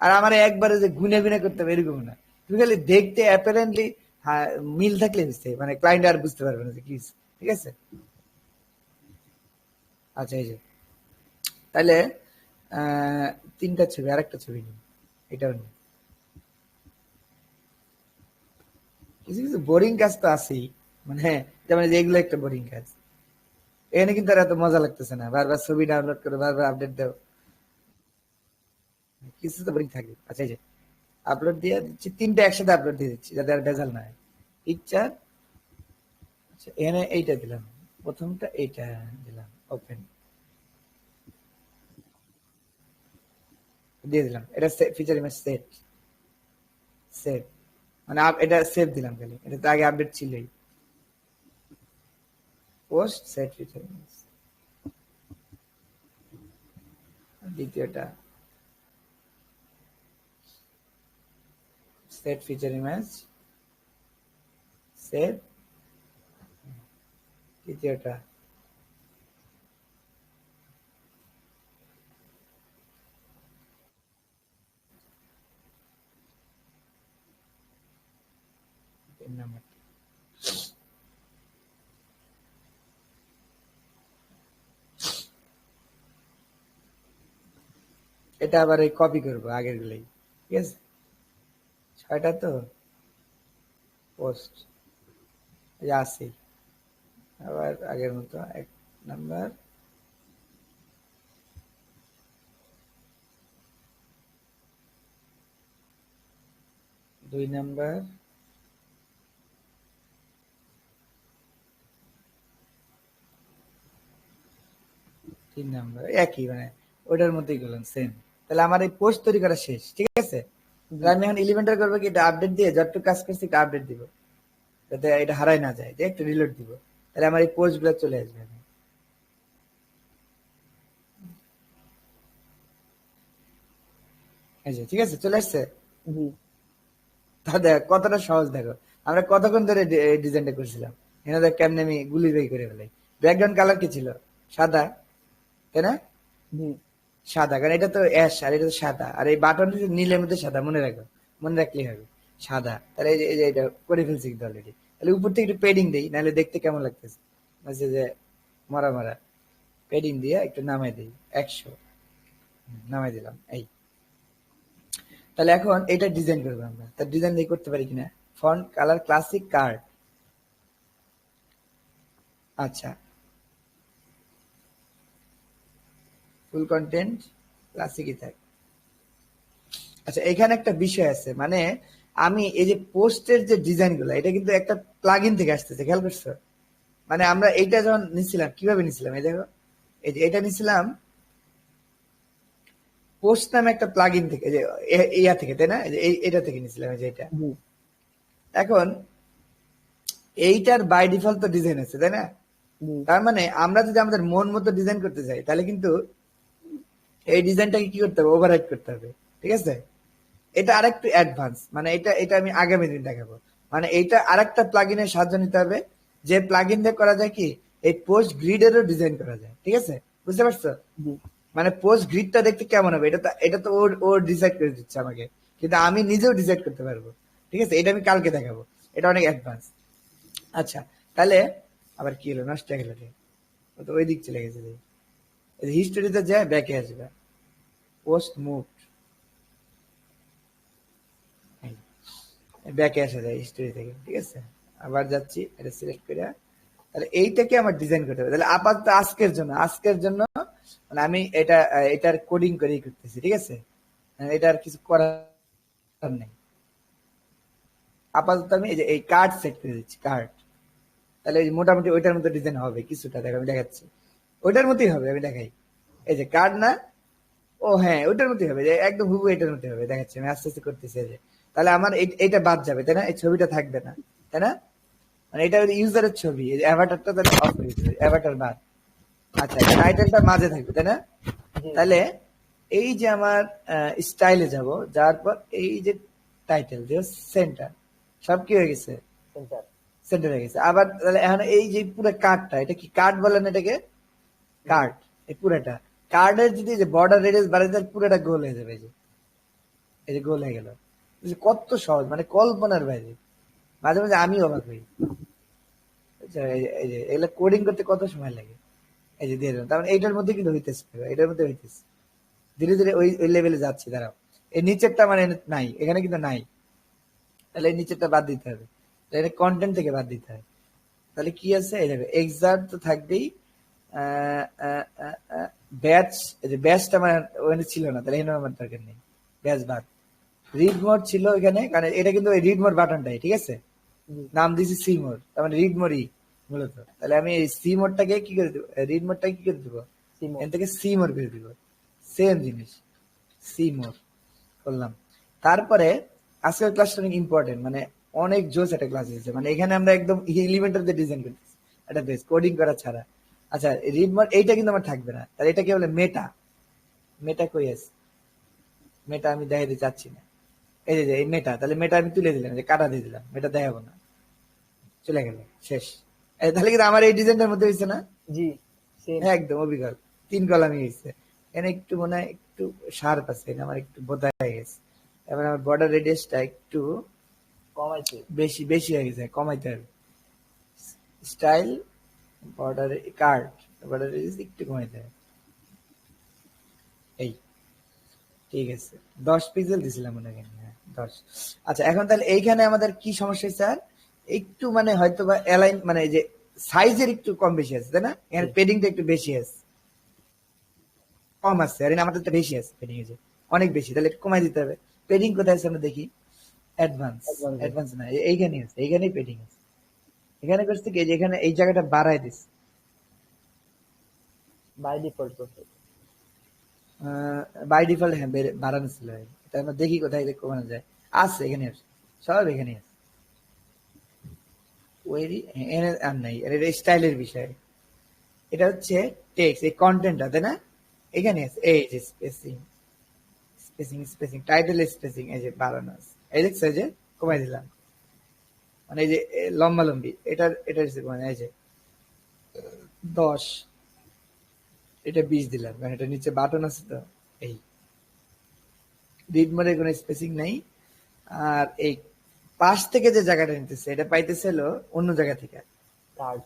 আর আমার একবারে যে গুনে গুনে করতে হবে এরকম না, তুমি খালি দেখতে অ্যাপারেন্টলি মিল থাকলে বুঝতে, মানে ক্লায়েন্ট আর বুঝতে পারবে না যে কি হইছে, ঠিক আছে। আচ্ছা, এই যে তাহলে 3টা ছবি, আরেকটা ছবি নিই, এটাও নিই, কিছু কিছু বোরিং কাজ তো আছেই, মানে যেমন এই যে এগুলো একটা বোরিং কাজ। এখানে কিন্তু আর এত মজা লাগতেছে না, বারবার ছবি ডাউনলোড করে বারবার আপডেট দাও, কিছু তো বোরিং থাকে। আচ্ছা এই যে আপলোড দিয়ে দিচ্ছি, তিনটা একসাথে আপলোড দিয়ে দিচ্ছি যাতে আর ভেজাল না হয়। পিকচার, আচ্ছা এখানে এইটা দিলাম, প্রথমটা এইটা দিলাম, ওপেন দিয়ে দিলাম। এটা ফিচার ইমেজ সেট, সেভ, মানে এটা সেভ দিলাম খালি, এটা তো আগে আপডেট ছিলই। পোস্ট সেট ফিচার ইমেজ, দ্বিতীয়টা সেট ফিচার ইমেজ সেভ, তৃতীয়টা তিন নাম্বার। এটা আবার এই কপি করবো আগের গুলোই, ঠিক আছে। ছয়টা তো পোস্ট আছে, আবার আগের মতো এক নাম্বার, দুই নাম্বার, তিন নাম্বার, একই মানে ওইটার মধ্যেই গেলাম সেম। তাহলে আমার এই পোস্ট তৈরি করা শেষ, ঠিক আছে। তাহলে আমি এখন এলিমেন্টার করবো কি, এটা আপডেট দিয়ে যতটুকু কাজ করছি এটা আপডেট দিব, যাতে এটা হারাই না যায়, একটু রিলোড দিব, তাহলে আমার এই পোস্ট গুলো চলে আসবে। এই যে ঠিক আছে চলে আসছে। জি তা দেখ কতটা সহজ, দেখো আমরা কতক্ষণ ধরে ডিজাইনটা করছিলাম, এখানে দেখ কেমনে আমি গুলি বাই করে ফেলাই। ব্যাকগ্রাউন্ড কালার কি ছিল, সাদা, তাই না? জি সাদা, কারণ এটা তো অ্যাশ আর এটা তো সাদা, আর এই বাটন নীলের মধ্যে সাদা, মনে রাখো, মনে রাখলেই হবে সাদা। তাহলে এই যে এটা করে ফেলছি কিন্তু অলরেডি। তাহলে উপর থেকে একটু পেডিং দিই, নাহলে দেখতে কেমন লাগতেছে, বলছে যে মরা মরা। পেডিং দিয়ে একটু নামাই দিই 100, নামাই দিলাম এই। তাহলে এখন এটা ডিজাইন করবো আমরা, তার ডিজাইন দিয়ে করতে পারি কিনা। ফন্ট কালার ক্লাসিক কার্ড, আচ্ছা ফুল কন্টেন্ট ক্লাসিকই থাক। আচ্ছা এখানে একটা বিষয় আছে, মানে আমি এই যে পোস্টের যে ডিজাইন গুলো, এটা কিন্তু একটা প্লাগইন থেকে আসতেছে, খেয়াল করছো? মানে আমরা এইটা যখন নিছিলাম কিভাবে নিছিলাম, এই দেখো এই যে এটা নিছিলাম পোস্ট নামে একটা প্লাগইন থেকে, এই যে ইয়া থেকে, তাই না? এই যে এটা থেকে নিছিলাম, এই যে এটা। জি এখন এইটার বাই ডিফল্ট তো ডিজাইন আছে, তাই না? জি তার মানে আমরা যদি আমাদের মন মতো ডিজাইন করতে চাই, তাহলে কিন্তু এই ডিজাইনটাকে কি করতে হবে, ওভাররাইট করতে হবে, ঠিক আছে। এটা আরেকটু অ্যাডভান্স, মানে এটা এটা আমি আগামী দিন দেখাবো। মানে এটা আরেকটা প্লাগইনের সাহায্য নিতে হবে, যে প্লাগইন দিয়ে করা যায় কি, এই পোস্ট গ্রিডেরও ডিজাইন করা যায়, ঠিক আছে, বুঝতে পারছো? জি মানে পোস্ট গ্রিডটা দেখতে কেমন হবে, এটা তো ওর ডিসাইড করে দিচ্ছে আমাকে, কিন্তু আমি নিজেও ডিসাইড করতে পারবো, ঠিক আছে। এটা আমি কালকে দেখাবো, এটা অনেক অ্যাডভান্স। আচ্ছা তাহলে আবার কি হলো, নষ্ট হয়ে গেল রে, ও তো ওই দিক চলে গেছে। হিস্টোরিতে যায় ব্যাকে আসবে, পোস্ট মুভ, ব্যাকে আসা যায় হিস্টোরি থেকে, ঠিক আছে। আবার যাচ্ছি, এটা সিলেক্ট করে, তাহলে এইটাকে আমার ডিজাইন করতে হবে। তাহলে আপাতত আজকের জন্য মানে আমি এটার কোডিং করেই করতেছি, ঠিক আছে। এটার কিছু করার নেই। আপাতত আমি এই যে এই কার্ড সেট করে দিচ্ছি, কার্ড। তাহলে এই যে মোটামুটি ওইটার মতো ডিজাইন হবে কিছুটা, দেখো আমি দেখাচ্ছি, ওইটার মতোই হবে, আমি দেখাই। এই যে কার্ড না, ও হ্যাঁ ওইটার মতোই হবে, যে একদম হুবহু এটার মতোই হবে, দেখাচ্ছি আমি আস্তে আস্তে করতেছি। এই যে তাহলে আমার এইটা বাদ যাবে, তাই না? এই ছবিটা থাকবে না, তাই না? মানে এটা ইউজারের ছবি, এই অ্যাভাটারটা তাহলে অফ করে দিবে, অ্যাভাটার বাদ। আচ্ছা টাইটেলটা মাঝে থাকবে, তাই না? জি তাহলে এই যে আমার স্টাইলে যাব, যাওয়ার পর এই যে টাইটেল যে সেন্টার, সব কি হয়ে গেছে, সেন্টার সেন্টার হয়ে গেছে। আবার তাহলে এখন এই যে পুরো কার্ডটা, এটা কি কার্ড বলেন এটাকে, কার্ড, এই পুরোটা কার্ডের যদি যে বর্ডার রেডিয়াস বাড়াই দেয়, পুরোটা গোল হয়ে যাবে। এই যে গোল হয়ে গেল, কত সহজ, মানে কল্পনার বাইরে। মাঝে মাঝে আমি অবাক হই, আচ্ছা, এই যে এগুলো কোডিং করতে কত সময় লাগে। এই যে দিয়ে দিলাম, তার মানে এইটার মধ্যে কিন্তু হইতেছে, এটার মধ্যে হইতেছে, ধীরে ধীরে ওই লেভেলে যাচ্ছি। দাঁড়াও, এই নিচেরটা মানে নাই, এখানে কিন্তু নাই, তাহলে এই নিচেরটা বাদ দিতে হবে। এটা কন্টেন্ট থেকে বাদ দিতে হয়। তাহলে কি আছে, এই দেখো এক্সাট তো থাকবেই, ব্যাচ, এই যে ব্যাচটা আমার ওখানে ছিল না, তাহলে এখানে আমার দরকার নেই, ব্যাচ বাদ। রিড মোড ছিল এখানে, কারণ এটা কিন্তু রিড মোড বাটনটাই, ঠিক আছে, জি নাম দিয়েছি সি মোড, তার মানে রিড মোডই মূলত। তাহলে আমি এই সি মোডটাকে কি করে দেবো, রিড মোডটাকে কি করে দেবো, সিমো এখান থেকে সি মোড করে দিব, সেম জিনিস, সি মোড করলাম। তারপরে আজকের ক্লাসটা অনেক ইম্পর্টেন্ট, মানে অনেক জোস একটা ক্লাস এসেছে, মানে এখানে আমরা একদম এলিমেন্টার দিয়ে ডিজাইন করতেছি, এটা বেশ কোডিং করা ছাড়া। আচ্ছা রিড মোড এইটা কিন্তু আমার থাকবে না, তাহলে এটা কি বলে মেটা, মেটা কই আছে, মেটা আমি দেখাইতে চাচ্ছি না, এই যে এই মেটা, তাহলে মেটা আমি তুলে দিলাম, যে কাটা দিয়ে দিলাম, মেটা দেখাবো না, চলে গেল, শেষ। এই তাহলে কিন্তু আমার এই ডিজাইনটার মধ্যে হয়েছে না, জি সেম হ্যাঁ একদম অবিকল, 3 কলামই হয়েছে। এখানে একটু মনে হয় একটু শার্প আছে, এটা আমার একটু বোঝা হয়ে গেছে। এবার আমার বর্ডার রেডিয়াসটা একটু কমাইছে বেশি বেশি হয়ে গেছে, কমাইতে হবে। Style border card, border radius একটু কমাইতে হবে, এই ঠিক আছে, 10 পিক্সেল দিছিলাম মনে হয়, হ্যাঁ 10। আচ্ছা এখন তাহলে এইখানে আমাদের কি সমস্যা স্যার, একটু মানে হয়তো বা অ্যালাইন, মানে এই যে সাইজের একটু কম বেশি আছে, তাই না, এখানে পেডিংটা একটু বেশি আছে, কম আছে, আর আমাদের তো বেশি আছে পেডিং, এ অনেক বেশি, তাহলে একটু কমাই দিতে হবে। পেডিং কোথায় আছে আমরা দেখি, অ্যাডভান্স, অ্যাডভান্স অ্যাডভান্স না, এইখানে আছে, এইখানেই পেডিং আছে। এখানে করছে কি, যে এখানে এই জায়গাটা বাড়ায় দিস, বাই ডিফল্ট করতে বাই ডিফল্ট, হ্যাঁ বাড়ানো ছিল, এটা আমরা দেখি কোথায় এটা কমানো যায়, আছে এখানে আছে, সব এখানে আছে, ওয়েরি এনে আর নাই, এটা স্টাইলের বিষয়, এটা হচ্ছে টেক্সট, এই কন্টেন্টটা, তাই না, এখানে আছে, এই যে spacing, spacing spacing title spacing, এই যে বাড়ানো আছে, এই দেখছো, এই যে কমাই দিলাম, মানে এই যে লম্বা লম্বি, এটা হচ্ছে মানে এই যে 10, এটা 20 দিলাম, কারণ এটা নিচে বাটন আছে তো, এই রিড মোডে কোনো স্পেসিং নাই। আর এই পাশ থেকে যে জায়গাটা নিতেছে, এটা পাইতেছে হলো অন্য জায়গা থেকে, কার্ড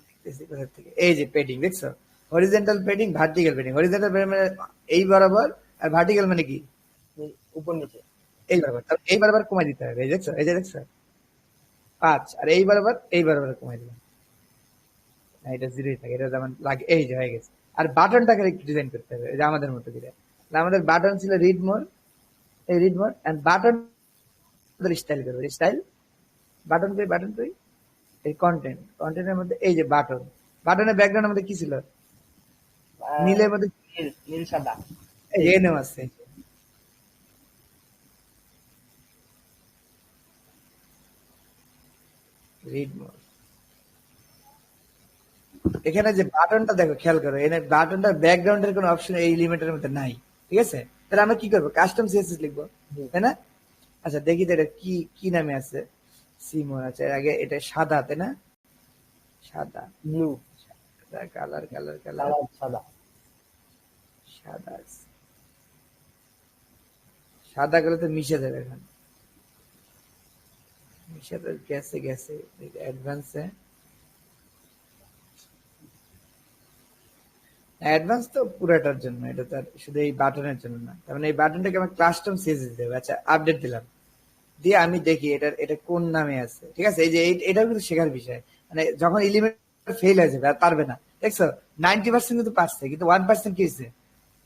দেখতেছি কোথা থেকে, এই যে পেডিং দেখছো, horizontal padding, vertical padding, horizontal padding মানে এই বরাবর, আর ভার্টিক্যাল মানে কি উপর নিচে এই বরাবর, তাহলে এই বরাবর কমাই দিতে হবে, এই দেখছো, এই যে দেখছো 5, আর এই বরাবর কমাই দিলাম, না, এটা 0 থাকে, এটা যেমন লাগে, এই যে হয়ে গেছে। আর বাটনটাকে একটু ডিজাইন করতে হবে, এই যে আমাদের মতো করে, আমাদের বাটন ছিল রিড মোর, এই read more and button style করবে, স্টাইল বাটন কই, এই কন্টেন্ট, কন্টেন্টের মধ্যে এই যে বাটন, বাটনের ব্যাকগ্রাউন্ডের মধ্যে কি ছিল, নীলের মধ্যে, নীল নীল সাদা এই যে এনএম আছে, রিড মোর, এখানে যে বাটনটা দেখো, খেয়াল করো, এখানে বাটনটার ব্যাকগ্রাউন্ডের কোনো অপশন এই এলিমেন্টের মধ্যে নাই, ঠিক আছে, তাহলে আমরা কি করবো, কাস্টম সিএসএস লিখবো, তাই না। আচ্ছা দেখি তো এটা কি কি নামে আছে, সিমোর আছে, এর আগে এটা সাদা, তাই না, সাদা, blue colour colour colour, colour সাদা সাদা আছে। সাদা গুলো তো মিশে যাবে এখন, মিশে তো গেছে গেছে, অ্যাডভান্সে, অ্যাডভান্স তো পুরোটার জন্য, এটা তো আর শুধু এই বাটনের জন্য না, তার মানে এই বাটনটাকে আমার কাস্টম সিএসএস দিতে হবে। আচ্ছা আপডেট দিলাম, দিয়ে আমি দেখি এটা কোন নামে আছে, ঠিক আছে, এই যে এটাও কিন্তু শেখার বিষয়, মানে যখন এলিমেন্ট ফেল হয়ে যাবে আর পারবে না, দেখছো 90% কিন্তু পারছে, কিন্তু 1% কি হয়েছে,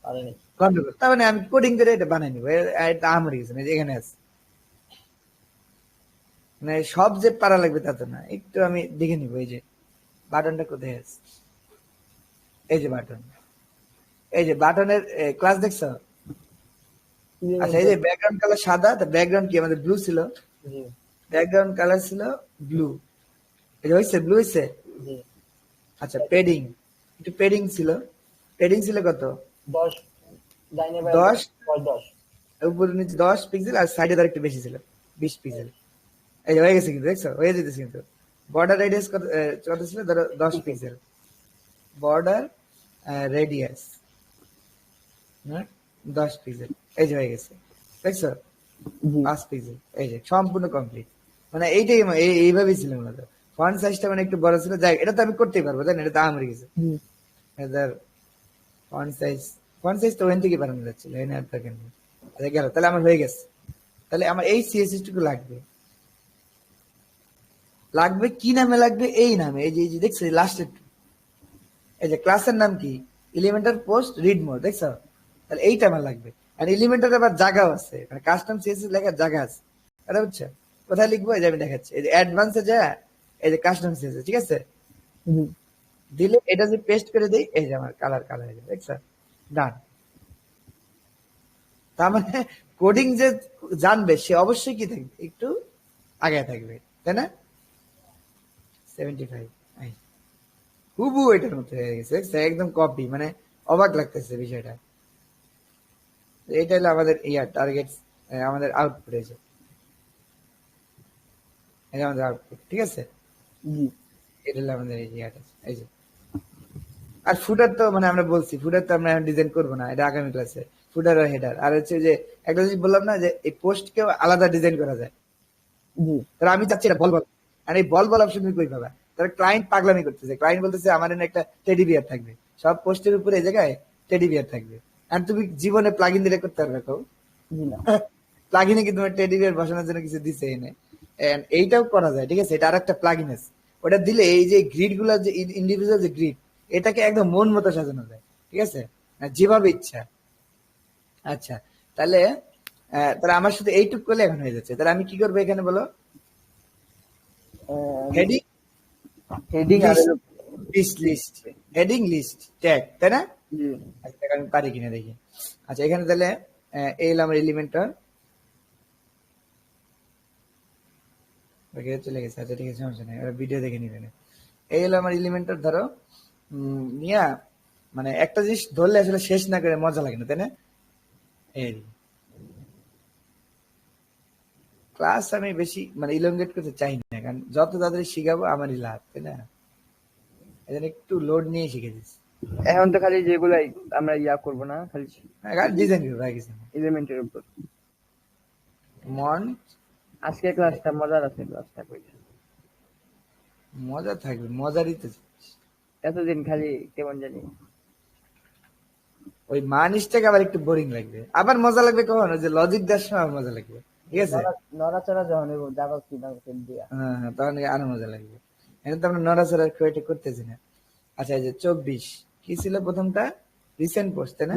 পারেনি গন্ডগোল, তার মানে আমি কোডিং করে এটা বানাই নিবো, এটা আমার কিছু না, এই যে এখানে আছে, মানে সব যে পারা লাগবে তা তো না, একটু আমি দেখে নিবো, এই যে বাটনটা কোথায় আছে, এই যে বাটন, এই যে বাটনের ক্লাস দেখছো। আচ্ছা এই যে ব্যাকগ্রাউন্ড কালার সাদা, তো ব্যাকগ্রাউন্ড কি আমাদের ব্লু ছিল, জি ব্যাকগ্রাউন্ড কালার ছিল ব্লু, এই যে হয়েছে ব্লু হয়েছে। জি আচ্ছা পেডিং, একটু পেডিং ছিল, পেডিং ছিল কত, 10 ডাইনে 10, 10 উপরে নিচে 10 পিক্সেল, আর সাইডে তার একটু বেশি ছিল 20 পিক্সেল, এই যে হয়ে গেছে কিন্তু, দেখছো হয়ে যেতেছে কিন্তু। বর্ডার রেডিয়াস কত ছিল, ধরো 10 পিক্সেল, বর্ডার রেডিয়াস 10 পিক্সেল, এই যে হয়ে গেছে, দেখছো জি 5 পিক্সেল, এই যে সম্পূর্ণ কমপ্লিট। মানে এইটাই এইভাবেই ছিল মূলত, ফন্ট সাইজটা মানে একটু বড় ছিল, যাই এটা তো আমি করতেই পারবো, তাই না, এটা তো আমার কিছু, এদের ফন্ট সাইজ তো ওখান থেকে বানানো যাচ্ছিল, এনে আর দরকার নেই। আচ্ছা গেল, তাহলে আমার হয়ে গেছে, তাহলে আমার এই সিএসএস টুকু লাগবে, লাগবে কি নামে লাগবে, এই নামে, এই যে দেখছো লাস্টের, এই যে ক্লাসের নাম কি, এলিমেন্টার পোস্ট রিড মোর, দেখছো? তাহলে এইটা আমার লাগবে। আর এলিমেন্টার আবার জায়গাও আছে, মানে কাস্টম সিএসএস লেখার জায়গা আছে, এটা বুঝছো? কোথায় লিখবো, এই যে আমি দেখাচ্ছি, এই যে অ্যাডভান্সে যা, এই যে কাস্টম সিএসএস, ঠিক আছে, জি দিলে এটা যে পেস্ট করে দিই, এই যে আমার কালার কালার হয়ে যাবে, দেখছো? ডান। তার মানে কোডিং যে জানবে সে অবশ্যই কি থাকবে, একটু আগে থাকবে, তাই না? 75 হুবু এটার মতো হয়ে গেছে, দেখছো? একদম কপি, মানে অবাক লাগতেছে বিষয়টা। তো এটা হলো আমাদের টার্গেট, আমাদের আউটপুট, এই যে এটা আমাদের আউটপুট, ঠিক আছে? জি এটা হলো আমাদের এই ইয়াটা, এই যে। আর ফুটার তো মানে আমরা বলছি, ফুটার তো আমরা ডিজাইন করবো না, এটা আগামী ক্লাসে। ফুটার আর হেডার, আর হচ্ছে যে একটা জিনিস বললাম না, যে এই পোস্টকেও আলাদা ডিজাইন করা যায়। জি তাহলে আমি চাচ্ছি এটা বল বল, আর এই বল বল অপশন তুমি কই পাবা? তাহলে ক্লায়েন্ট পাগলামি করতেছে, ক্লায়েন্ট বলতেছে আমার এখানে একটা টেডি বিয়ার থাকবে, সব পোস্টের উপরে এই জায়গায় টেডি বিয়ার থাকবে। আর তুমি জীবনে প্লাগইন দিলে করতে পারবে কেউ? জি না প্লাগইনে কি তোমার টেডি বিয়ার বসানোর জন্য কিছু দিছে এনে? And এইটাও করা যায়, ঠিক আছে? এটা আর একটা প্লাগইন আছে, ওটা দিলে এই যে গ্রিড গুলা, যে ইন্ডিভিজুয়াল যে গ্রিড, এটাকে একদম মন মতো সাজানো যায়, ঠিক আছে, যেভাবে ইচ্ছা। আচ্ছা, তাহলে তাহলে আমার সাথে এইটুক করলে এখন হয়ে যাচ্ছে। তাহলে আমি কি করবো এখানে বলো? হেডিং হেডিং আর list, list heading list tag, তাই না? জি আচ্ছা, আমি পারি কিনা দেখি। আচ্ছা, এখানে তাহলে এই হলো আমার এলিমেন্টটা, চলে গেছে। আচ্ছা, ঠিক আছে, সমস্যা নেই, ভিডিও দেখে নিবেন। এই হলো আমার এলিমেন্টর, ধরো নিয়া, মানে একটা জিনিস ধরলে আসলে শেষ না করে মজা লাগে না, তাই না? এই ক্লাস আমি বেশি মানে ইলংগেট করতে চাই না, কারণ যত তাড়াতাড়ি শিখাবো আমারই লাভ, তাই না? এই জন্য একটু লোড নিয়ে শিখে দিচ্ছি। এখন তো খালি যেগুলাই আমরা করবো না, খালি ডিজাইন করবো আর কিছু না। এলিমেন্টের উপর। মন আজকে ক্লাসটা মজার আছে, ক্লাসটা কই মজা থাকবে, মজারই তো। এতদিন খালি কেমন জানি ওই মানিসটাকে আবার একটু বোরিং লাগবে, আবার মজা লাগবে কখন, ওই যে লজিক দেওয়ার সময় আবার মজা লাগবে, ঠিক আছে? নড়াচড়া যখন জাভাস্ক্রিপ্ট দিয়া হ্যাঁ হ্যাঁ, তখন আরো মজা লাগবে। এখন তো আমরা নড়াচড়া ক্রিয়েট করতেছি না। আচ্ছা, এই যে 24 কি ছিল প্রথমটা? রিসেন্ট পোস্ট, তাই না?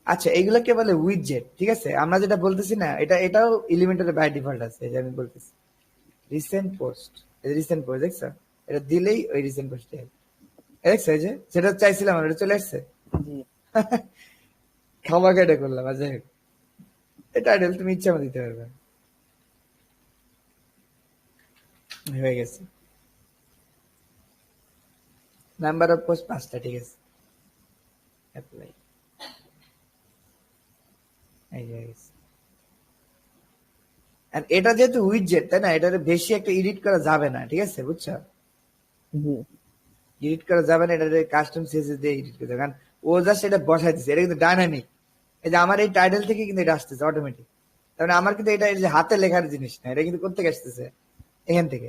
আচ্ছা, এইগুলোকে বলে উইডজেট, ঠিক আছে? আমরা যেটা বলতেছি না, এটাও এলিমেন্টারে বাই ডিফল্ট আছে, এই যে আমি বলতেছি রিসেন্ট পোস্ট, এই রিসেন্ট পোস্ট, দেখছো? এটা দিলেই ওই রিসেন্ট পোস্ট দেখছো, এই যে যেটা চাইছিলাম আমরা, এটা চলে আসছে। জি খাওয়া কেটে করলাম, আর যাই হোক, এটা টাইটেল তুমি ইচ্ছা মতো দিতে পারবে, হয়ে গেছে। নাম্বার অফ পোস্ট 5টা, ঠিক আছে, অ্যাপ্লাই, এই যে হয়ে গেছে। আর এটা যেহেতু উইডজেট, তাই না, এটা বেশি একটা এডিট করা যাবে না, ঠিক আছে, বুঝছো? জি এডিট করা যাবে না, এটা কাস্টম সিএসএস দিয়ে এডিট করতে হবে, কারণ ও জাস্ট এটা বসাই দিচ্ছে, এটা কিন্তু ডাইনামিক। এই যে আমার এই টাইটেল থেকে কিন্তু এটা আসতেছে অটোমেটিক, তার মানে আমার কিন্তু এটা এই যে হাতে লেখার জিনিস না, এটা কিন্তু কোথেকে আসতেছে, এখান থেকে,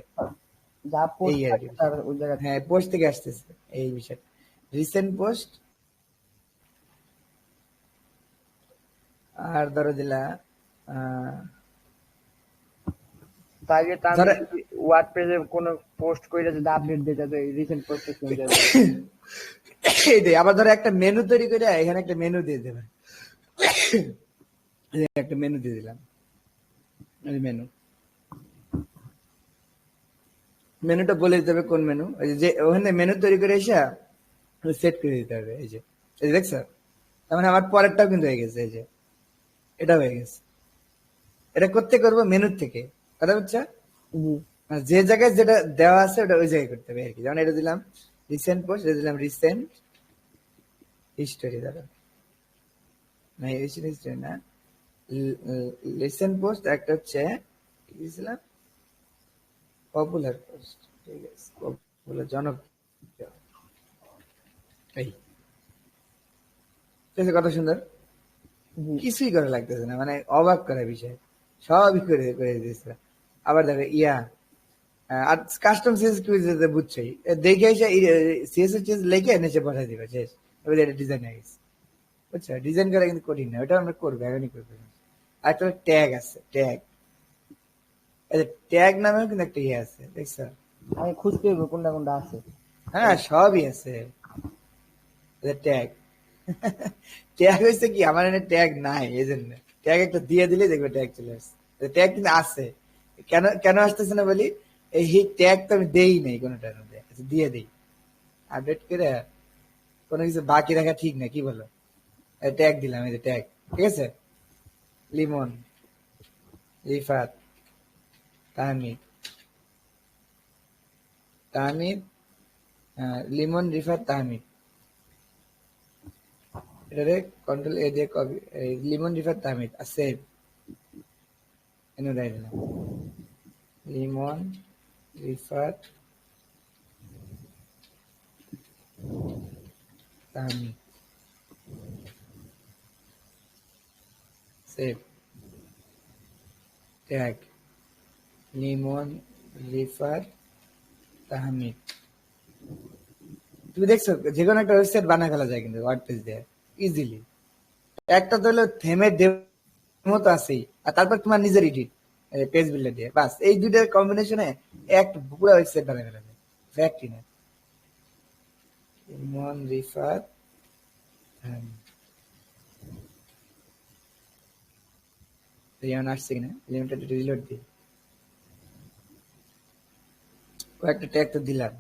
যা এই পোস্ট আর কি। তার ওই জায়গা হ্যাঁ, পোস্ট থেকে আসতেছে এই বিষয়। রিসেন্ট পোস্ট, আর ধরো দিলা তাহলে তো আমি ধরো ওয়ার্ডপ্রেসে কোনো পোস্ট কইরা যদি আপডেট দিতে তো রিসেন্ট পোস্টে চলে যাবে। এই যে আবার ধরো একটা মেনু তৈরি করে এখানে একটা মেনু দিয়ে দেবে, এই যে একটা মেনু দিয়ে দিলাম, মেনু, মেনুটা বলে দিতে হবে কোন মেনু, ওই যে ওখানে মেনু তৈরি করে এসে সেট করে দিতে হবে, এই যে দেখছো? তার মানে আমার পরেরটাও কিন্তু হয়ে গেছে, এই যে এটা হয়ে গেছে। এটা করতে করবো মেনুর থেকে, কথা বুঝছো? জি মানে যে জায়গায় যেটা দেওয়া আছে ওটা ওই জায়গায় করতে হবে আর কি। যেমন এটা দিলাম রিসেন্ট পোস্ট, এটা দিলাম রিসেন্ট হিস্টোরি, ধরো না, হিস্টোরি না, রিসেন্ট পোস্ট, একটা হচ্ছে কি দিয়েছিলাম, পপুলার পোস্ট, ঠিক আছে, পপুলার জনপ্রিয়, এই, ঠিক আছে, কত সুন্দর, জি কিছুই করা লাগতেছে না, মানে অবাক করা বিষয়, সবই করে করে দিয়েছে। আবার দেখো আর কাস্টম সিএসএস কুইজ বুঝছই, দেখে এসে সিএসএস চিজ লিখে নিচে পাঠিয়ে দিবে, শেষ, এবার এটা ডিজাইন হয়ে গেছে, বুঝছো? ডিজাইন করা কিন্তু কঠিন না, ওটা আমরা করবো, এখনই করবো। আর একটা ট্যাগ আছে, ট্যাগ, এই ট্যাগ নামেও কিন্তু একটা ইয়ে আছে, দেখছো? আমি খুঁজতে হইব কোনটা কোনটা আছে। হ্যাঁ, সবই আছে ট্যাগ। ট্যাগ হয়েছে কি, আমার এখানে ট্যাগ নাই, এই জন্য ট্যাগ একটা দিয়ে দিলে দেখবে ট্যাগ চলে আসছে। ট্যাগ কিন্তু আছে, কেন কেন আসতেছে না বলি, এই ট্যাগ তো আমি দেই নাই কোনোটার মধ্যে, আচ্ছা দিয়ে দিই আপডেট করে। কোনো কিছু বাকি রাখা ঠিক না, কি বলো? ট্যাগ দিলাম, এই যে ট্যাগ, ঠিক আছে। লিমন, রিফাত, তাহমিদ, তাহমিদ, লিমন, রিফাত, তাহমিদ। এটারে কন্ট্রোল এ দিয়ে কপি, লিমন, রিফাত, তাহমিদ আর সেভ এনে উঠাই দিলাম। Limon, Rifat, Tahmid, save, tag, Limon, Rifat, Tahmid. তুমি দেখছো যে কোনো একটা ওয়েবসাইট বানা ফেলা যায় কিন্তু ওয়ার্ডপ্রেস দিয়ে ইজিলি। একটা তো হলো থেমের ডেমো তো আছেই, আর তারপর তোমার নিজের এডিট পেজ বিল্ডার দিয়ে, বাস এই দুইটার কম্বিনেশনে একটা পুরো ওয়েবসাইট বানা ফেলা যায়। ফ্যাক্টরি না। লিমন, রিফাত, তাহমিদ। যেমন আসছে কিনা লিমিটেড রিলোড দিই, কয়েকটা ট্যাগ তো দিলাম।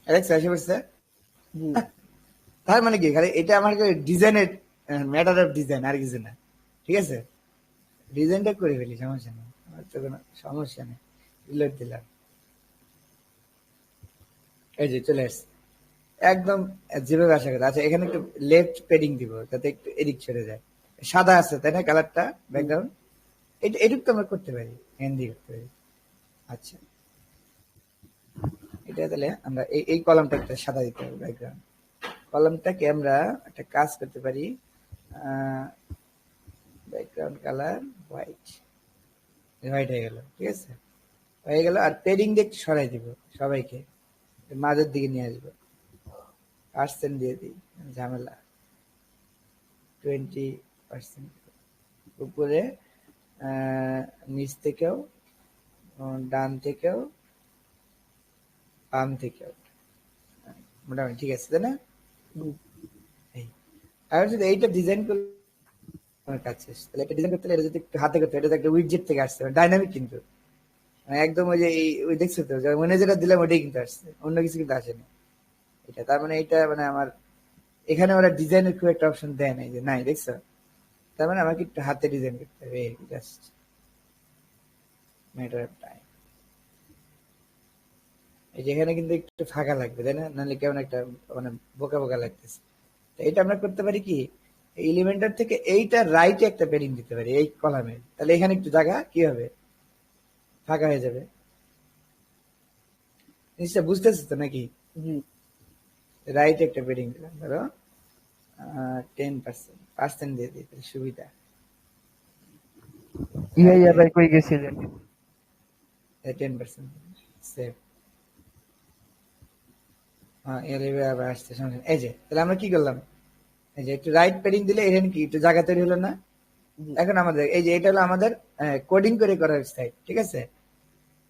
অ্যালেক্সা এসে পড়ছে। জি তার মানে কি, খালি এটা আমার ডিজাইনের ম্যাটার অফ ডিজাইন, আর কিছু না, ঠিক আছে। ডিজাইনটা করে ফেলি, সমস্যা নেই, আমার তো কোনো সমস্যা নেই। রিলোড দিলাম, এই যে চলে আসছে একদম যেভাবে আশা করি। আচ্ছা, এখানে একটু লেফট পেডিং দিব যাতে একটু এদিক ছেড়ে যায়। সাদা আছে তাই না কালারটা, ব্যাকগ্রাউন্ড। এটুকু তো আমরা করতে পারি, হ্যান্ড দিয়ে করতে পারি। আচ্ছা, এটা তাহলে আমরা এই কলামটা একটা সাদা দিতে হবে ব্যাকগ্রাউন্ড। কলামটাকে আমরা একটা কাজ করতে পারি, ব্যাকগ্রাউন্ড কালার হোয়াইট, হোয়াইট হয়ে গেল, ঠিক আছে, হয়ে গেল। আর পেডিং দিয়ে একটু সরাই দিব সবাইকে, মাঝের দিকে নিয়ে আসবো। পার্সেন্ট দিয়ে দিই, ঝামেলা 20%। উপরে নিচ থেকেও, ডান থেকেও, বাম থেকেও, মোটামুটি ঠিক আছে তাই না? এই আর যদি এইটা ডিজাইন করলে আমার কাজ শেষ। তাহলে এটা ডিজাইন করতে হলে এটা যদি একটু হাতে করতে, এটা তো একটা উইডজেট থেকে আসছে, ডাইনামিক কিন্তু, মানে একদম ওই যে ওই দেখছো তো মনে যেটা দিলাম ওইটাই কিন্তু আসছে, অন্য কিছু কিন্তু আসেনি। এটা তার মানে এটা মানে আমার এখানে ওরা ডিজাইনের খুব একটা অপশন দেয় নাই, যে নাই দেখছো, তার মানে আমাকে একটু হাতে ডিজাইন করতে হবে, জাস্ট ম্যাটার অফ টাইম। এই যেখানে কিন্তু একটু ফাঁকা লাগবে তাই না, নাহলে কেমন একটা মানে বোকা বোকা লাগতেছে। তো এটা আমরা করতে পারি কি, এলিমেন্টার থেকে এইটা রাইটে একটা পেডিং দিতে পারি এই কলামে, তাহলে এখানে একটু জায়গা কি হবে, ফাঁকা হয়ে যাবে। জিনিসটা বুঝতেছিস তো নাকি? জি রাইটে একটা পেডিং দিলাম, ধরো 10% দিয়ে দিই, তাহলে সুবিধা। ইয়া ভাই কই গেছিলেন? 10% সেভ। হ্যাঁ, এর এবার আবার আসছে, সমস্যা নেই। এই যে তাহলে আমরা কি করলাম, এই যে একটু রাইট পেডিং দিলে এখানে কি একটু জায়গা তৈরি হলো না? জি এখন আমাদের এই যে এটা হলো আমাদের কোডিং করে করা ওয়েবসাইট, ঠিক আছে।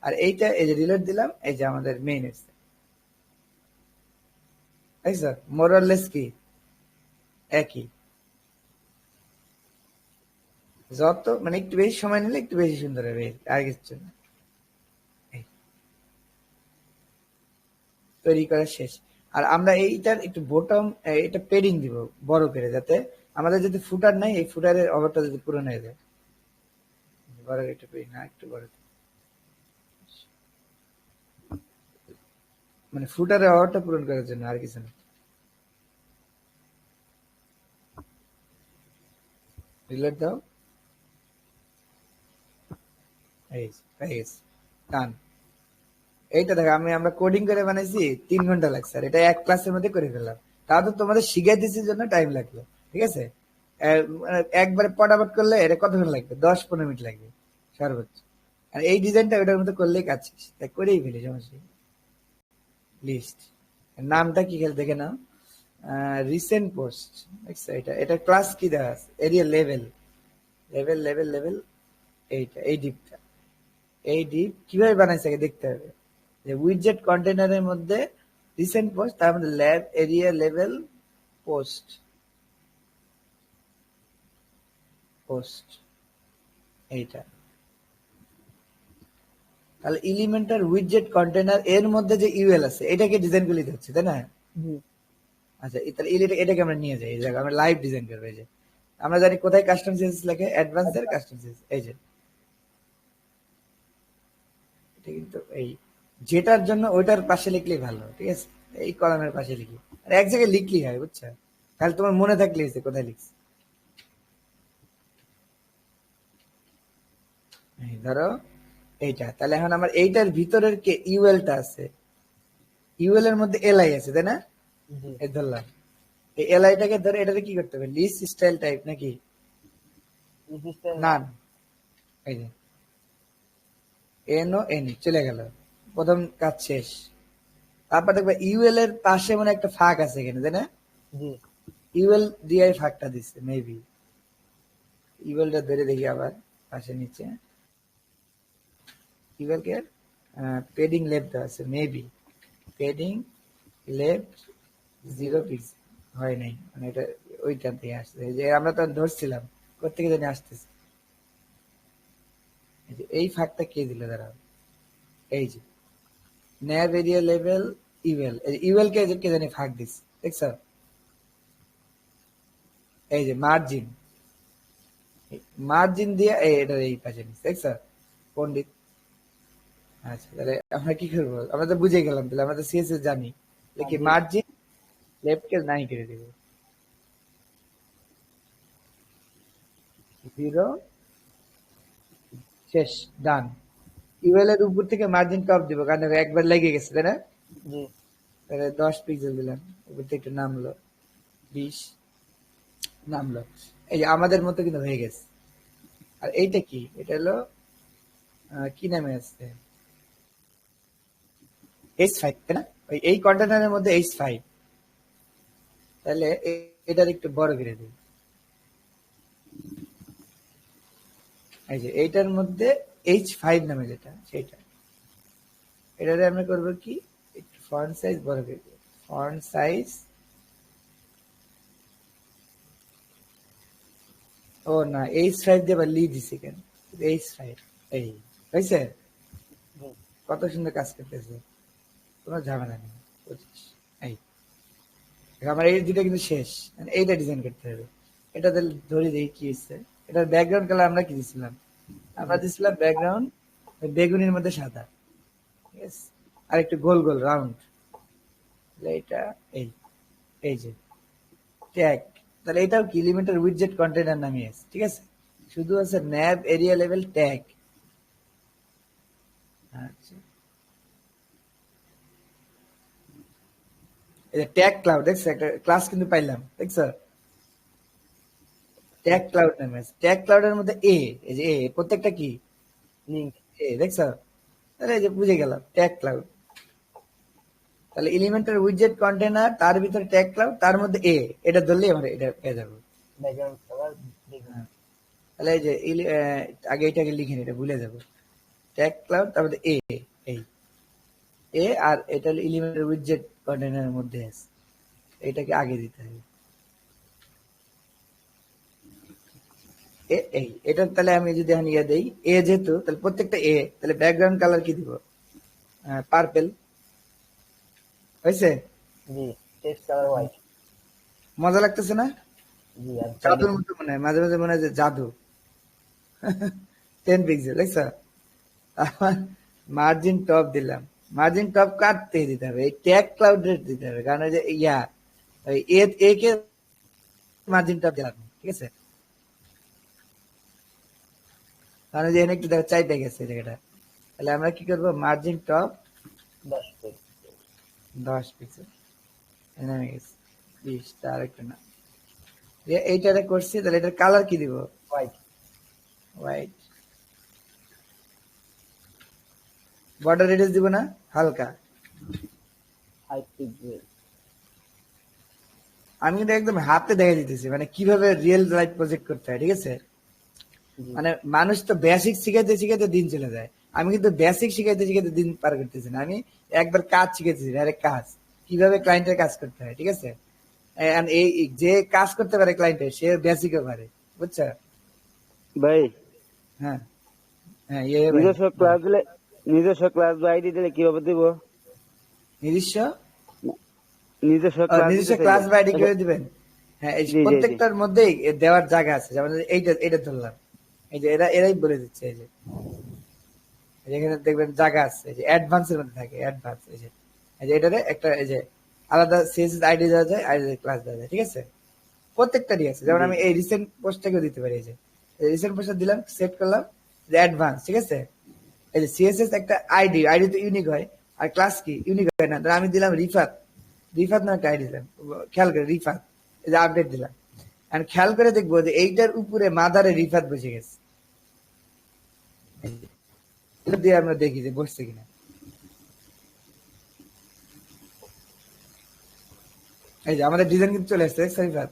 আর এইটা এই যে রিলোড দিলাম, এই যে আমাদের মেইন ওয়েবসাইট, তাই স্যার মোরলেস কি একই। যত মানে একটু বেশি সময় নিলে একটু বেশি সুন্দর হবে, আর কিছু না। এই, তৈরি করা শেষ। আর আমরা এইটার একটু বোটম এটা পেডিং দিব বড় করে, যাতে আমাদের যদি ফুটার নাই, এই ফুটারের অভাবটা যদি পূরণ হয়ে যায়। বড় একটু পেডিং না, একটু বড়, মানে ফুটারের অভাবটা পূরণ করার জন্য, আর কিছু না। রিলোড দাও, এই হয়ে গেছে, ডান। এইটা দেখো আমরা কোডিং করে বানাইছি 3 ঘন্টা লাগছে, আর এটা এক ক্লাসের মধ্যে করে ফেললাম। তাও তো তোমাদের শিখাই দিচ্ছি জন্য টাইম লাগলো, ঠিক আছে। মানে একবারে পটাপট করলে এটা কতক্ষণ লাগবে, 10-15 মিনিট লাগবে সর্বোচ্চ। আর এই ডিজাইনটা ওটার মধ্যে করলেই কাজ শেষ, তাই করেই ফেলি, সমস্যা নেই। লিস্ট নামটা কি খেলে দেখে নাও, রিসেন্ট পোস্ট, দেখছো এটা এটা ক্লাস কি দেওয়া আছে, area level, level level level, এইটা এই ডিপটা, এই ডিপ কিভাবে বানাইছে আগে দেখতে হবে। যে উইডজেট কন্টেনারের মধ্যে রিসেন্ট পোস্ট, তার মধ্যে lab area level post, post এইটা। তাহলে এলিমেন্টার উইডজেট কন্টেনার এর মধ্যে যে ইউএল আছে এটাকে ডিজাইন করে দিতে হচ্ছে, তাই না? জি আচ্ছা, তাহলে এটাকে আমরা নিয়ে যাই, এই জায়গায় আমরা লাইভ ডিজাইন করবো। এই যে আমরা জানি কোথায় কাস্টম সিএসএস লেখে, অ্যাডভান্স এর কাস্টম সিএসএস, এই যে এটা কিন্তু এই যেটার জন্য ওইটার পাশে লিখলেই ভালো, ঠিক আছে? এই কলামের পাশে লিখি, আর এক জায়গায় লিখলেই হয়, বুঝছো? তাহলে তোমার মনে থাকলে কোথায় লিখছি। এই ধরো এইটা, তাহলে এখন আমার এইটার ভিতরের কে ইউএলটা আছে, ইউএল এর মধ্যে এলআই আছে, তাই না? জি এই ধরলাম, এই এলআইটাকে ধরে এটাকে কি করতে হবে, লিস্ট স্টাইল টাইপ নাকি সিস্টেম নান, এই যে এন ও এন চলে গেল, প্রথম কাজ শেষ। তারপর দেখবে ইউএল এর পাশে মানে একটা ফাঁক আছে এখানে, তাই না? জি ইউএল দিয়ে ফাঁকটা দিচ্ছে মেবি, ইউএলটা ধরে দেখি আবার পাশে নিচে, ইউএল কে পেডিং লেফট আছে মেবি, পেডিং লেফট 0 পিক্সেল হয় নাই, মানে এটা ওইটা দিয়ে আসছে, এই যে আমরা তো ধরছিলাম কোথেকে জানি আসতেছে। এই যে এই ফাঁকটা কে দিল দাঁড়াও, এই যে ন্যাব এরিয়া লেভেল ইউএল, ইউএল কে জানি ফাঁক দিচ্ছে, দেখছো? এই যে মার্জিন, মার্জিন দিয়ে এটা এই পাশে নিচ্ছে, দেখছো পন্ডিত? আচ্ছা, তাহলে আমরা কি করবো, আমরা তো বুঝে গেলাম, তাহলে আমরা তো সিএসএস জানি, দেখি মার্জিন লেফট কে নাই করে দিব, 0 শেষ, ডান। ইউএল এর উপর থেকে মার্জিন টপ দিব, কারণ একবার লেগে গেছে, তাই না? জি তাহলে 10 পিক্সেল দিলাম, উপর থেকে একটু নামলো, 20 নামলো, এই যে আমাদের মতো কিন্তু হয়ে গেছে। আর এইটা কি, এটা হলো কি নামে আছে, H5, তাই না? এই কন্টেনারের মধ্যে H5, তাহলে এটার একটু বড় করে দিই, এই যে এইটার মধ্যে H5 নামে যেটা সেটা, এটারে আমরা করবো কি, একটু ফন্ট সাইজ বড় করে দিই, ফন্ট সাইজ, ও না H5 দিয়ে আবার লি দিছি কেন, H5 এই হয়েছে, জি কত সুন্দর কাজ করতেছে, কোনো ঝামেলা নেই, 25 এই। আমার এই দুটো কিন্তু শেষ, মানে এইটা ডিজাইন করতে হবে। এটা ধরে দেখি কি হচ্ছে, এটার ব্যাকগ্রাউন্ড কালার আমরা কি দিছিলাম, আমরা দিছিলাম ব্যাকগ্রাউন্ড বেগুনির মধ্যে সাদা, ঠিক আছে? আর একটু গোল গোল রাউন্ড, এটা এই, এই যে ট্যাগ, তাহলে এটাও কি এলিমেন্টার উইডজেট কন্টেনার নামে আছে, ঠিক আছে? শুধু আছে ন্যাব এরিয়া লেভেল ট্যাগ। আচ্ছা, এই যে ট্যাগ ক্লাউড, দেখছো একটা ক্লাস কিন্তু পাইলাম, দেখছো? ট্যাগ ক্লাউড নামে আছে, ট্যাগ ক্লাউডের মধ্যে এই যে প্রত্যেকটা কি লিংক দেখছো? তাহলে এই যে বুঝে গেলাম ট্যাগ ক্লাউড, তাহলে এলিমেন্টার উইডজেট কন্টেনার, তার ভিতরে ট্যাগ ক্লাউড, তার মধ্যে এটা ধরলেই আমরা এটা পেয়ে যাবো। ব্যাকগ্রাউন্ড কালার দেখুন হ্যাঁ, তাহলে এই যে আগে এটাকে লিখে নি, এটা ভুলে যাবো, ট্যাগ ক্লাউড তার মধ্যে এই আর এটা এলিমেন্টার উইডজেট কন্টেনারের মধ্যে আছে, এটাকে আগে দিতে হবে, এই এটা। তাহলে আমি যদি এখন ইয়ে দেই যেহেতু, তাহলে প্রত্যেকটা তাহলে ব্যাকগ্রাউন্ড কালার কি দিব, পার্পেল, হয়েছে? জি টেক্সট কালার হোয়াইট মজা লাগতেছে না? জি আর জাদুর মতো মনে হয়, মাঝে মাঝে মনে হয় যে জাদু। 10 পিক্সেল, দেখছো? আমার মার্জিন টপ দিলাম, মার্জিন টপ কাটতে দিতে হবে, এই ট্যাগ ক্লাউড দিতে হবে, কারণ ওই যে ওই এ কে মার্জিন টপ দিলাম, ঠিক আছে? কারণ যে এখানে একটু দেখো চাইতে গেছে এই জায়গাটা, তাহলে আমরা কি করবো, মার্জিন টপ 10 পিক্সেল 10 পিক্সেল, নেমে গেছে 20, তার একটা না, এইটারে করছি, তাহলে এটার কালার কি দিব, হোয়াইট হোয়াইট। বর্ডার রেডিয়াস দিব না হালকা, 5 পিক্সেল আমি কিন্তু একদম হাতে দেখে দিতেছি, মানে কিভাবে রিয়েল লাইফ প্রজেক্ট করতে হয়, ঠিক আছে? মানে মানুষ তো বেসিক শিখাইতে শিখাইতে দিন চলে যায়, আমি কিন্তু বেসিক শিখাইতে শিখাইতে দিন পার করতেছি না, আমি একবার কাজ শিখেছি, ডাইরেক্ট কাজ কিভাবে ক্লায়েন্টের কাজ করতে হয়, ঠিক আছে? And এই যে কাজ করতে পারে ক্লায়েন্টের, সে বেসিকও পারে, বুঝছো? ভাই হ্যাঁ হ্যাঁ, ইয়ে ভাই, নিজস্ব ক্লাস দিলে, নিজস্ব ক্লাস বা আইডি দিলে কিভাবে দিব? নিজস্ব নিজস্ব ক্লাস দিতে নিজস্ব চাইলে ক্লাস বা আইডি করে দিবেন। হ্যাঁ, এই জি জি জি প্রত্যেকটার মধ্যেই দেওয়ার জায়গা আছে, যেমন এইটা ধরলাম, এই যে এরাই বলে দিচ্ছে, এই যে এখানে দেখবেন জায়গা আছে, এই যে অ্যাডভান্সের মধ্যে থাকে, অ্যাডভান্স, এই যে এটারে একটা, এই যে আলাদা সিএসএস আইডি দেওয়া যায়, আইডি ক্লাস দেওয়া যায়, ঠিক আছে? প্রত্যেকটারই আছে, যেমন জি আমি এই রিসেন্ট পোস্টটাকেও দিতে পারি, এই যে রিসেন্ট পোস্টটা দিলাম, সেট করলাম যে অ্যাডভান্স, ঠিক আছে? এই যে সিএসএস একটা আইডি, আইডি তো ইউনিক হয়, আর ক্লাস কি ইউনিক হয় না, ধর আমি দিলাম রিফাত, রিফাত না একটা আইডি দিলাম, খেয়াল করে রিফাত, এই যে আপডেট দিলাম, আর খেয়াল করে দেখবো যে এইটার উপরে মাদারে রিফাত বসে গেছে, এটা দিয়ে আমরা দেখি যে বসছে কিনা। এই যে আমাদের ডিজাইন কিন্তু চলে আসছে, রিফাত।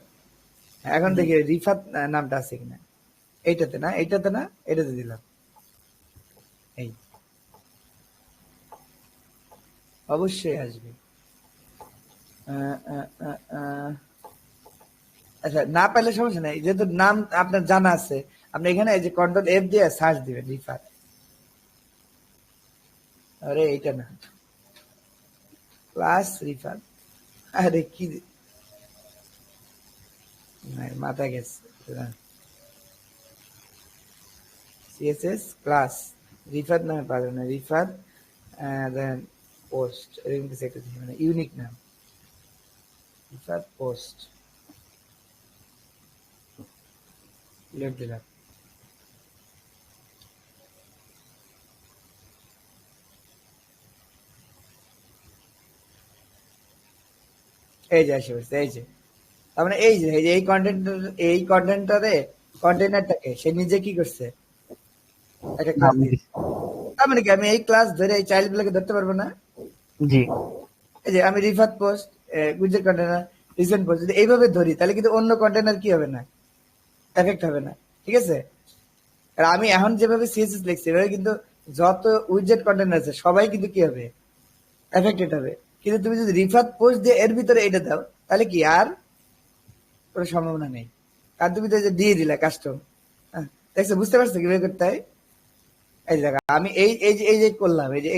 এখন দেখি রিফাত নামটা আছে কিনা, এইটাতে না, এইটাতে না, এটাতে দিলাম, এই অবশ্যই আসবে। আচ্ছা, না পাইলে সমস্যা নাই, যেহেতু নাম আপনার জানা আছে, আপনি এখানে এই যে কন্ট্রোল এফ দিয়ে সার্চ দিবেন রিফাত। আরে এইটা না, ক্লাস রিফাত, আরে কি মাথা গেছে, সিএসএস ক্লাস রিফাত নামে পাবেন না, রিফাত দেন পোস্ট, এরকম কিছু একটা মানে ইউনিক নাম, রিফাত পোস্ট, লিখ দিলাম। এই যে আসে বসছে, এই যে তার মানে এই যে এই কন্টেন্টারে কন্টেনারটাকে সে নিজে কি করছে, একটা ক্লাস দিয়েছে। তার মানে কি আমি এই ক্লাস ধরে এই চাইল্ড গুলোকে ধরতে পারবো না? জি এই যে আমি রিফাত পোস্ট, গুজের কন্টেনার, রিসেন্ট পোস্ট যদি এইভাবে ধরি, তাহলে কিন্তু অন্য কন্টেনার কি হবে না, এফেক্ট হবে না, ঠিক আছে? আর আমি এখন যেভাবে সিএসএস লিখছি, এভাবে কিন্তু যত উইজেট কন্টেনার আছে সবাই কিন্তু কি হবে, এফেক্টেড হবে। কিন্তু তুমি যদি রিফাত পোস্ট দিয়ে এর ভিতরে এটা দাও, তাহলে কি আর কোনো সম্ভাবনা নেই, কারণ তুমি তো এই যে দিয়ে দিলা কাস্টম। দেখছো, বুঝতে পারছো কিভাবে করতে হয়? এই যে দেখো, আমি এই যে করলাম, এই যে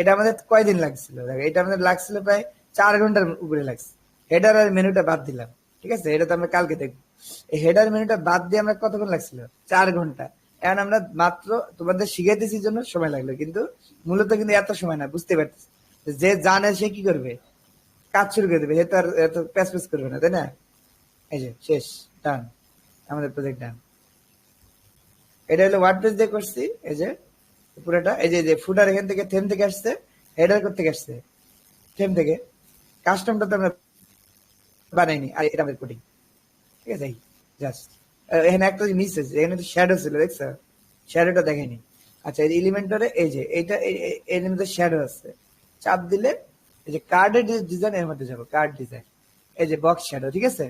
এটা আমাদের কয়দিন লাগছিল, দেখো এটা আমাদের লাগছিল প্রায় 4 ঘন্টার উপরে লাগছে। হেডার আর মেনুটা বাদ দিলাম, ঠিক আছে? এটা তো আমরা কালকে দেখবো। এই হেডার মেনুটা বাদ দিয়ে আমরা কতক্ষণ লাগছিল, 4 ঘন্টা। এখন আমরা মাত্র তোমাদের শিখাইতেছি জন্য সময় লাগলো, কিন্তু মূলত কিন্তু এত সময় না, বুঝতে পারতেছি। যে জানে সে কি করবে, কাজ শুরু করে দেবে, এত আর এত প্যাচ প্যাচ করবে না, তাই না? এই যে শেষ, ডান, আমাদের প্রজেক্ট ডান। এটা হলো ওয়ার্ডপ্রেস দিয়ে করছি, এই যে পুরোটা, এই যে ফুটার এখান থেকে থেম থেকে আসছে, হেডার থেকে আসছে থেম থেকে, কাস্টমটা তো আমরা বানাইনি, আর এটা আমাদের কোডিং, ঠিক আছে? জাস্ট এখানে একটা মিস আছে, এখানে তো শ্যাডো ছিল, দেখছো? শ্যাডোটা দেখেনি। আচ্ছা, এই এলিমেন্টারে এই যে এইটা এর মধ্যে শ্যাডো আছে, চাপ দিলে এই যে কার্ডের ডিজাইন এর মধ্যে যাবো, কার্ড ডিজাইন, এই যে বক্স শ্যাডো, ঠিক আছে?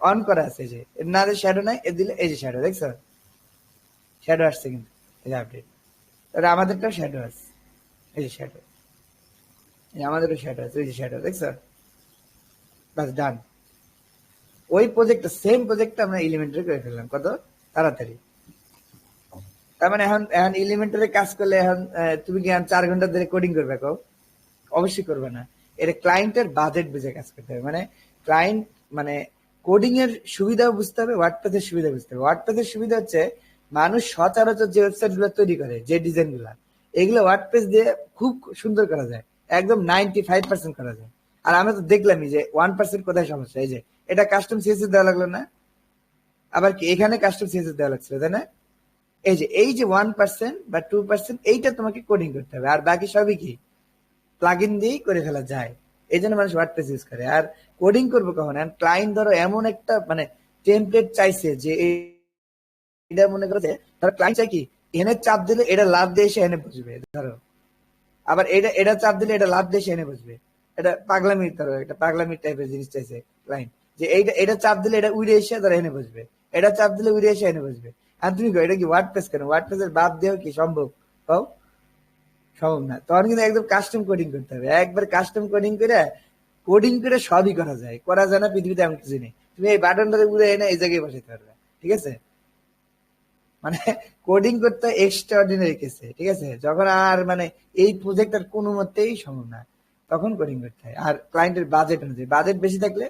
অন করা আছে, এই যে এর না শ্যাডো নাই, এ দিলে এই যে শ্যাডো, দেখছো? শ্যাডো আসছে কিন্তু, এই যে আপডেট, তাহলে আমাদেরটাও শ্যাডো আছে, এই যে শ্যাডো, আমাদেরও শ্যাডো আছে, ওই যে শ্যাডো, দেখছো? বাস ডান। ওই প্রজেক্টটা, সেম প্রজেক্টটা আমরা এলিমেন্টারি করে ফেললাম কত তাড়াতাড়ি। তার মানে এখন এখন এলিমেন্টারি কাজ করলে এখন তুমি কি 4 ঘন্টা ধরে কোডিং করবে? কও, অবশ্যই করবে না। এটা ক্লায়েন্টের বাজেট বুঝে কাজ করতে হবে, মানে ক্লায়েন্ট, মানে কোডিং এর সুবিধাও বুঝতে হবে, ওয়ার্ডপ্রেসের সুবিধা বুঝতে হবে। ওয়ার্ডপ্রেসের সুবিধা হচ্ছে মানুষ সচরাচর যে ওয়েবসাইট গুলো তৈরি করে, যে ডিজাইন গুলা, এগুলো ওয়ার্ডপ্রেস দিয়ে খুব সুন্দর করা যায়, একদম 95% করা যায়। আর আমি তো দেখলামই যে 1% কোথায় সমস্যা, এই যে এটা কাস্টম সিএসএস দেওয়া লাগলো না, আবার কি এখানে কাস্টম সিএসএস দেওয়া লাগছিল, তাই না? এই যে 1% বা 2% এইটা তোমাকে কোডিং করতে হবে, আর বাকি সবই কি প্লাগইন দিয়েই করে ফেলা যায়। এই জন্য মানুষ ওয়ার্ডপ্রেস ইউজ করে। আর কোডিং করবো কখন, ক্লায়েন্ট ধরো এমন একটা মানে টেমপ্লেট চাইছে যে এটা মনে করছে, ধরো ক্লায়েন্ট চাই কি এনে চাপ দিলে এটা লাভ দিয়ে এসে এনে বুঝবে, ধরো আবার এটা চাপ দিলে এটা লাভ দিয়ে এসে এনে বুঝবে, এটা পাগলামি, ধরো একটা পাগলামি টাইপের জিনিস চাইছে ক্লায়েন্ট, যে এটা চাপ দিলে এটা উড়ে এসে ধরো এনে বুঝবে, এটা চাপ দিলে উড়ে এসে এনে বুঝবে। আর তুমি কো এটা কি ওয়ার্ডপ্রেস কেন? ওয়ার্ডপ্রেসের বাদ দিয়েও কি সম্ভব? কও সম্ভব না। তখন কিন্তু একদম কাস্টম কোডিং করতে হবে। একবার কাস্টম কোডিং করে সবই করা যায়। করা যায় না পৃথিবীতে এমন কিছু নেই। তুমি এই বাটনটাতে ঘুরে এনে এই জায়গায় বসাতে পারবে। ঠিক আছে? মানে কোডিং করতে এক্সট্রা অর্ডিনারি কেসে, ঠিক আছে? যখন আর মানে এই প্রজেক্ট আর কোনো মতেই সম্ভব না, তখন কোডিং করতে হয়। আর ক্লায়েন্টের বাজেট অনুযায়ী, বাজেট বেশি থাকলে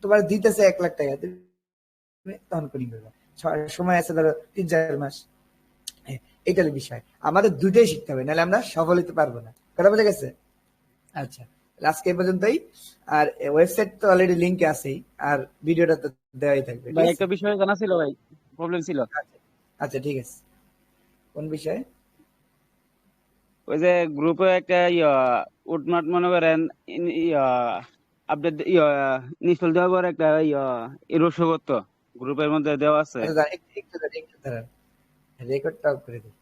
তোমার দিতেছে 1 লাখ টাকা, তুমি তখন কোডিং করবে। সময় আছে ধরো 3-4 মাস, হ্যাঁ, এটার বিষয়। আমাদের দুইটাই শিখতে হবে, নাহলে আমরা সফল হতে পারবো না। কথা বোঝা গেছে? আচ্ছা, আজকে এই পর্যন্তই। আর ওয়েবসাইট তো অলরেডি লিঙ্কে আছেই, আর ভিডিওটা তো দেওয়াই থাকবে, ঠিক ভাই আছে? একটা বিষয় জানা ছিল ভাই, প্রবলেম ছিল। আচ্ছা আচ্ছা, ঠিক আছে। কোন বিষয়ে? ওই যে গ্রুপে একটা উটমাট মনে করেন আপডেট ইনস্টল দেওয়ার পর একটা এরর শো করতো, গ্রুপের মধ্যে দেওয়া আছে। আচ্ছা দাঁড়ান, একটু দাঁড়ান, রেকর্ডটাও করে দিই।